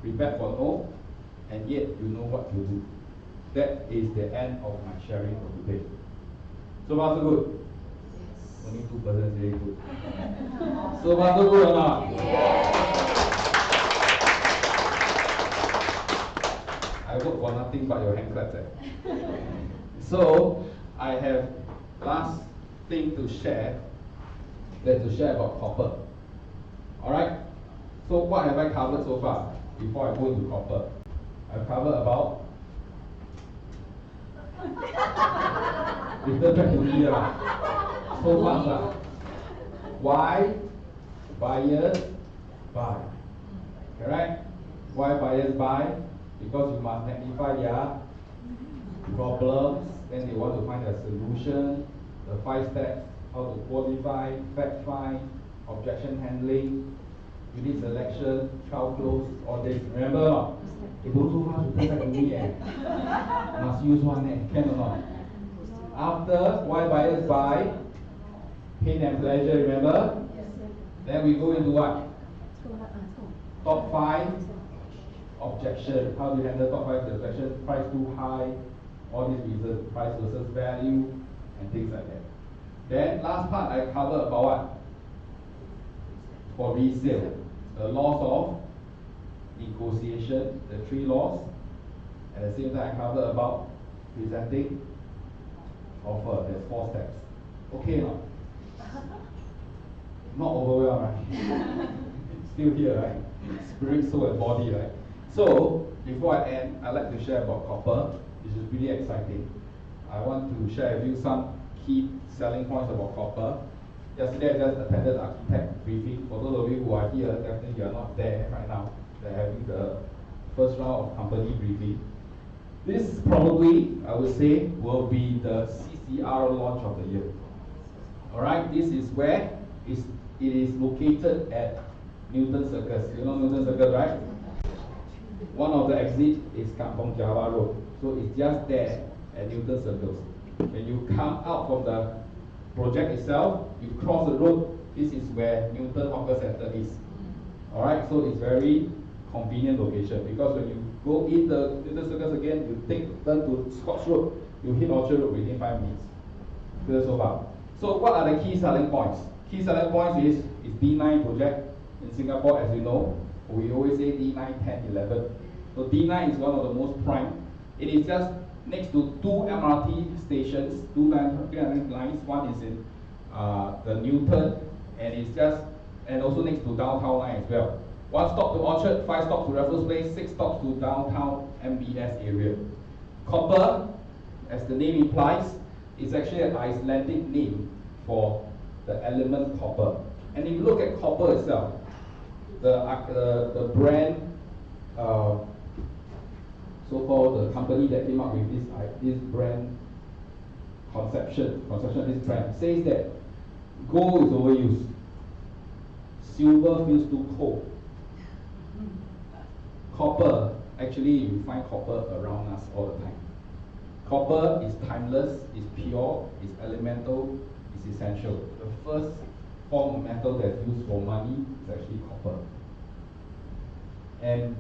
prepare for no, and yet you know what to do. That is the end of my sharing for today. So far so good? Yes. Only 2% say good. So far so good or not? Yes. I work for nothing but your hand claps. So I have last thing to share. That's to share about copper. Alright? So what have I covered so far before I go into copper? I've covered about return back to me so fast. Why buyers buy? Correct? Why buyers buy? Because you must magnify their problems, then they want to find a solution, the 5 steps, how to qualify, fact find, objection handling, unit selection, trial close, all this. Remember or not? It goes so fast to back to me. Must use one, can or not? After why buyers buy, pain and pleasure, remember? Then we go into what? Top 5 objection. How do you handle top 5 objection? Price too high, all these reasons, price versus value, and things like that. Then last part I cover about what? For resale, the laws of negotiation, the 3 laws. At the same time I cover about presenting offer. There's 4 steps. Okay or not? Not overwhelmed, right? Still here, right? Spirit, soul, and body, right? So, before I end, I'd like to share about copper. which is really exciting. I want to share with you some key selling points about copper. Yesterday I just attended the architect briefing. For those of you who are here, definitely you are not there right now. They're having the first round of company briefing. This probably, I would say, will be the CCR launch of the year. Alright, this is where it is located at Newton Circus. You know Newton Circus, right? One of the exits is Kampong Java Road. So it's just there at Newton Circus. When you come out from the project itself, you cross the road, this is where Newton Hawker Center is. Alright, so it's very convenient location because when you go in the Newton Circus again, you turn to Scotch Road, you hit Orchard Road within 5 minutes. Clear so far. So what are the key selling points? Key selling points is D9 project in Singapore, as you know. We always say D9, 10, 11. So D9 is one of the most prime. It is just next to 2 MRT stations, 2 lines. One is in the Newton, and also next to downtown line as well. 1 stop to Orchard, 5 stops to Raffles Place, 6 stops to downtown MBS area. Copper, as the name implies, is actually an Icelandic name for the element copper. And if you look at copper itself, the brand, so-called the company that came up with this brand conception of this brand, says that gold is overused, silver feels too cold. Copper, actually you find copper around us all the time. Copper is timeless, is pure, is elemental, is essential. The first form of metal that's used for money is actually copper. And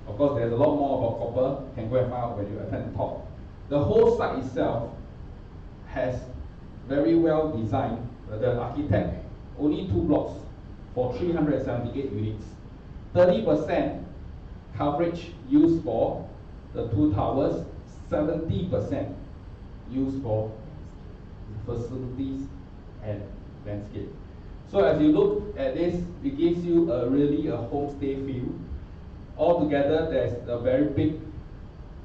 of course there's a lot more about copper, you can go and find out when you attend the talk. The whole site itself has very well designed, the architect, only 2 blocks for 378 units. 30% coverage used for the 2 towers, 70% used for facilities and landscape. So as you look at this, it gives you really a homestay feel. Altogether, there's a very big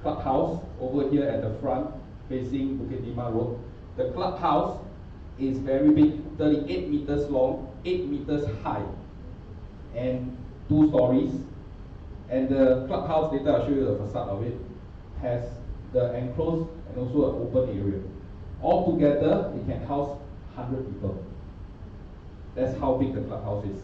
clubhouse over here at the front, facing Bukit Timah Road. The clubhouse is very big, 38 meters long, 8 meters high, and 2 stories. And the clubhouse, later I'll show you the facade of it, has the enclosed and also an open area. Altogether, it can house 100 people. That's how big the clubhouse is.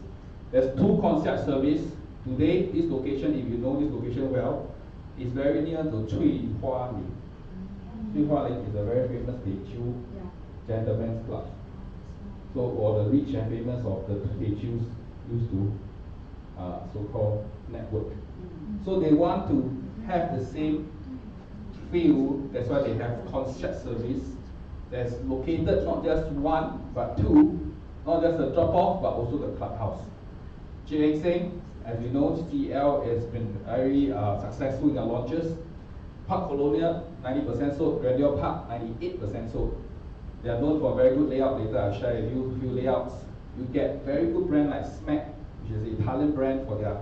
There's 2 concierge service. Today, this location, if you know this location well, is very near to Cui Hua Ling. Cui Hua Ling is a very famous Teochew gentleman's club. So all the rich and famous of the Teochews used to so-called network. So they want to have the same feel, that's why they have concierge service that's located not just 1 but 2, not just a drop-off but also the clubhouse. J. Seng, as you know, CL has been very successful in their launches. Park Colonial, 90% sold. Grandeur Park, 98% sold. They are known for a very good layout. Later I'll share with you a few layouts. You get very good brand like Smack, which is an Italian brand for their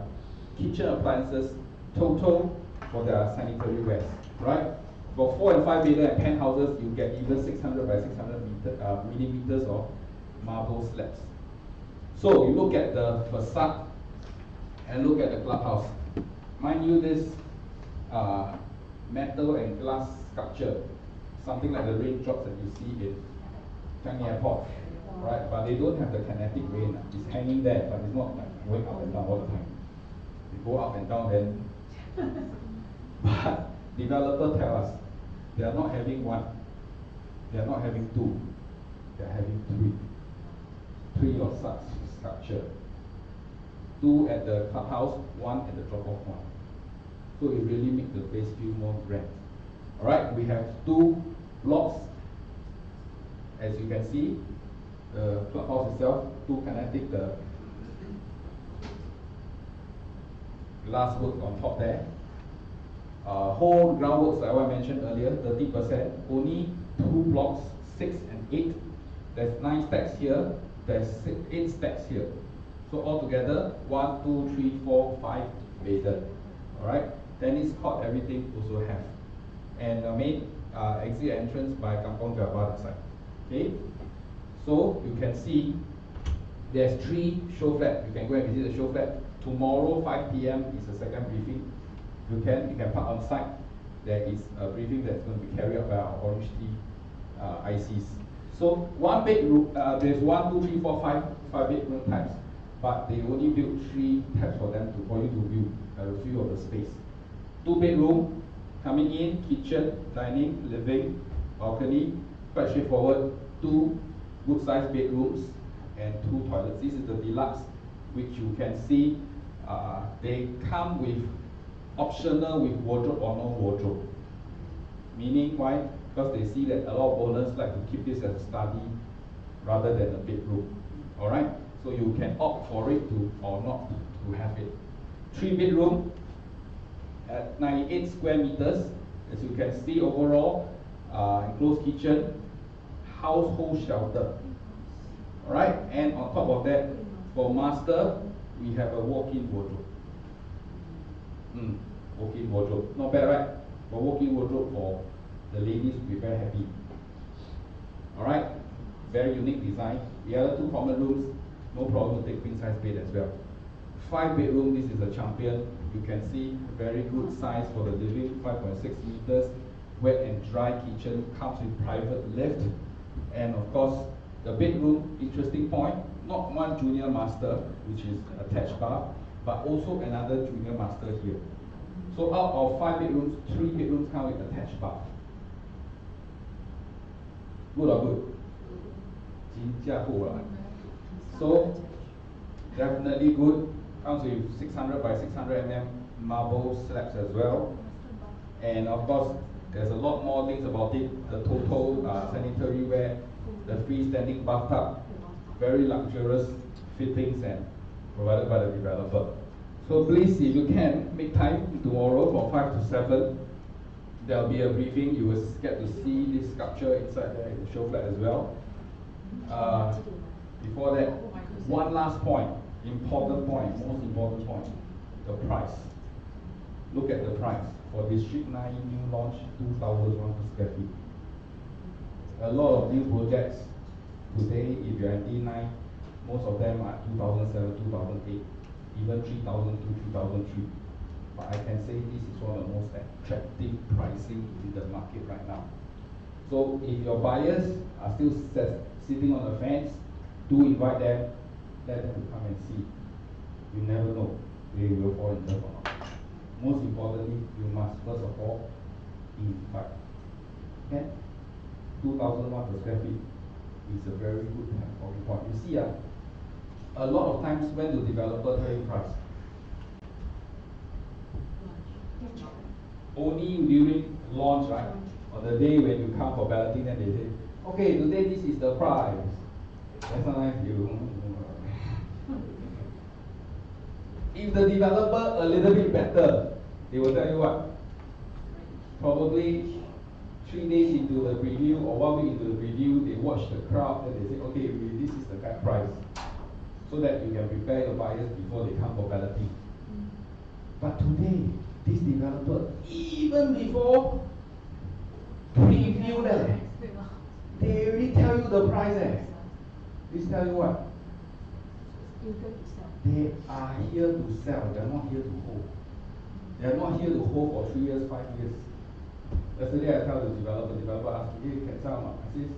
kitchen appliances, Toto for their sanitary wares, right? For 4 and 5 bedder and penthouses, you get even 600 by 600 millimeters of marble slabs. So you look at the facade and look at the clubhouse. Mind you, this metal and glass sculpture, something like the raindrops that you see in Changi Airport, right? But they don't have the kinetic rain. It's hanging there, but it's not like going up and down all the time. They go up and down then. But developer tell us they are not having 1, they are not having 2, they are having 3. 3 of such sculpture. 2 at the clubhouse, 1 at the drop-off point. So it really makes the place feel more grand. Alright, we have 2 blocks. As you can see, the clubhouse itself, 2 kinetic, the glass work on top there. Whole groundworks, like what I mentioned earlier, 30%. Only 2 blocks, 6 and 8. There's 9 stacks here. There's 8 stacks here. So altogether, 1, 2, 3, 4, 5 bedder. Alright? Tennis court, everything also have. and the main exit entrance by Kampong Java side. Okay, so you can see there's 3 show flat. You can go and visit the show flat. Tomorrow 5 p.m. is the second briefing. You can park on site. There is a briefing that's going to be carried out by our Orange Tea ICs. So 1 bedroom, there's 1, 2, 3, 4, 5 bedroom types, but they only built 3 types for you to view a few of the space. 2 bedroom, coming in, kitchen, dining, living, balcony, quite straightforward. 2 good sized bedrooms and 2 toilets. This is the deluxe, which you can see they come with optional with wardrobe or no wardrobe. Meaning why? Because they see that a lot of owners like to keep this as a study rather than a bedroom. Alright? So you can opt for it to or not to have it. 3 bedroom at 98 square meters. As you can see overall, enclosed kitchen, household shelter. Alright? And on top of that, for master, we have a walk-in wardrobe. Walk-in wardrobe. Not bad, right? For walk-in wardrobe for the ladies will be very happy. Alright? Very unique design. The other 2 common rooms, no problem to take queen size bed as well. 5 bedroom, this is a champion. You can see very good size for the living, 5.6 meters. Wet and dry kitchen, comes with private lift. And of course, the bedroom, interesting point, not one junior master, which is attached bath, but also another junior master here. So out of 5 bedrooms, 3 bedrooms come with attached bath. Good or good? So definitely good. Comes with 600 by 600 mm marble slabs as well. And of course, there's a lot more things about it. The total sanitary ware, the freestanding bathtub, very luxurious fittings and provided by the developer. So please, if you can, make time tomorrow from 5 to 7. There'll be a briefing. You will get to see this sculpture inside there in the show flat as well. Before that, one last point, important point, most important point, the price. Look at the price. For District 9 new launch, 2,001 per square feet. A lot of new projects today, if you're in D9, most of them are 2007, 2008, even 3002, 2003. But I can say this is one of the most attractive pricing in the market right now. So if your buyers are still sitting on the fence, do invite them, let them come and see. You never know, they will fall in love or not. Most importantly, you must first of all invite. Okay? 2,001 per square feet is a very good point. You see, a lot of times when the developer tell you price, only during launch, right? On the day when you come for balloting, then they say, okay, today this is the price. Then sometimes you. If the developer a little bit better, they will tell you what? Probably 3 days into the preview or 1 week into the preview, they watch the crowd and they say, okay, this is the kind price. So that you can prepare your buyers before they come for balloting. But today, this developer, even before preview, they already tell you the price. This tell you what? They are here to sell, they are not here to hold. They are not here to hold for 3 years, 5 years. Yesterday I tell the developer asked me, hey, can sell or not? I said,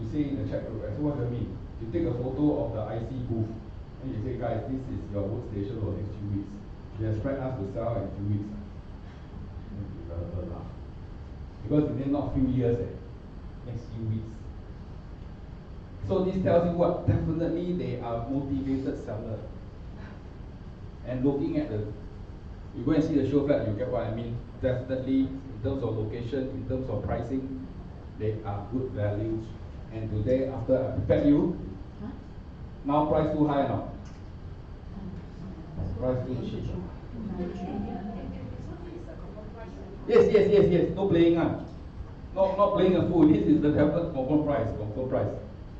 you say in the chat group, I said, what do you mean? You take a photo of the IC booth, and you say, guys, this is your workstation for the next 2 weeks. They expect us to sell in 2 weeks. And the developer laugh. Because it is not few years, next few weeks. So this tells you what? Definitely they are motivated sellers. And looking at you go and see the show flat, you get what I mean. Definitely, in terms of location, in terms of pricing, they are good values. And today, after I prepared you, now price too high now. Price too cheap. Yes. No playing not playing a fool. This is the definite confirm price.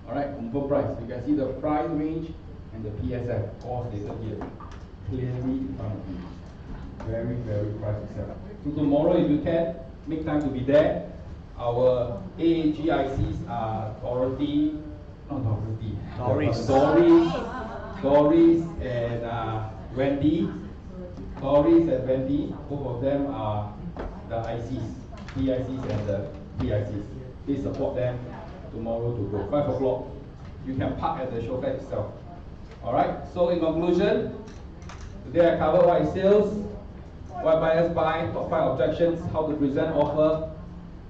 Alright, confirm price. You can see the price range and the PSF all stated here. Clearly in front of you. Very, very price to sell. So tomorrow if you can, make time to be there. Our AAG ICs are Dorothy, not Dorothy, Doris and Wendy. Doris and Wendy, both of them are the ICs, PICs and the PICs. Please support them tomorrow to go. 5 o'clock, you can park at the showfair itself. Alright, so in conclusion, today I covered what is sales, why buyers buy, top 5 objections, how to present offer.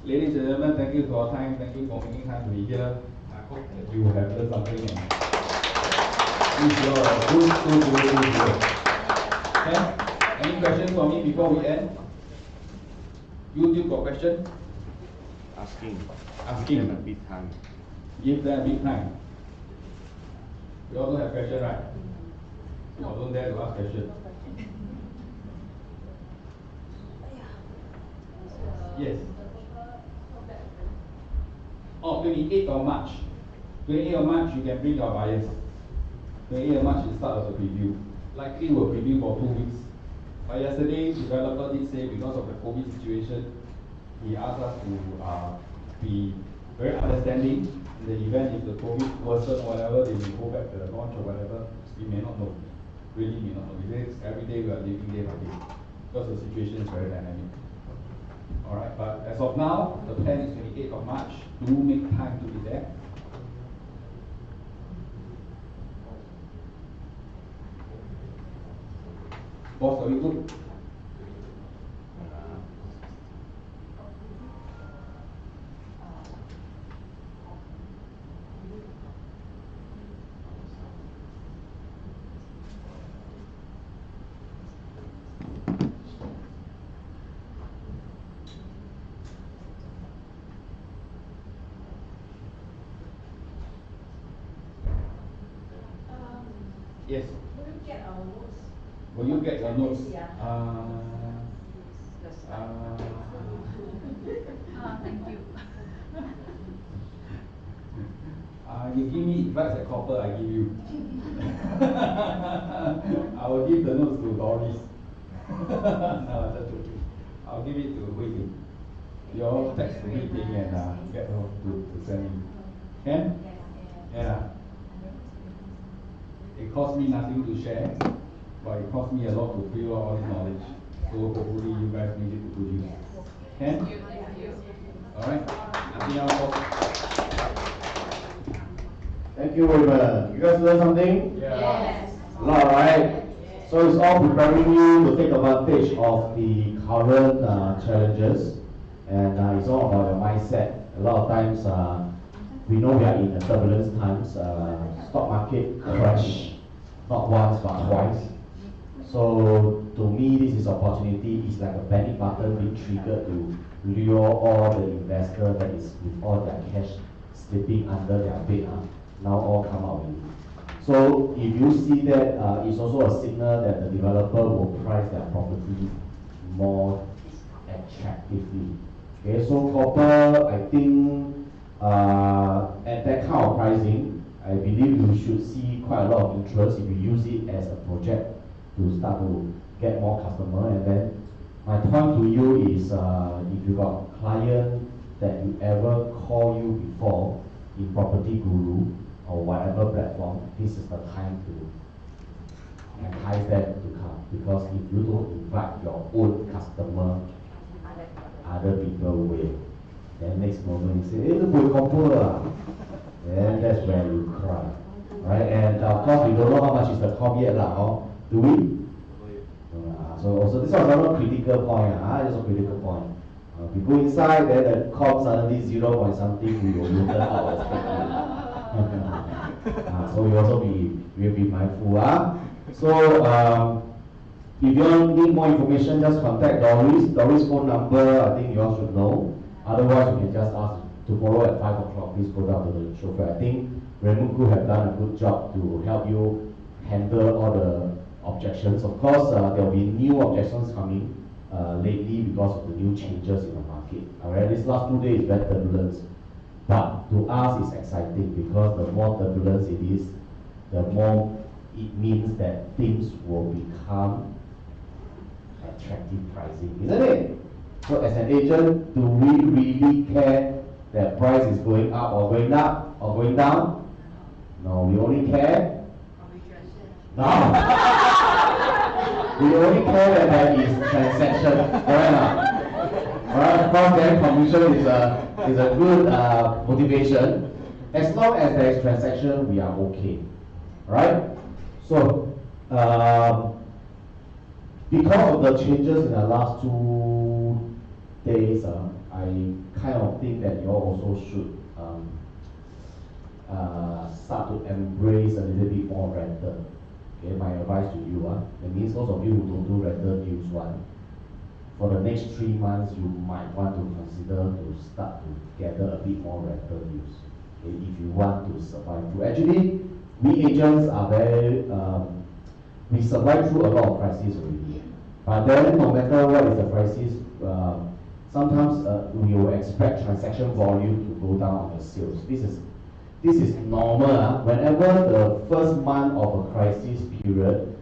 Ladies and gentlemen, thank you for your time. Thank you for making time to be here. I hope that you have learned something and wish you all a good year. Okay? Any questions for me before we end? YouTube got question? Asking. Asking. Give them a bit time. Give them a big time. You all don't have question, right? Or don't dare to ask question. Yes. Oh, 28th of March. 28th of March, you can bring your buyers. 28th of March is start of the preview. Likely will preview for 2 weeks. But yesterday, developer did say because of the COVID situation, he asked us to be very understanding in the event if the COVID worsen or whatever, they may go back to the launch or whatever. We may not know. Really may not know. Because every day we are living day by day. Because the situation is very dynamic. Alright, but as of now, the plan is 28th of March. Do make time to be there. Boss, are we good? Yes. Will you get our notes? Will you get your notes? Thank you. You give me advice at copper, I give you. I will give the notes to Doris. No, that's okay. I'll give it to Hui. You all text me thing and get her to send me. Can? Yeah. It costs me nothing to share, but it costs me a lot to fill all this knowledge. So hopefully you guys need it to good use. Can? Thank you. Alright? Nothing else? Thank you, Raymond. You guys learn something? Yes. A lot, right? So it's all preparing you to take advantage of the current challenges, and it's all about your mindset. A lot of times, we know we are in a turbulence times. Stock market crash, not once but twice. So to me, this is opportunity. It's like a panic button being triggered to lure all the investors that is with all their cash sleeping under their bed. Now all come out with it. So if you see that, it's also a signal that the developer will price their property more attractively. Okay, so copper, I think at that kind of pricing, I believe you should see quite a lot of interest if you use it as a project to start to get more customer. And then my point to you is, if you got client that you ever call you before in Property Guru or whatever platform, this is the time to entice them to come. Because if you don't invite your own customer, other people will. Then next moment you say, hey, look, we're copper. Then that's where you cry. Right? And of course, we don't know how much is the comp yet, do we? So this is another critical point. This is a critical point. We go inside, then the comp suddenly 0 point something, we will look out as so we also will be mindful. So if you need more information, just contact Doris. Doris' phone number, I think you all should know. Otherwise, you can just ask tomorrow at 5 o'clock. Please go down to the chauffeur. I think Raymond Khoo have done a good job to help you handle all the objections. Of course, there will be new objections coming lately because of the new changes in the market. Alright, this last 2 days is very turbulence, but to us it's exciting because the more turbulence it is, the more it means that things will become attractive pricing, isn't it? So as an agent, do we really care that price is going up or going up or going down? No, we only care. No. We only care that there is transaction. Correct now? Alright, of course, then commission is a good motivation. As long as there is transaction, we are okay. Right? So, because of the changes in the last 2 days, I kind of think that you all also should start to embrace a little bit more rental. Okay, my advice to you, that means those of you who don't do rental deals for the next 3 months, you might want to consider to start to gather a bit more rental deals. Okay, if you want to survive through. Actually, we agents are very, we survive through a lot of crises already. But then, no matter what is the crisis, sometimes we will expect transaction volume to go down on the sales. This is normal. Whenever the first month of a crisis period,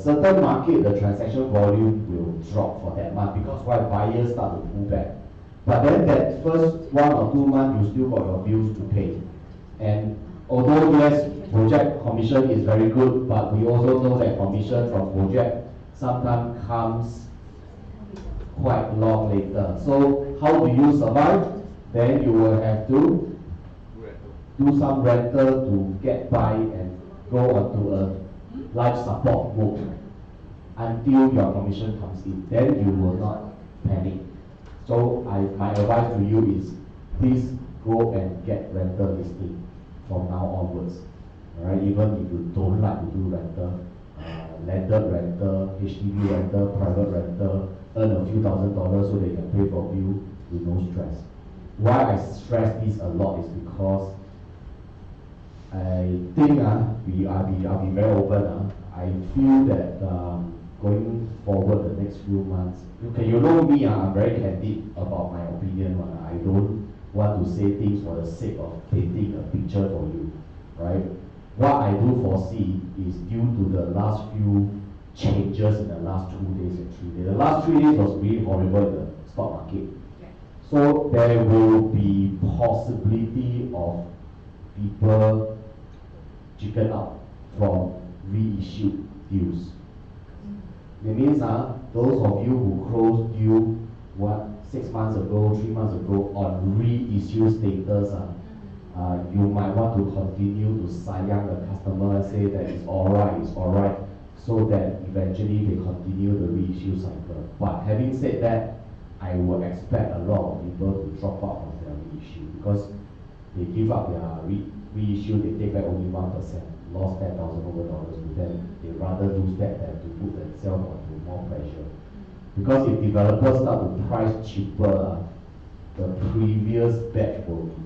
certain market, the transaction volume will drop for that month because why buyers start to pull back. But then that first 1 or 2 months, you still got your bills to pay. And although yes, project commission is very good, but we also know that commission from project sometimes comes quite long later. So how do you survive? Then you will have to do some rental to get by and go onto a life support mode until your commission comes in. Then you will not panic. So my advice to you is please go and get rental listing from now onwards. Alright, even if you don't like to do rental, landed rental, HDB rental, private rental, earn a few $1,000s so they can pay for you with no stress. Why I stress this a lot is because I think I'll be very open. I feel that going forward the next few months, you know me, I'm very candid about my opinion. I don't want to say things for the sake of painting a picture for you, right? What I do foresee is due to the last few changes in the last 2 days and 3 days. The last 3 days was really horrible in the stock market. So there will be possibility of people chicken out from reissued deals. It means those of you who closed deal 6 months ago, 3 months ago on reissue status, you might want to continue to sayang the customer and say that it's alright, so that eventually they continue the reissue cycle. But having said that, I would expect a lot of people to drop out of their reissue because they give up their reissue, they take back only 1%, lost $10,000 to them. They rather lose that than to put themselves onto more pressure. Because if developers start to price cheaper, the previous batch will be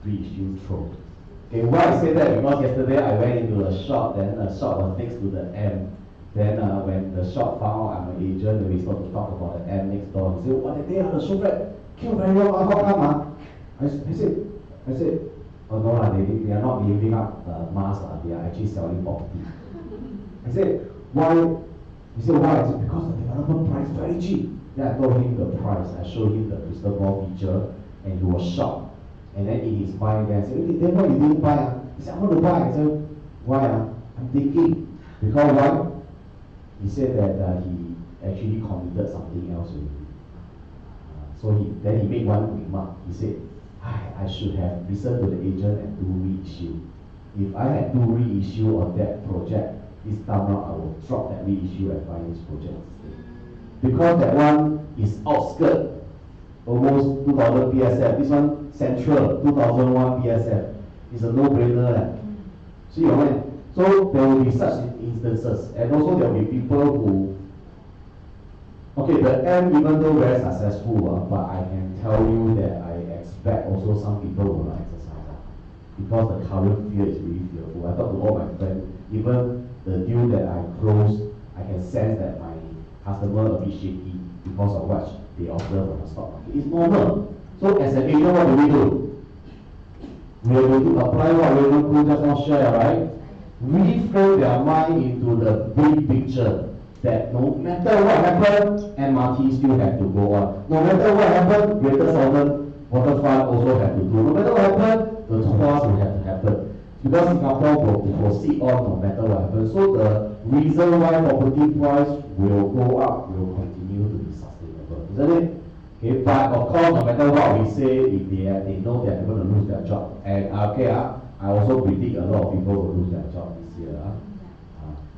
reissue thrown. Okay, why I say that? Because yesterday I went into a shop, then a shop was next to the M. Then when the shop found I'm an agent, then we started to talk about the M next door. He said, "What the day the shop rate killed very well, how come?" I said, "Oh no, they are not giving up mass, they are actually selling property." I said, "Why?" He said, "Why?" I said, "Because the developer price very cheap." Then I told him the price, I showed him the crystal ball feature, and he was shocked. And then in his mind, then I said, "Okay, then why you didn't buy?" He said, "I want to buy." I said, "Why?" I'm thinking. Because why? He said that he actually committed something else already. So then he made one remark. He said, I should have listened to the agent and do reissue. If I had do reissue on that project, this time around I will drop that reissue and buy this project instead. Because that one is outskirt, almost 2000 PSF. This one central, 2001 PSF. It's a no-brainer. See your mind? So there will be such instances, and also there will be people who, okay, the M even though very successful, but I can tell you that I expect also some people will not exercise because the current fear is really fearful. I talk to all my friends, even the deal that I closed, I can sense that my customer a bit shaky because of what they observe on the stock market. It's normal. So as an agent, what do? We are going to apply what Raymond Khoo just now share, right? Reframe their mind into the big picture. that no matter what happens, MRT still have to go on. No matter what happens, Greater Southern Waterfront also have to do. No matter what happens, the tours will have to happen. Because Singapore will proceed on no matter what happens. So the reason why property price will go up will continue to be sustainable, isn't it? Okay, but of course, no matter what we say, if they know they're going to lose their job. And I also predict a lot of people will lose their job this year.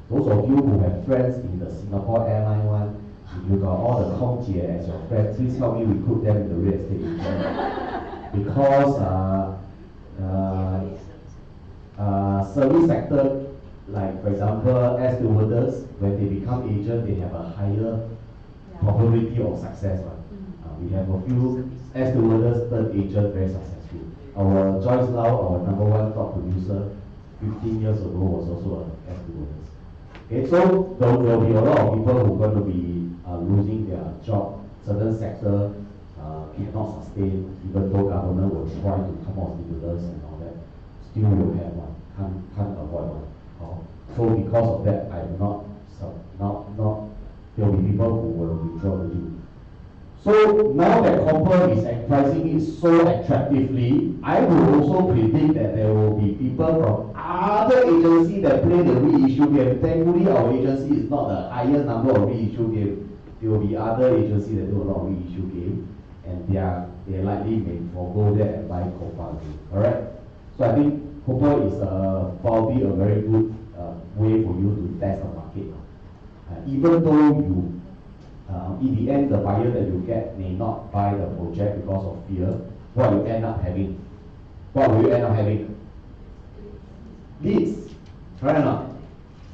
Those of you who have friends in the Singapore airline one, if you got all the Kongjie as your friends, please help me recruit them in the real estate industry. Because service sector, like for example, air stewardess, when they become agent, they have a higher probability of success. Right? We have a few air stewardess turned agent very successful. Our Joyce Lau, our #1 top producer, 15 years ago was also an air stewardess. Okay, so there will be a lot of people who are going to be losing their job. Certain sector cannot sustain, even though government will try to come out stimulus and all that. Still will have one, can't avoid one. So because of that, I'm not there will be people who will withdraw the deal. So now that Copper is pricing it so attractively, I will also predict that there will be people from other agencies that play the reissue game. Thankfully, our agency is not the highest number of reissue game. There will be other agencies that do a lot of reissue game, and they likely may forego that and buy Copper again. Alright? So I think Copper is probably a very good way for you to test the market. Even though you in the end, the buyer that you get may not buy the project because of fear. What you end up having? What will you end up having? Leads, right or not?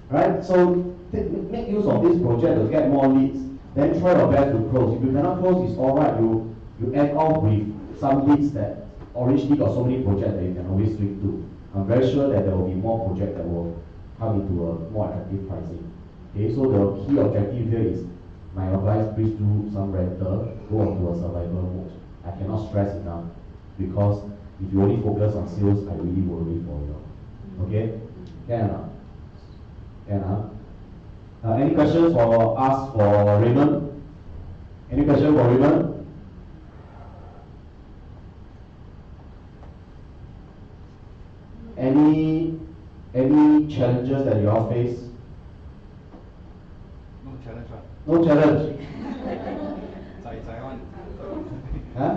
Right? So make use of this project to get more leads. Then try your best to close. If you cannot close, it's all right. You end off with some leads that originally got so many projects that you can always switch to. I'm very sure that there will be more projects that will come into a more attractive pricing. Okay, so the key objective here is, my advice, please do some rental, go onto a survival mode. I cannot stress enough, because if you only focus on sales, I really worry for you. Okay? Can or not? Can any questions for us for Raymond? Any question for Raymond? Any challenges that you all face? No challenge, right? No challenge. Huh?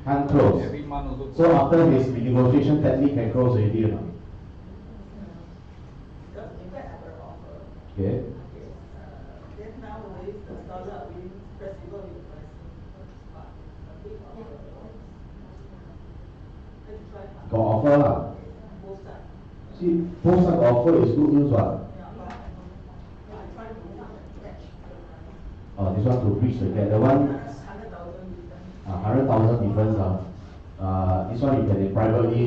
Can't close. Every month also. So after his negotiation technique can close already or not? Okay. Then nowadays the stars are really flexible with pricing. Got offer lah. Both sides. See, both side offer is good news what? I try to catch. Oh, this one to bridge the gap. The one 100,000 difference. 100,000 difference. This one you can privately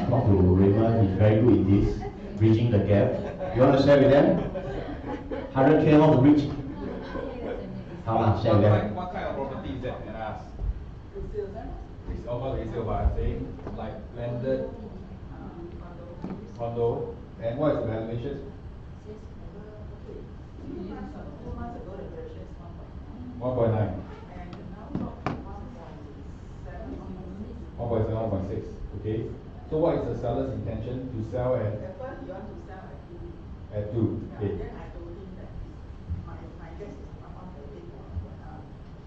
talk to Raymond. He's very good in this, bridging the gap. You want to share with them? 100K how to reach? How much? Share with them. What kind of property is that? Can I ask? It's Over resale, but I'm saying like landed condo. And what is the valuation? 2 months ago the valuation is 1.9. 1.9. And now dropped to 1.7. 1.7, 1.6. Okay. So what is the seller's intention to sell at At first he want to sell at 2. 2? Okay. Then I told him that my guess is around 1.8 or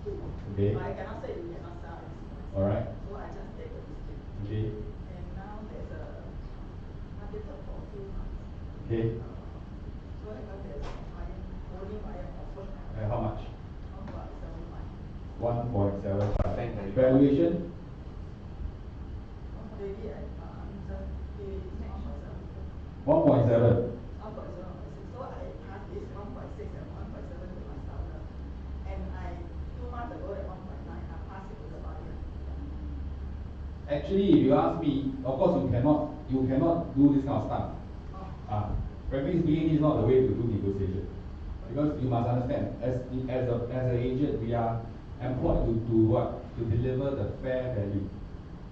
2. Okay. But I cannot say you cannot sell at 6. All right. So I just take the risk. Okay. And now there's a marketed for a few months. Okay. So I got there's a buyer, holding buyer offer. How much? 1.75. 1.75. Valuation? Maybe at just pay 1.7. 1.7. 1.6. So I asked this 1.6 and 1.7 to my seller. And 2 months ago at 1.9, I passed it to the buyer. Actually, if you ask me, of course you cannot do this kind of stuff. Frankly speaking, this is not the way to do negotiation. Because you must understand, as an agent, we are employed to do what? To deliver the fair value,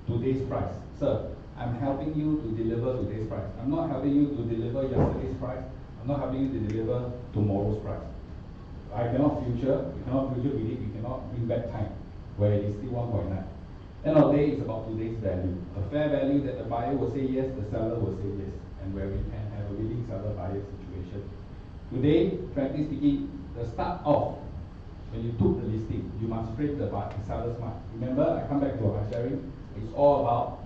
today's price. Sir, I'm helping you to deliver today's price. I'm not helping you to deliver yesterday's price. I'm not helping you to deliver tomorrow's price. I cannot future, we cannot future predict, we cannot bring back time where it is still 1.9. End of the day, it's about today's value. A fair value that the buyer will say yes, the seller will say yes, and where we can have a willing seller-buyer situation. Today, frankly speaking, the start off, when you took the listing, you must frame the seller's mind. Remember, I come back to my sharing, it's all about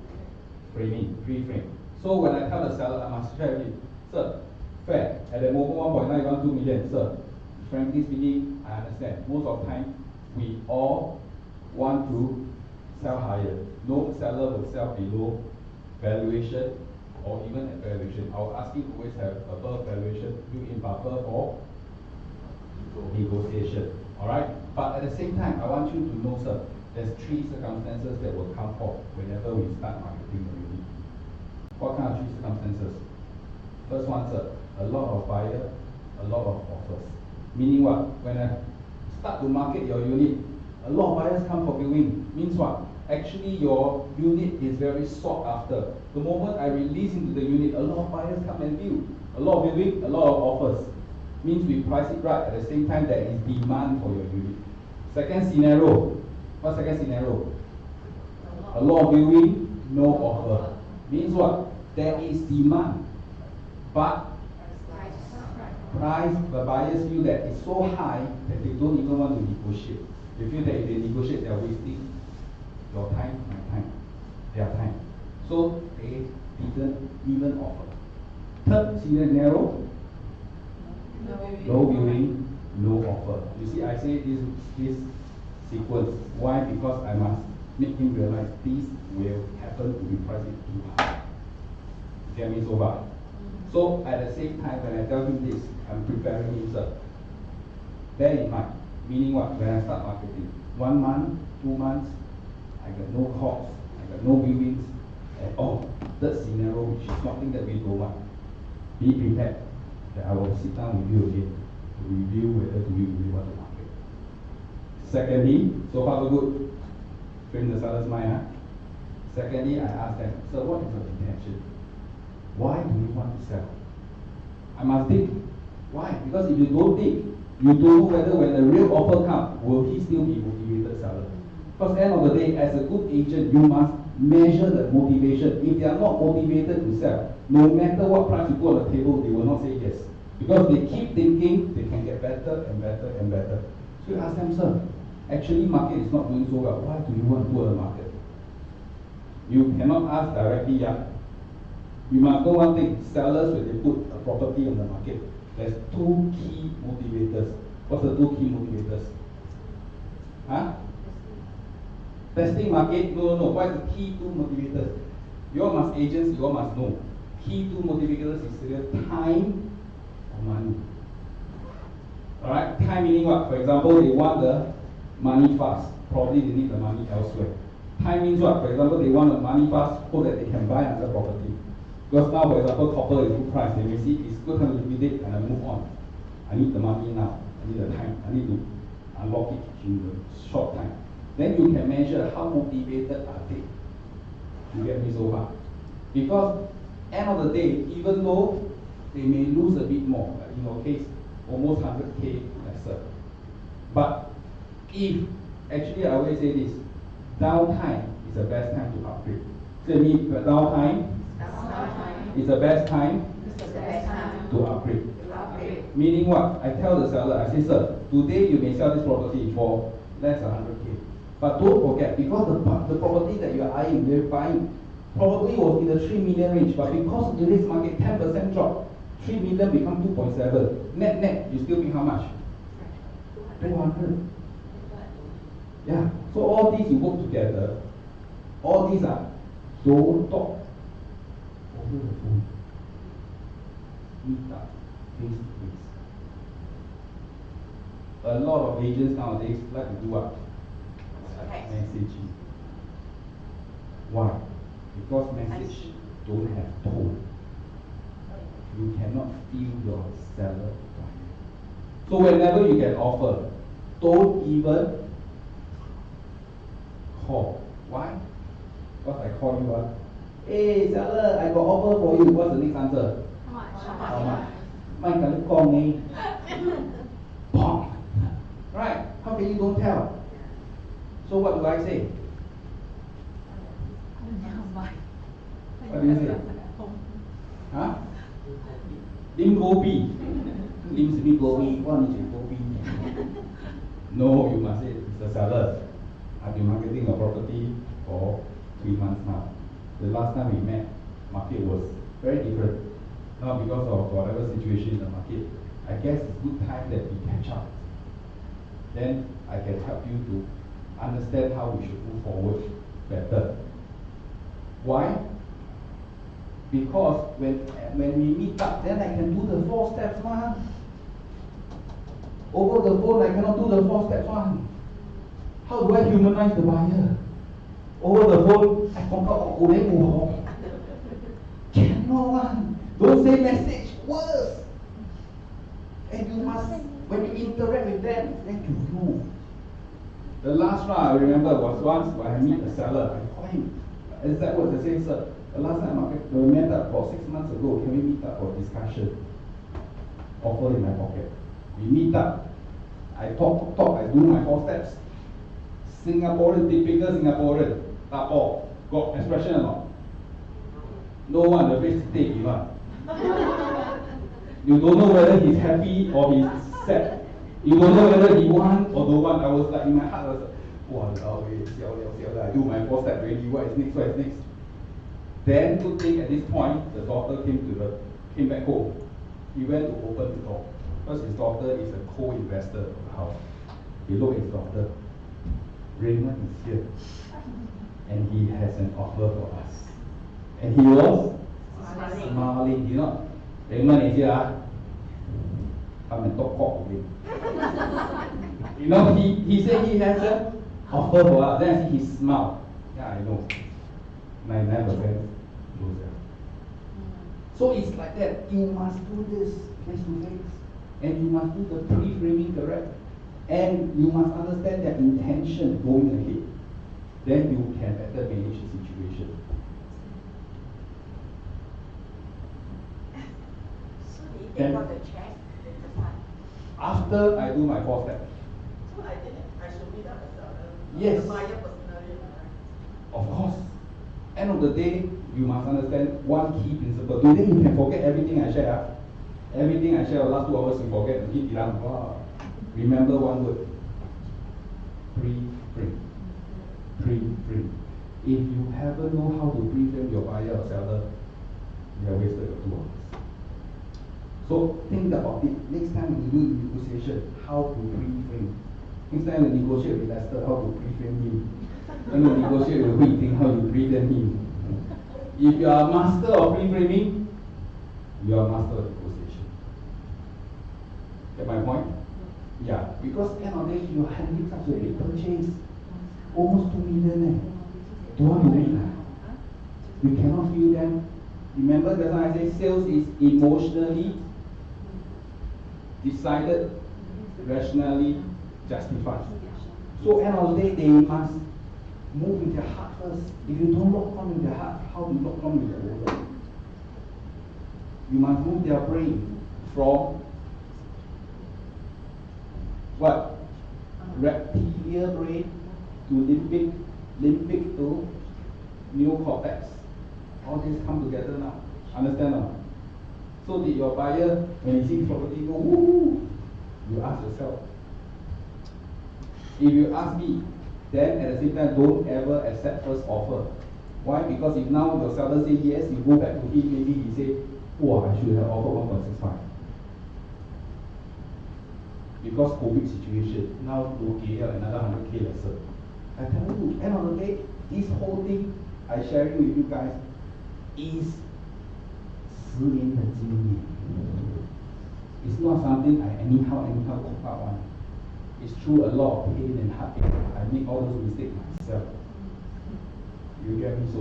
framing, pre-frame. So when I tell the seller, I must share with him, sir, fair, at the moment 1.9, you want 2 million, sir. Frankly speaking, I understand. Most of the time, we all want to sell higher. No seller will sell below valuation or even at valuation. I will ask you to always have above valuation, built in buffer for negotiation. Alright? But at the same time, I want you to know, sir, there's 3 circumstances that will come forth whenever we start marketing the unit. What kind of 3 circumstances? First one, sir, a lot of buyer, a lot of offers. Meaning what? When I start to market your unit, a lot of buyers come for viewing. Means what? Actually, your unit is very sought after. The moment I release into the unit, a lot of buyers come and view. A lot of viewing, a lot of offers. Means we price it right. At the same time, there is demand for your unit. Second scenario. What second scenario? A lot of viewing, no offer. Means what? There is demand, but price, the buyers feel that it's so high that they don't even want to negotiate. They feel that if they negotiate, they're wasting your time, my time, their time. So they didn't even offer. Third scenario, no viewing, no offer. You see, I say this sequence. Why? Because I must make him realize this will happen to be priced too high. Get me so far? So at the same time, when I tell him this, I'm preparing him, sir. Bear in mind, meaning what? When I start marketing, 1 month, 2 months, I got no calls, I got no viewings at all. Third scenario, which is something that we don't want. Be prepared that I will sit down with you again to review whether do you really want to market. Secondly, so far so good. Frame the seller's mind. Huh? Secondly, I ask them, sir, what is your intention? Why do you want to sell? I must dig. Why? Because if you don't dig, you don't know whether when the real offer comes, will he still be motivated seller? Because at the end of the day, as a good agent, you must measure the motivation. If they are not motivated to sell, no matter what price you put on the table, they will not say yes. Because they keep thinking they can get better and better and better. So you ask them, sir, actually market is not doing so well. Why do you want to go to the market? You cannot ask directly, yeah. You must know one thing, sellers, when they put a property on the market, there's 2 key motivators. What's the 2 key motivators? Huh? Testing market? No. What is the key 2 motivators? You all must agents, you all must know. Key 2 motivators is either time or money. Alright? Time meaning what? For example, they want the money fast. Probably they need the money elsewhere. Time means what? For example, they want the money fast so that they can buy another property. Because now, for example, copper is good price. They may see it's good time to liquidate and I move on. I need the money now. I need the time. I need to unlock it in the short time. Then you can measure how motivated are they. You get me so far? Because end of the day, even though they may lose a bit more, like in your case, almost 100K lesser. But if, actually I always say this, downtime is the best time to upgrade. So I mean, downtime is the best time to upgrade. Meaning what? I tell the seller, I say, sir, today you may sell this property for less than 100K. But don't forget, because the property that you are eyeing, you're buying, probably was in the 3 million range, but because of today's market, 10% drop, 3 million become 2.7. Net, you still pay how much? 200. Yeah. So all these you work together. All these are don't talk over the phone. Meet up face to face. A lot of agents nowadays like to do what? Messaging. Why? Because message don't have tone. You cannot feel your seller. So whenever you get offer, don't even call. Why? Because I call you up. Hey seller, I got offer for you. What's the next answer? How much? My cannot pay you, don't tell. So what do I say? What do you say? Huh? Lim Gobi. Lim Simi Gobi. What is Gobi? No, you must say, Mr. Seller, I've been marketing a property for 3 months now. The last time we met, market was very different. Now because of whatever situation in the market, I guess it's good time that we catch up. Then I can help you to understand how we should move forward better. Why? Because when we meet up, then I can do the 4 steps one. Over the phone, I cannot do the 4 steps one. How do I humanize the buyer? Over the phone, I forgot cannot one. Don't say message, words. And you must, when you interact with them, then you know. The last round I remember was once when I meet a seller. I call him. Exact words, I say, sir, the last time we met up for 6 months ago, can we meet up for discussion? Offer in my pocket. We meet up. I talk, I do my 4 steps. Singaporean, typical Singaporean. Tapo. Got expression or not? No one, the face take you up. You don't know whether he's happy or he's sad. You don't know whether he want or don't want. I was like, in my heart, I was like, I do my 4 steps already. What is next? What is next? Then, good thing at this point, the daughter came back home. He went to open the door. Because his daughter is a co-investor of the house. He looked at his daughter. Raymond is here. And he has an offer for us. And he was smiling. You know, Raymond is here. Come and talk cock with him. You know, he said he has an offer for us. Then I see he smiled. Yeah, I know. 99% goes there. So it's like that. You must do this face to face. And you must do the pre-framing correct. And you must understand their intention going ahead. Then you can better manage the situation. So do you take out the check the time? After I do my 4 steps. So I should meet up the seller. Yes. The buyer personally, right? Of course. End of the day, you must understand one key principle. Today you can forget everything I share. Everything I share the last 2 hours you forget. Wow. Remember one word. Pre-frame. Pre-frame. If you haven't know how to pre-frame your buyer or seller, you have wasted your 2 hours. So think about it. Next time when you do negotiation, how to pre-frame. Next time you negotiate with Lester, how to pre-frame him. When you negotiate with Hui Ting, how you pre-frame him. If you are a master of pre-framing, you are a master of negotiation. Get my point? Yeah, because end of the day, you are handling such a big purchase. Almost 2 million. Don't want to win. You cannot feel them. Remember just I say sales is emotionally decided, rationally justified. So end of the day, they must move with their heart first. If you don't lock on with their heart, how do you lock on with their wallet? You must move their brain from what? Reptilian brain to limbic to neocortex. All these come together now. Understand now? So that your buyer, when he sees property, go, woo! You ask yourself. If you ask me, then at the same time, don't ever accept first offer. Why? Because if now your seller say yes, you go back to him, maybe he say, oh, I should have offered 1.65. Because COVID situation, now to get another 100K lesser. I tell you, end of the day, this whole thing I sharing with you guys is 10年的经验. It's not something I anyhow cook up on. It's through a lot of pain and heartache. I make all those mistakes myself. You get me so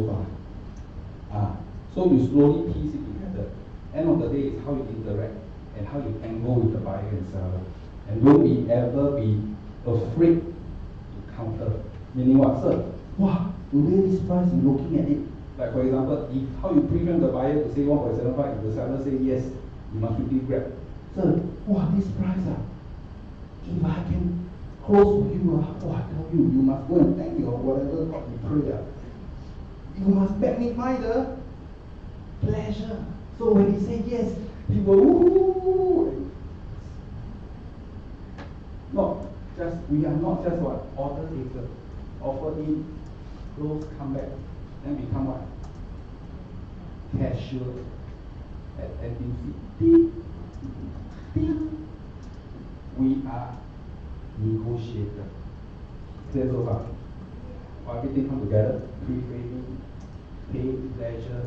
far? So you slowly piece it together. End of the day is how you interact and how you angle with the buyer and seller. And don't ever be afraid to counter. Meaning what, sir? Wow, today this price, you're looking at it. Like for example, if how you prevent the buyer to say 1.75, if the seller say yes, you must quickly grab. Sir, wow, this price, if I can close for you, oh, I tell you, you must go and thank your whatever God you pray. You must magnify the pleasure. So when he say yes, he will ooh. No, just we are not just what order taker. Offer in, close, come back, then become what? Cashier at NTUC. Ding, ding. We are negotiator. Clear so far? Everything come together. Pre-framing, pay, pleasure,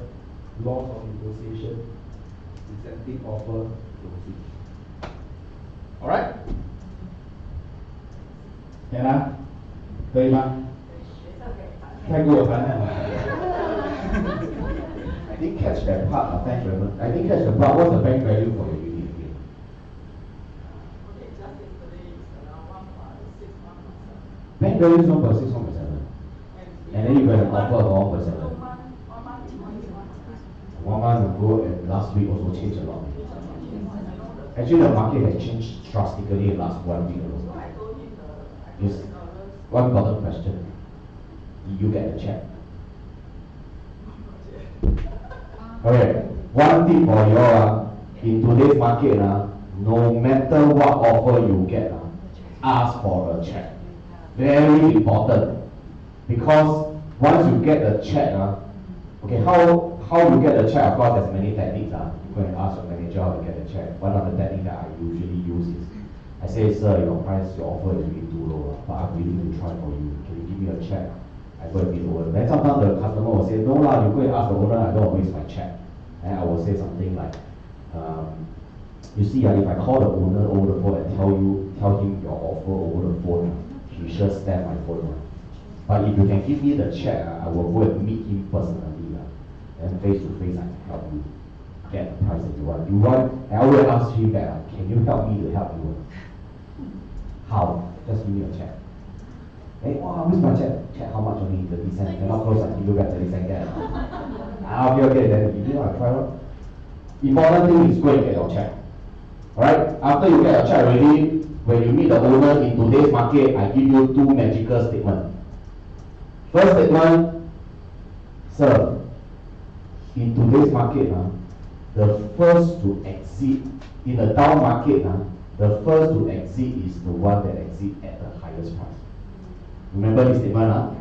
laws of negotiation, incentive offer, closing. Alright? 可以吗？可以吗？太过谈了。I didn't catch that part of bank value. I didn't catch the part. What's the bank value for your unit again? Okay, just yesterday it's around 1.6, 1.7. Bank value is 1.6, 1.7. And then you got an offer of 1.7. 1 month ago and last week also changed a lot. Actually, the market has changed drastically in the last 1 week alone. So I told him Yes. One important question. Did you get the check? Okay. One tip for you all, in today's market, no matter what offer you get, ask for a check. Very important. Because once you get the check, okay, how you get the check, of course, there's many techniques. You go and ask your manager how to get the check. One of the techniques that I usually use is, I say, sir, your offer is really too low, but I'm willing to try for you. Can you give me a check? I go and meet the owner. Then sometimes the customer will say, no lah, you go and ask the owner, I don't want to waste my check. And I will say something like, you see, if I call the owner over the phone and tell him your offer over the phone, he sure stamp my phone. But if you can give me the check, I will go and meet him personally. And face to face, I can help you get the price that you want. I always ask him back, can you help me to help you? How? Just give me a check. Hey, wow, where's my check? Check how much only? 30 cents. Cannot close, I give you back 30 cents. Okay, then if you want to try it. Important thing is go and get your check. Alright? After you get your check already, when you meet the owner in today's market, I give you two magical statements. First statement, sir, in today's market, the first to exit, in a down market, the first to exit is the one that exits at the highest price. Remember this statement?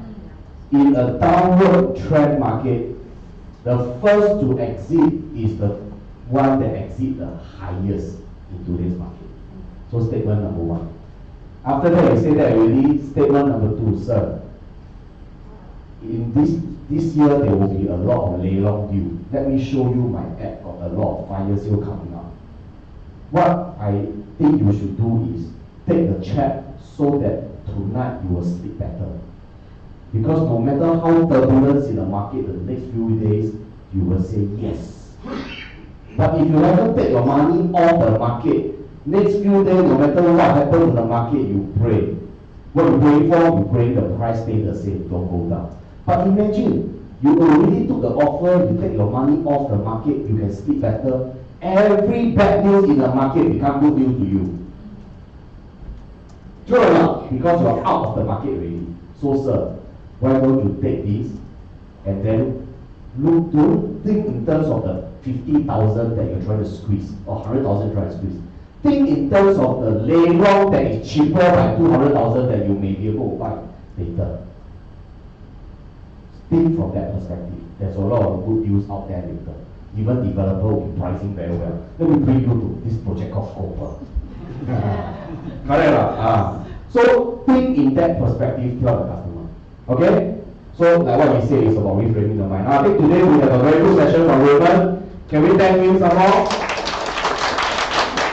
In a downward trend market, the first to exit is the one that exits the highest in today's market. So statement number one. After that, you say that already. Statement number two, sir. In this year, there will be a lot of leilong due. Let me show you my app. Got a lot of fire sale coming up. What I think you should do is take the check so that tonight you will sleep better. Because no matter how turbulence in the market the next few days, you will say yes. But if you never take your money off the market, next few days, no matter what happens in the market, you pray. What you pray for, you pray the price stay the same, don't go down. But imagine, you already took the offer, you take your money off the market, you can sleep better. Every bad news in the market become good news to you. True or not? Because you are out of the market already. So sir, why don't you take this and then don't think in terms of the 50,000 that you're trying to squeeze or 100,000 trying to squeeze. Think in terms of the leilong that is cheaper by 200,000 that you may be able to buy later. Think from that perspective. There's a lot of good deals out there later. Even developer will be pricing very well. Let me bring you to this project called Scoper. Correct. So think in that perspective, tell the customer. Okay? So like what we say is about reframing the mind. Now I think today we have a very good session from Raymond. Can we thank him some more?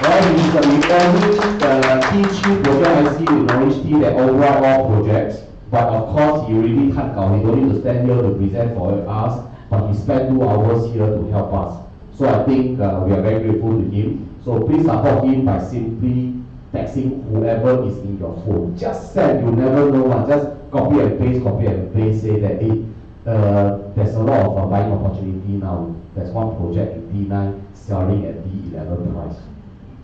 Well, he's returning the T3 project IC with knowledge team that override all projects. But of course, he really can't go. He don't need to stand here to present for us, but he spent 2 hours here to help us. So I think we are very grateful to him. So please support him by simply texting whoever is in your phone. Just send, you never know. Just copy and paste, say that hey, there's a lot of buying opportunity now. There's one project in D9 selling at D11 price.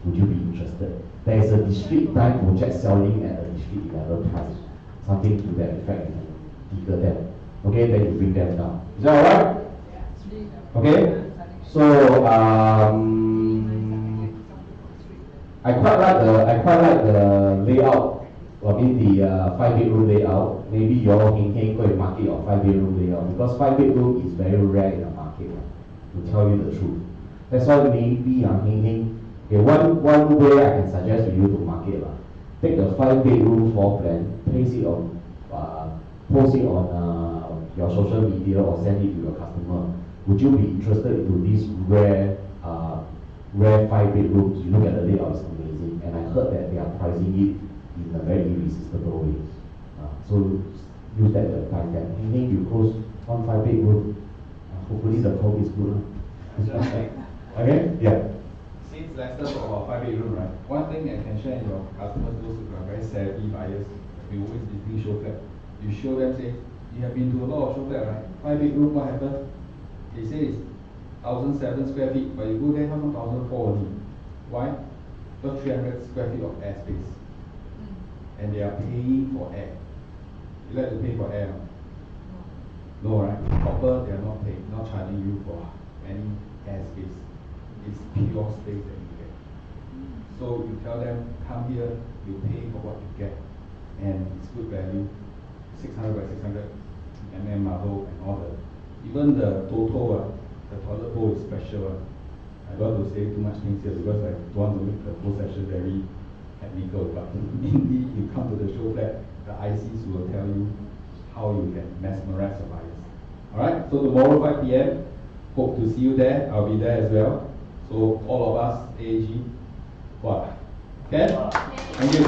Would you be interested? there is a discrete time project selling at a discrete level price. Something to that effect, you can figure them. Okay, then you bring them down. Is that alright? Okay? So I quite like the layout. I mean the 5-bedroom layout. Maybe your heng go and market your 5-bedroom layout, because 5-bedroom is very rare in the market, to tell you the truth. That's why maybe heng. Okay, one way I can suggest to you to market. Take the 5-bedroom floor plan, place it on, post it on your social media or send it to your customer. Would you be interested into this rare 5-bedrooms? You look at the layout, it's amazing. And I heard that they are pricing it in a very irresistible way. So use that to advise that. Meaning you close one 5-bedroom, hopefully the code is good. Okay? Yeah. Since Lester talk about 5-bedroom, right? One thing I can share with your customers, those who are very savvy buyers, we always visiting show flat. You show them, say, you have been to a lot of show flat, right? 5-bedroom, what happened? They say it's 1,007 square feet, but you go there, how come 1,004 only? Why? Because 300 square feet of air space. And they are paying for air. You like to pay for air? No, right? Copper, they are not paying, not charging you for any air space. It's pure space that you get. So you tell them, come here, you pay for what you get. And it's good value, 600 by 600 marble and all the. Even the Toto, the toilet bowl is special. I don't want to say too much things here because I don't want to make the whole session very technical. But mainly, you come to the show flat, the ICs will tell you how you can mesmerize the buyers. Alright, so tomorrow 5 p.m. Hope to see you there. I'll be there as well. So all of us, AAG, what? Okay? Thank you.